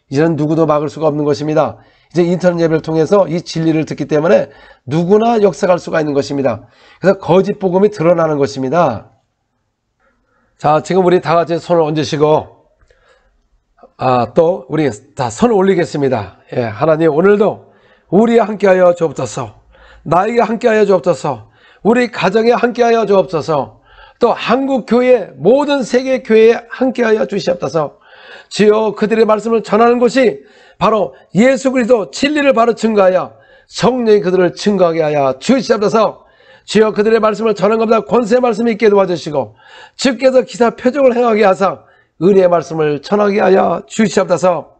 이제는 누구도 막을 수가 없는 것입니다. 이제 인터넷 예배를 통해서 이 진리를 듣기 때문에 누구나 역사할 수가 있는 것입니다. 그래서 거짓 복음이 드러나는 것입니다. 자, 지금 우리 다 같이 손을 얹으시고 또 우리 다 손을 올리겠습니다. 하나님 오늘도 우리 함께하여 주옵소서. 나에게 함께하여 주옵소서. 우리 가정에 함께하여 주옵소서. 또 한국교회 모든 세계교회에 함께하여 주시옵소서. 주여 그들의 말씀을 전하는 곳이 바로 예수 그리스도 진리를 바로 증거하여 성령이 그들을 증거하게 하여 주시옵소서. 주여 그들의 말씀을 전하는 것보다 권세의 말씀이 있게 도와주시고 주께서 기사 표적을 행하게 하사 은혜의 말씀을 전하게 하여 주시옵소서.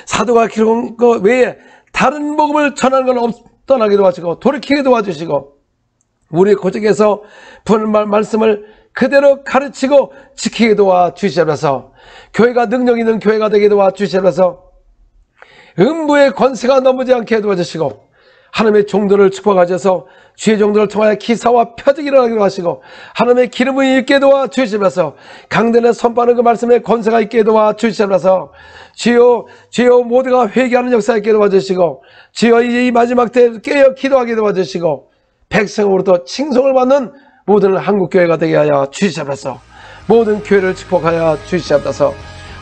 사도가 기록한 것 외에 다른 복음을 전하는 건 떠나게 도와주시고 돌이키게 도와주시고 우리 고적에서 부는 말씀을 그대로 가르치고 지키게 도와주시옵소서. 교회가 능력 있는 교회가 되게 도와주시옵소서. 음부의 권세가 넘어지 않게 도와주시고 하나님의 종들을 축복하셔서 주의 종들을 통하여 기사와 표적이 일어나기로 하시고 하나님의 기름이 있게 도와주시면서 강단에 선포하는 그 말씀에 권세가 있게 도와주시면서 주여 모두가 회개하는 역사 있게 도와주시고 주여 이 마지막 때 깨어 기도하게 도와주시고 백성으로부터 칭송을 받는 모든 한국교회가 되게 하여 주시옵소서. 모든 교회를 축복하여 주시옵소서.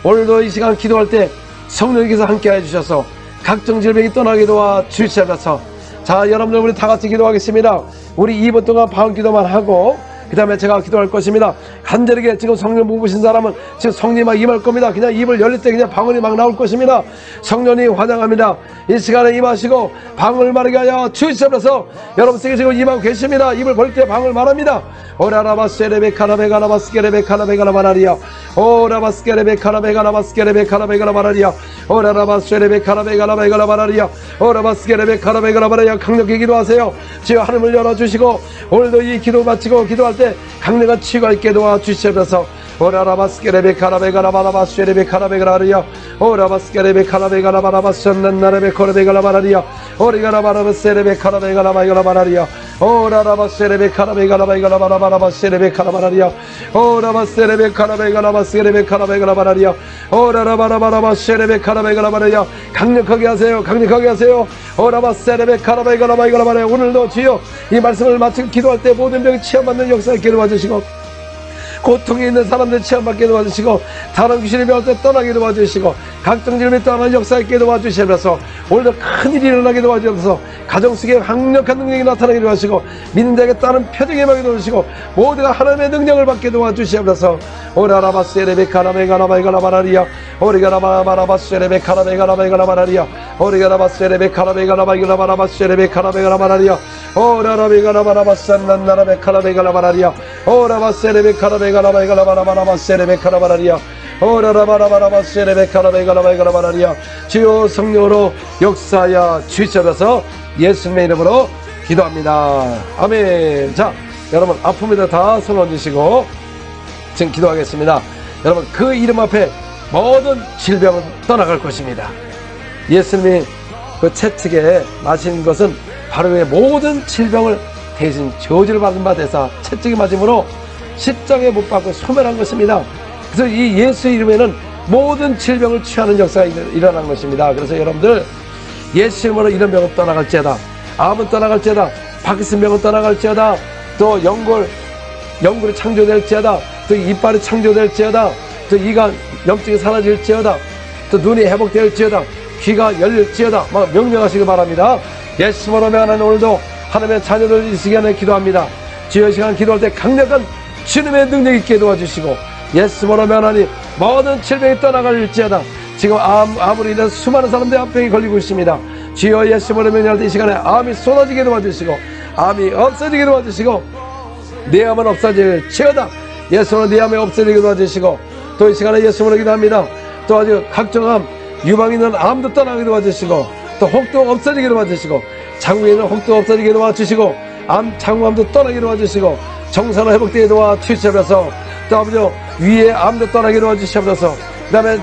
오늘도 이 시간 기도할 때 성령께서 함께해 주셔서 각종 질병이 떠나게 도와주시옵소서. 자, 여러분들 우리 다 같이 기도하겠습니다. 우리 2분 동안 방언 기도만 하고 그 다음에 제가 기도할 것입니다. 간절하게 지금 성령 묵으신 사람은 지금 성령이 막 임할 겁니다. 그냥 입을 열릴 때 그냥 방언이 막 나올 것입니다. 성령이 환영합니다. 이 시간에 임하시고 방언을 말하게 하여 주시옵소서. 여러분께 지금 임하고 계십니다. 입을 벌 때 방언을 말합니다. 오라라바스케레베카라베가라바스케레베카라베가라바라리야 오라바스케레베카라베가라바스케레베카라베가라바라리야 오라라바스케레베카라베가라베가라바라리야 오라바스케레베카라베가라바라리야. 강력히 기도하세요. 주여 하늘을 열어주시고 오늘도 이 기도 마치고 기도할 때 강력한 치유가 있게 도와주시옵소서. 오라라바스케레베카라베가라바라바스케레베카라베가라리야 오라바스케레베카라베가라바라바스난나레베코레베가라바라리야 오리가라바라바스레베카라베가라바이가라바라리야 오라라바스레베카라베가라바이가라바라바라바스레베카라바라리야 오라바스레베카라베가라바스레베카라베가라바라리야 오라라바라바라바스레베카라베가라바라리야. 강력하게 하세요. 강력하게 하세요. 오라바스레베카라베가라바이가라바라리야. 오늘도 주여 이 말씀을 마치고 기도할 때 모든 병이 치유받는 역사 있게 도와주시고 고통에 있는 사람들 체험받게 도와주시고 다른 귀신의 병을 떠나게 도와주시고 각종 질병이 떠나는 역사 있게 도와주시면서 오늘도 큰일이 일어나게 도와주셔서 가정 속에 강력한 능력이 나타나게 도와주시고 믿는 자에게 따른 표적이 임하게 도와주시고 모두가 하나님의 능력을 받게 도와주시면서 오라라바스레베카라베가라바이가라바라리야 오리가라바라바스레베카라베가라바이가라바라리야 오리가라바스레베카라베가라바이가라바라바스레베카라베가라바라리야 오라라베가라바라바스난나라베카라베가라바라리야 오라바스레베카라베가라바이가라바라바라바스레베카라바라리야 오라라바라바라바스레베카라베가라바이가라바라리야. 주여 성령으로 역사하여 주시옵소서. 예수님의 이름으로 기도합니다. 아멘. 자, 여러분 아픔에다 다 손 얹으시고 지금 기도하겠습니다. 여러분 그 이름 앞에 모든 질병은 떠나갈 것입니다. 예수님이 그 채찍에 마신 것은 바로 그 모든 질병을 대신 저주를 받은 바 되사 채찍에 맞음으로 십자가에 못 박고 소멸한 것입니다. 그래서 이 예수 이름에는 모든 질병을 취하는 역사가 일어난 것입니다. 그래서 여러분들 예수 이름으로 이런 병은 떠나갈지어다. 암은 떠나갈지어다. 파킨슨 병은 떠나갈지어다. 또 연골이 창조될지어다. 또 이빨이 창조될지어다. 또 이가 염증이 사라질지어다. 또 눈이 회복될지어다. 귀가 열릴지어다. 막 명령하시기 바랍니다. 예수 이름으로 명하는 오늘도 하나님의 자녀들 이 시간에 기도합니다. 주여 시간 기도할 때 강력한 주님의 능력 있게 도와주시고 예수 이름으로 명하니 모든 질병이 떠나갈지어다. 지금 암으로 인해서 수많은 사람들이 암병이 걸리고 있습니다. 주여 예수 이름으로 명할 때 이 시간에 암이 쏟아지게 도와주시고 암이 없어지게 도와주시고 내 암은 없어질지어다. 예수 이름으로 내 암이 없어지게 도와주시고 또 이 시간에 예수 이름으로 기도합니다. 또 아주 각종 암 유방 있는 암도 떠나게 도와주시고 또 혹도 없어지게 도와주시고 장부에 있는 혹도 없어지게 도와주시고 장부암도 떠나게 도와주시고 정상으로 회복되게 도와주시옵소서. 또 아버지 위에 암도 떠나게 도와주시옵소서. 그 다음에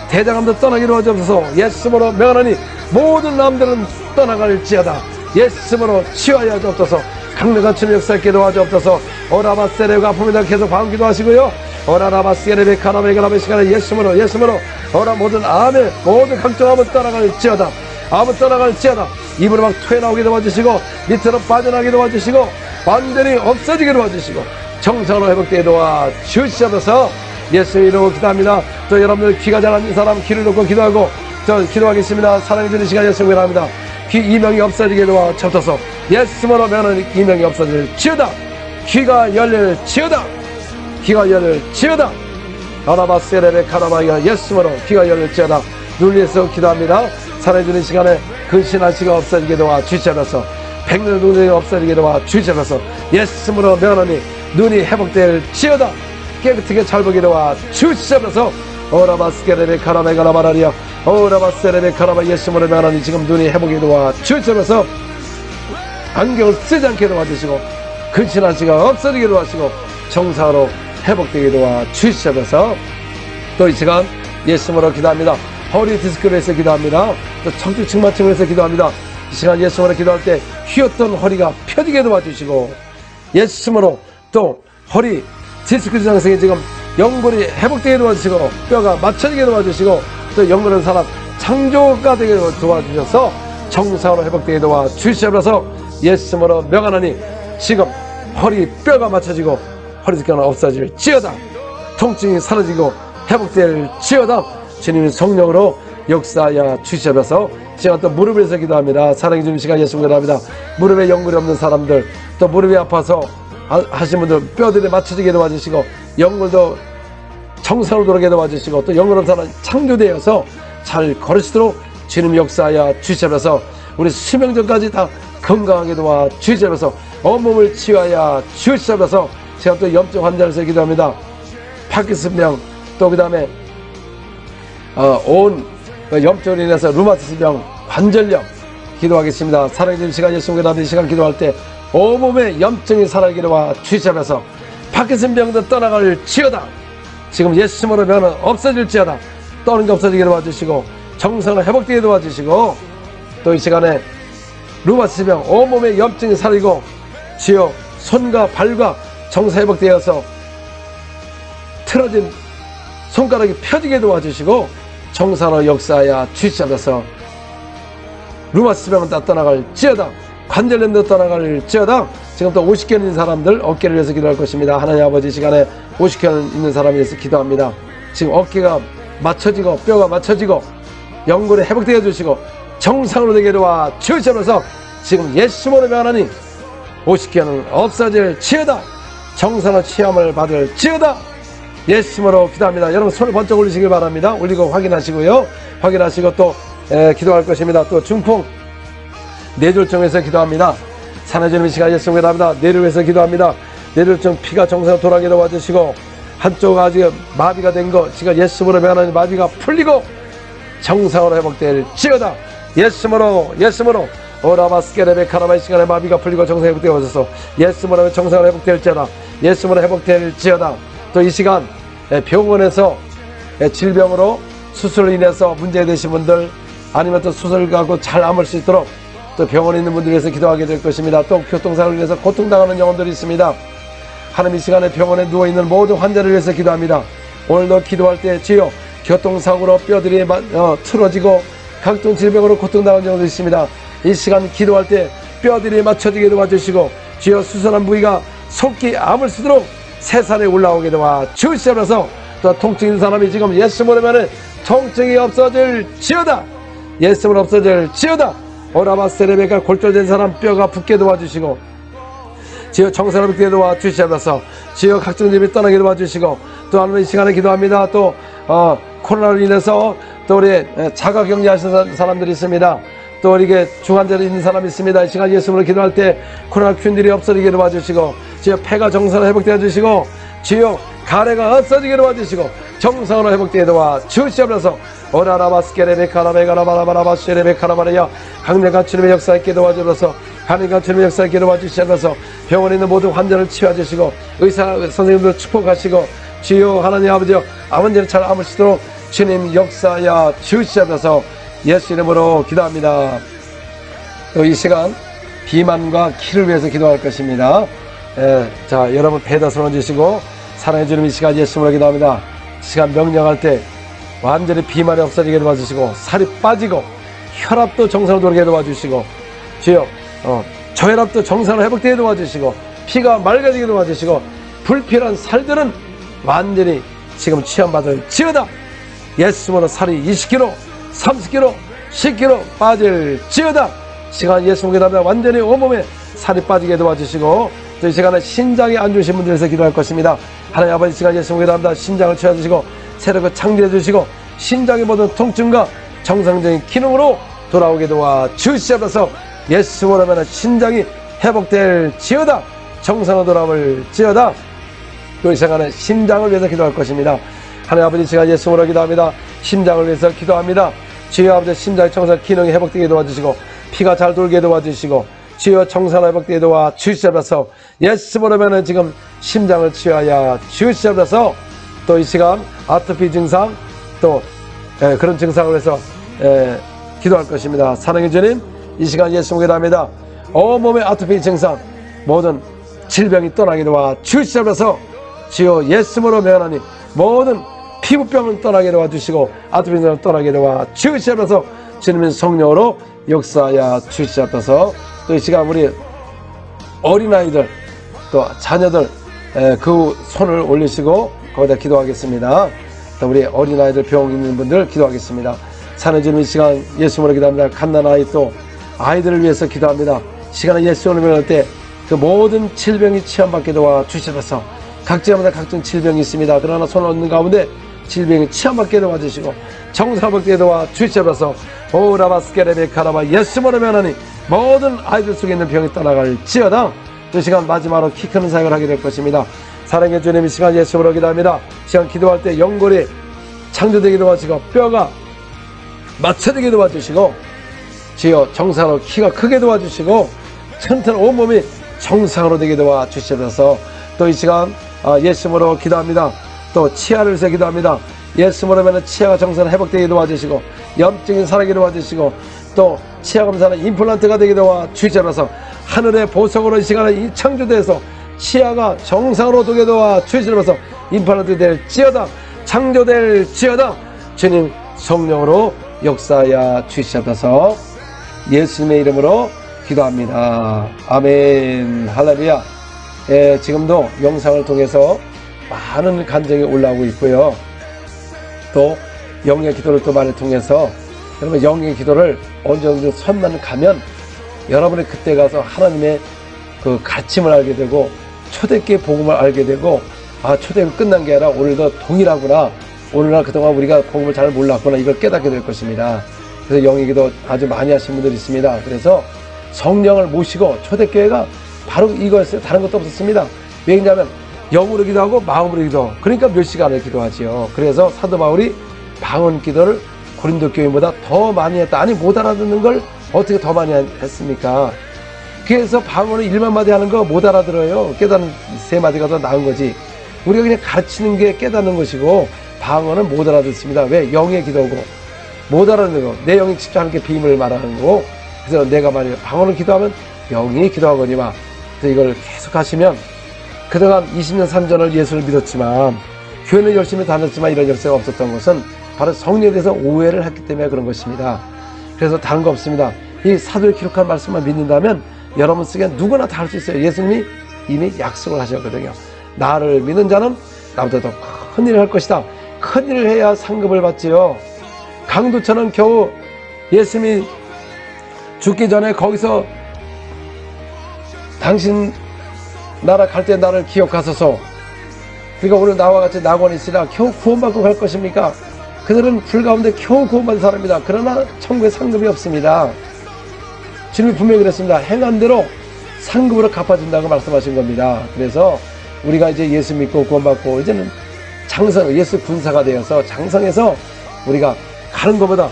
대장암도 떠나게 도와주옵소서. 예수 이름으로 명하노니 모든 암들은 떠나갈지어다. 예수 이름으로 치유하여 주옵소서. 강력한 주님 역사 있게 도와주옵소서. 오라바스레베가 아픔이다 계속 방언 기도하시고요. 오라라바스레베카라베가라베 시간에 예수 이름으로 오라 모든 암의 모든 각종 암은 떠나갈지어다. 암은 떠나갈지어다. 입으로 막 튀어나오게 도와주시고 밑으로 빠져나가게 도와주시고 완전히 없어지게 도와주시고 정상으로 회복되게 도와주시옵소서. 예수 이름으로 기도합니다. 또 여러분들 귀가 잘 안 있는 사람 귀를 놓고 기도하고 저 기도하겠습니다. 사랑해주는 시간 예수 이름입니다. 귀 이명이 없어지게 도와주옵소서. 예수 이름으로 면은 이명이 없어질지어다. 귀가 열릴지어다. 귀가 열릴지어다. 아라바세레베 카라바이가 예수님으로 귀가 열릴지어다. 눈을 위해서 기도합니다. 살아주는 시간에 근신할수가 없어지게 도와 주시옵소서. 백년 눈이 없어지게 도와 주시옵소서. 예수님으로 명하노니 눈이 회복될지어다. 깨끗하게 잘 보게 도와 주시옵소서. 오라바스케레베 카라바이가 라바라리야. 오라바세레베 카라바 예수님으로 명하노니 지금 눈이 회복이 도와 주시옵소서. 안경을 쓰지 않게 도와주시고 근신할수가 없어지게 도와주시고 정상으로 회복되게 도와주시옵소서. 또 이 시간 예수님으로 기도합니다. 허리 디스크를 위해서 기도합니다. 또 척추 측만증을 위해서 기도합니다. 이 시간 예수님으로 기도할 때 휘었던 허리가 펴지게 도와주시고 예수님으로 또 허리 디스크 증상이 지금 연골이 회복되게 도와주시고 뼈가 맞춰지게 도와주시고 또 연골은 사람 창조가 되게 도와주셔서 정상으로 회복되게 도와주시옵소서. 예수님으로 명하노니 지금 허리 뼈가 맞춰지고 허리 디스크가 없어질지어다. 통증이 사라지고 회복될지어다. 주님의 성령으로 역사하여 주시옵소서. 제가 또 무릎에서 기도합니다. 사랑해 주는 시간 예수님을 기도합니다. 무릎에 연골이 없는 사람들, 또 무릎이 아파서 하신 분들 뼈들이 맞춰지게 도와주시고 연골도 정상으로 돌아가게 도와주시고 또 연골은 사람 창조되어서 잘 걸으시도록 주님 역사하여 주시옵소서. 우리 수명전까지 다 건강하게 도와주시옵소서. 온몸을 치유하여 주시옵소서. 제가 또 염증 환자로서 기도합니다. 파킨슨병, 또 그 다음에 온 염증으로 인해서 루마티스병, 관절염 기도하겠습니다. 사랑해주는 시간 예수님께 나는 시간 기도할 때 온몸에 염증이 사라지게 도와주시옵소서. 파킨슨병도 떠나갈지어다. 지금 예수님으로 면은 없어질지어다. 떠는 게 없어지게 도와주시고 정상을 회복되게 도와주시고 또 이 시간에 루마티스병 온몸에 염증이 사라지고 주여 손과 발과 정상 회복되어서 틀어진 손가락이 펴지게 도와주시고 정상으로 역사하여 주시옵소서. 루마티스병은 다 떠나갈지어다. 관절염도 떠나갈지어다. 지금 또 50견 있는 사람들 어깨를 위해서 기도할 것입니다. 하나님 아버지 시간에 50견 있는 사람을 위해서 기도합니다. 지금 어깨가 맞춰지고 뼈가 맞춰지고 연골이 회복되어 주시고 정상으로 되게 도와 주시옵소서. 지금 예수님으로 명하노니 50견은 없어질지어다. 정상의 취함을 받을지어다. 예수님으로 기도합니다. 여러분 손을 번쩍 올리시길 바랍니다. 올리고 확인하시고요. 확인하시고 또 기도할 것입니다. 또 중풍 뇌졸중에서 기도합니다. 산해주님 시간 예수님을 기도합니다. 뇌를 위해서 기도합니다. 뇌졸중 피가 정상으로 돌아가게 도와주시고 한쪽 아직 마비가 된 거 지금 예수님으로 명하는 마비가 풀리고 정상으로 회복될지어다. 예수님으로 오라바스케레베 카라바이 시간에 마비가 풀리고 정상 회복되어서 예수님으로 정상으로 회복될지어다. 예수님으로 회복될지어다. 또 이 시간 병원에서 질병으로 수술로 인해서 문제되신 분들 아니면 또 수술 가고 잘 아물 수 있도록 또 병원에 있는 분들 위해서 기도하게 될 것입니다. 또 교통사고를 위해서 고통당하는 영혼들이 있습니다. 하나님 이 시간에 병원에 누워있는 모든 환자를 위해서 기도합니다. 오늘도 기도할 때 주여 교통사고로 뼈들이 틀어지고 각종 질병으로 고통당하는 영혼들이 있습니다. 이 시간 기도할 때 뼈들이 맞춰지게 도와주시고 주여 수술한 부위가 속히 아물 수 있도록 새살에 올라오게 도와 주시옵소서. 또 통증 있는 사람이 지금 예수님으로 면은 통증이 없어질지어다. 예수님으로 없어질지어다. 오라바세레베가 골절된 사람 뼈가 붓게 도와주시고 주여 정상으로 붓게 도와주시옵소서. 주여 각종 질병이 떠나게 도와주시고 또 하나님 이 시간에 기도합니다. 또 코로나로 인해서 또 우리 자가격리하신 사람들이 있습니다. 또 이게 중환자로 있는 사람이 있습니다. 이 시간 예수님으로 기도할 때 코로나 균들이 없어지게 도와주시고 주여 폐가 정상으로 회복되어 주시고 주여 가래가 없어지게 도와주시고 정상으로 회복되게 도와주시옵소서. 오라라바스케레베 카라베가라바라바라바스케레베 카라바라야 강력한 주님의 역사 있게 도와주셔서 강력한 주님의 역사 있게 도와주시옵소서. 병원에 있는 모든 환자를 치유하시고 의사 선생님들 축복하시고 주여 하나님 아버지여 아버지를 잘 아무시도록 주님 역사하여 주시옵소서. 예수 이름으로 기도합니다. 또 이 시간 비만과 키를 위해서 기도할 것입니다. 자 여러분 배다 손 얹으시고 사랑해 주님 이 시간 예수 이름으로 기도합니다. 이 시간 명령할 때 완전히 비만이 없어지게 도와주시고 살이 빠지고 혈압도 정상으로 돌게 도와주시고 주여 저혈압도 정상으로 회복되게 도와주시고 피가 맑아지게 도와주시고 불필요한 살들은 완전히 지금 취함받을지어다. 예수님으로 살이 20kg 30kg 10kg 빠질지어다. 시간 예수님께 답니다. 완전히 온몸에 살이 빠지게 도와주시고 또 이 시간에 신장이 안 좋으신 분들에서 기도할 것입니다. 하나님 아버지, 이 시간 예수 기도합니다. 신장을 채워주시고 새롭게 창조해 주시고 신장의 모든 통증과 정상적인 기능으로 돌아오게 도와 주시옵소서. 예수 이름으로 신장이 회복될지어다. 정상으로 돌아올지어다. 또 이 시간에 심장을 위해서 기도할 것입니다. 하나님 아버지, 제가 예수 이름으로 기도합니다. 심장을 위해서 기도합니다. 주여 아버지, 심장의 정상 기능이 회복되게 도와주시고 피가 잘 돌게 도와주시고 주여 정상을 회복되게 도와주시옵소서. 예수 이름으로 지금 심장을 치유하여 주시옵소서. 또 이 시간 아토피 증상 또 그런 증상을 해서 기도할 것입니다. 사랑의 주님, 이 시간 예수 기도합니다. 온몸의 아토피 증상 모든 질병이 떠나게 도와 주시옵소서. 주여 예수 이름으로 명하나니 모든 피부병은 떠나게 도와주시고 아토피 증상을 떠나게 도와 주시옵소서. 주님의 성령으로 역사하여 주시옵소서. 또 이 시간 우리 어린아이들 또 자녀들 그 손을 올리시고 거기다 기도하겠습니다. 또 우리 어린아이들 병 있는 분들 기도하겠습니다. 사는 주님, 이 시간 예수 이름으로 기도합니다. 갓난아이 또 아이들을 위해서 기도합니다. 시간에 예수 이름으로 할 때 그 모든 질병이 치유받게 도와 주시옵소서. 각지마다 각종 질병이 있습니다. 그러나 손을 얹는 가운데 질병이 치유받게 도와주시고 정상받게 도와 주시옵소서. 오라바스케레베카라바 예수 이름으로 하나니 모든 아이들 속에 있는 병이 떠나갈지어다. 이 시간 마지막으로 키 크는 사역을 하게 될 것입니다. 사랑의 주님, 이 시간 예수 이름으로 기도합니다. 이 시간 기도할 때 연골이 창조되게 도와주시고 뼈가 맞춰지게 도와주시고 주여 정상으로 키가 크게 도와주시고 튼튼 온몸이 정상으로 되게 도와주시옵소서. 또 이 시간 예수 이름으로 기도합니다. 또 치아를 위해서 기도합니다. 예수 이름으로 치아가 정상으로 회복되게 도와주시고 염증이 사라지게 도와주시고 또 치아 검사는 임플란트가 되게 도와주시옵소서. 하늘의 보석으로 이 시간에 이 창조돼서 치아가 정상으로 되게 도와주시옵소서. 임플란트 될지어다. 창조될지어다. 주님 성령으로 역사하여 주시옵소서. 예수님의 이름으로 기도합니다. 아멘. 할렐루야. 지금도 영상을 통해서 많은 간증이 올라오고 있고요. 또 영의 기도를 또 많이 통해서 여러분 영의 기도를 어느 정도 선만 가면 여러분이 그때 가서 하나님의 그 가르침을 알게 되고 초대교회 복음을 알게 되고 초대교회 끝난 게 아니라 오늘도 동일하구나. 오늘날 그동안 우리가 복음을 잘 몰랐구나. 이걸 깨닫게 될 것입니다. 그래서 영의 기도 아주 많이 하신 분들이 있습니다. 그래서 성령을 모시고 초대교회가 바로 이거였어요. 다른 것도 없었습니다. 왜냐하면 영으로 기도하고 마음으로 기도. 그러니까 몇 시간을 기도하지요. 그래서 사도 바울이 방언 기도를 고린도 교회보다 더 많이 했다. 아니 못 알아듣는 걸 어떻게 더 많이 했습니까? 그래서 방언을 1만 마디 하는 거 못 알아들어요. 깨닫는 3마디가 더 나은 거지. 우리가 그냥 가르치는 게 깨닫는 것이고 방언은 못 알아듣습니다. 왜? 영의 기도고 못 알아듣는 거. 내 영이 직접 하는 게 비밀을 말하는 거고. 그래서 내가 말이에요. 방언을 기도하면 영이 기도하거니와. 그래서 이걸 계속 하시면 그동안 20년 3전을 예수를 믿었지만 교회는 열심히 다녔지만 이런 역사가 없었던 것은 바로 성령에 대해서 오해를 했기 때문에 그런 것입니다. 그래서 다른 거 없습니다. 이 사도에 기록한 말씀만 믿는다면 여러분 쓰기에 누구나 다 할 수 있어요. 예수님이 이미 약속을 하셨거든요. 나를 믿는 자는 나보다 더 큰 일을 할 것이다. 큰 일을 해야 상급을 받지요. 강도처럼 겨우 예수님이 죽기 전에 거기서 당신 나라 갈 때 나를 기억하소서. 그러니까 오늘 나와 같이 낙원에 있으라 겨우 구원받고 갈 것입니까? 그들은 불 가운데 겨우 구원받은 사람입니다. 그러나 천국에 상급이 없습니다. 주님이 분명히 그랬습니다. 행한 대로 상급으로 갚아준다고 말씀하신 겁니다. 그래서 우리가 이제 예수 믿고 구원받고 이제는 장성, 예수 군사가 되어서 장성해서 우리가 가는 것보다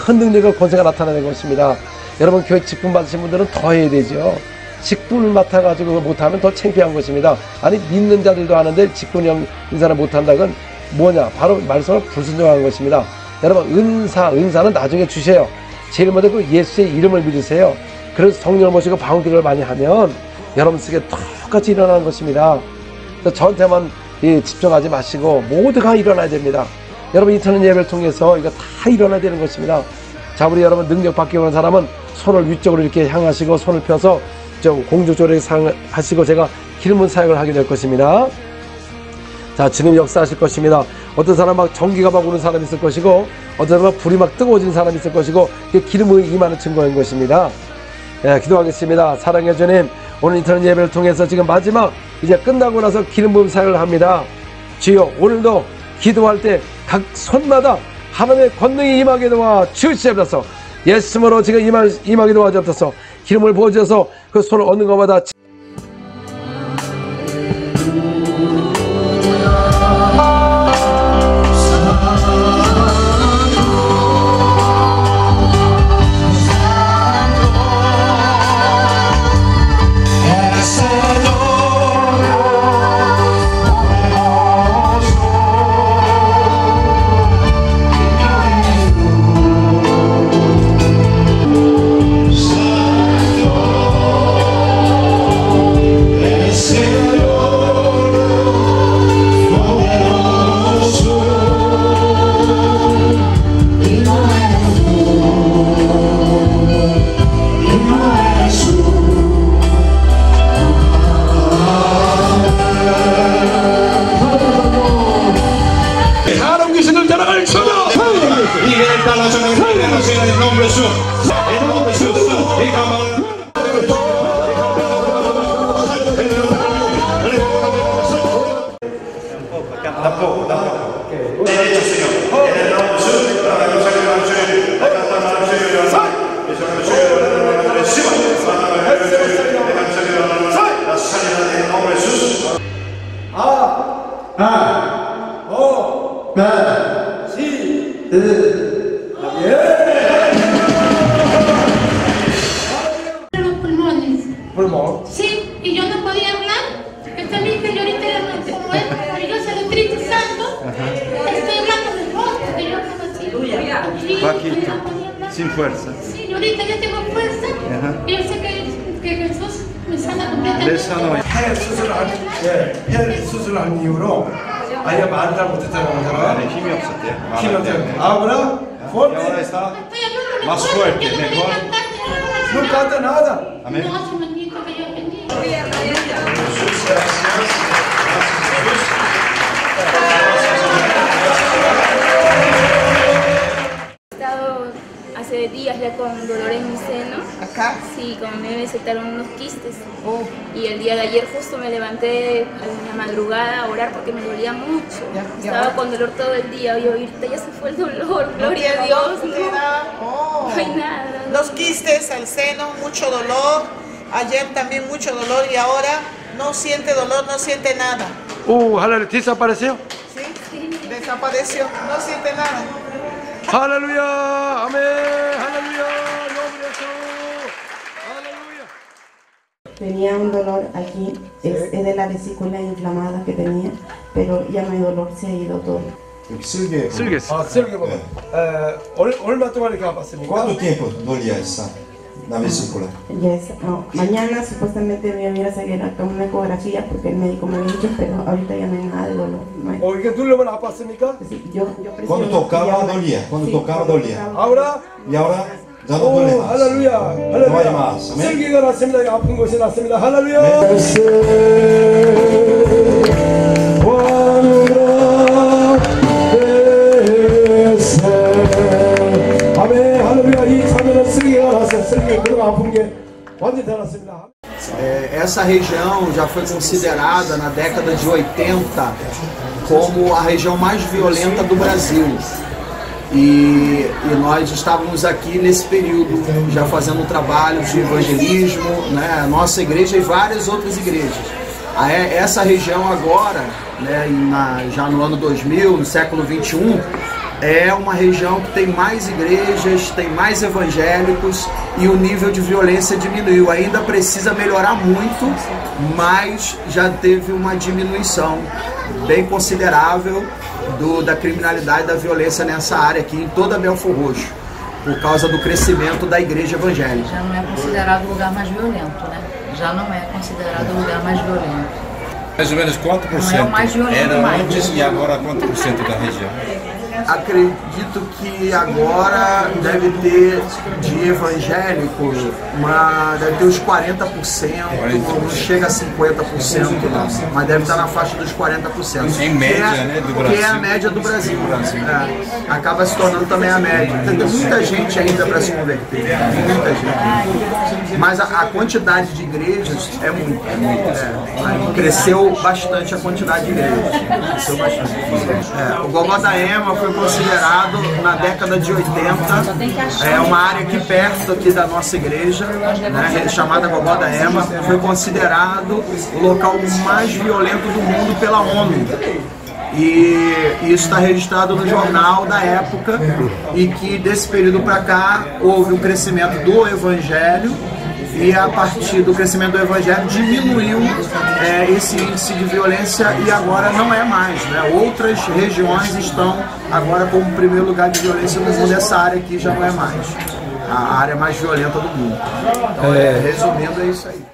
큰 능력과 권세가 나타나는 것입니다. 여러분 교회 직분 받으신 분들은 더 해야 되죠. 직분을 맡아가지고 못하면 더 창피한 것입니다. 아니 믿는 자들도 하는데 직분 인사를 못한다. 그건 뭐냐? 바로 말씀을 불순종한 것입니다. 여러분 은사는 나중에 주세요. 제일 먼저 그 예수의 이름을 믿으세요. 그래서 성령을 모시고 방언기도를 많이 하면 여러분 속에 똑같이 일어나는 것입니다. 그래서 저한테만 집중하지 마시고 모두가 일어나야 됩니다. 여러분 인터넷 예배를 통해서 이거 다 일어나야 되는 것입니다. 자, 우리 여러분 능력 받기 원하는 사람은 손을 위쪽으로 이렇게 향하시고 손을 펴서 좀 공중쪽으로 하시고 제가 기름문 사역을 하게 될 것입니다. 자, 주님 역사하실 것입니다. 어떤 사람 막 전기가 막 오는 사람이 있을 것이고 어떤 사람 불이 막 뜨거워지는 사람이 있을 것이고 기름의 임하는 증거인 것입니다. 예, 기도하겠습니다. 사랑해 주님, 오늘 인터넷 예배를 통해서 지금 마지막 이제 끝나고 나서 기름 부음 사역을 합니다. 주여 오늘도 기도할 때 각 손마다 하나님의 권능이 임하게 도와 주시옵소서. 예수님으로 지금 임하게 도와 주옵소서. 기름을 부어주셔서 그 손을 얻는 것마다 Sí, y yo no podía hablar. Esta es mi señorita como es maravillosa, el Espíritu Santo. Estoy hablando de vos, porque yo como así. Sin fuerza. Sí, y ahorita ya tengo fuerza. Y yo sé que Jesús me sana completamente. 폐 수술한 이후로 아예 말을 잘 못했다는 거잖아요. 힘이 없었대요. 힘이 없대요. Ahora, fuerte. Más fuerte, mejor. No canta nada. Amén. He estado hace días ya con dolor en mi seno. ¿Acá? Sí, como me desataron unos quistes. Y el día de ayer justo me levanté en la madrugada a orar porque me dolía mucho. Estaba con dolor todo el día y ahorita ya se fue el dolor. Gloria a Dios. No hay nada. Los quistes, el seno, mucho dolor. Ayer también mucho dolor y ahora no siente dolor, no siente nada. 할렐루야. desapareció. Sí, desapareció, no siente nada. 할렐루야. 아멘. 할렐루야. nombre de Jesús. Aleluya. Tenía un dolor aquí, es de la vesícula inflamada que tenía, pero ya no hay dolor, se ha ido todo. 쓸개. 아, 쓸개 부분. 얼마 동안 이렇게 아팠습니까? ¿Cuánto tiempo dolía esa la vesícula? Yes, no. Mañana supuestamente me iba a salir acá una ecografía porque el médico me ha dicho, pero ahorita ya no hay nada de dolor. No hay. 이게 누르면 아팠습니까? Sí, yo Cuando tocaba dolía, cuando tocaba dolía. Ahora? Y ahora ya no duele más. 할렐루야. No hay más. Amén. 쓸개가 났습니다. 아픈 곳이 났습니다. 할렐루야. 아멘. 할렐루야. 이 참여는 쓸개가 났어요. 쓸개 그런 아픈 게 완전히 다 났습니다. Essa região já foi considerada na década de 80 como a região mais violenta do Brasil. E nós estávamos aqui nesse período já fazendo um trabalho de evangelismo, né, a nossa igreja e várias outras igrejas. Essa região agora, né, já no ano 2000, no século 21, é uma região que tem mais igrejas, tem mais evangélicos e o nível de violência diminuiu. Ainda precisa melhorar muito, mas já teve uma diminuição bem considerável da criminalidade e da violência nessa área aqui em toda Belfor Roxo, por causa do crescimento da igreja evangélica. Já não é considerado o lugar mais violento, né? Já não é considerado o lugar mais violento. Mais ou menos quanto por cento Não é o mais violento era mais. antes e agora quanto por cento da região? acredito que agora deve ter de evangélico, deve ter uns 40%, não chega a 50% não, mas deve estar na faixa dos 40%. Em média, né, do Brasil. Que é a média do Brasil. Acaba se tornando também a média. Tem muita gente ainda para se converter, muita gente. Mas a quantidade de igrejas é muito. Cresceu bastante a quantidade de igrejas. Cresceu bastante. O Gogó da Ema foi considerado, na década de 80, uma área aqui perto aqui da nossa igreja, né, chamada Gogó da Ema, foi considerado o local mais violento do mundo pela ONU. E isso está registrado no jornal da época, e que desse período para cá houve um crescimento do evangelho, e a partir do crescimento do evangelho diminuiu esse índice de violência, e agora não é mais, né? Outras regiões estão agora como primeiro lugar de violência no mundo. Essa área aqui já não é mais a área mais violenta do mundo. Então, resumindo, é isso aí.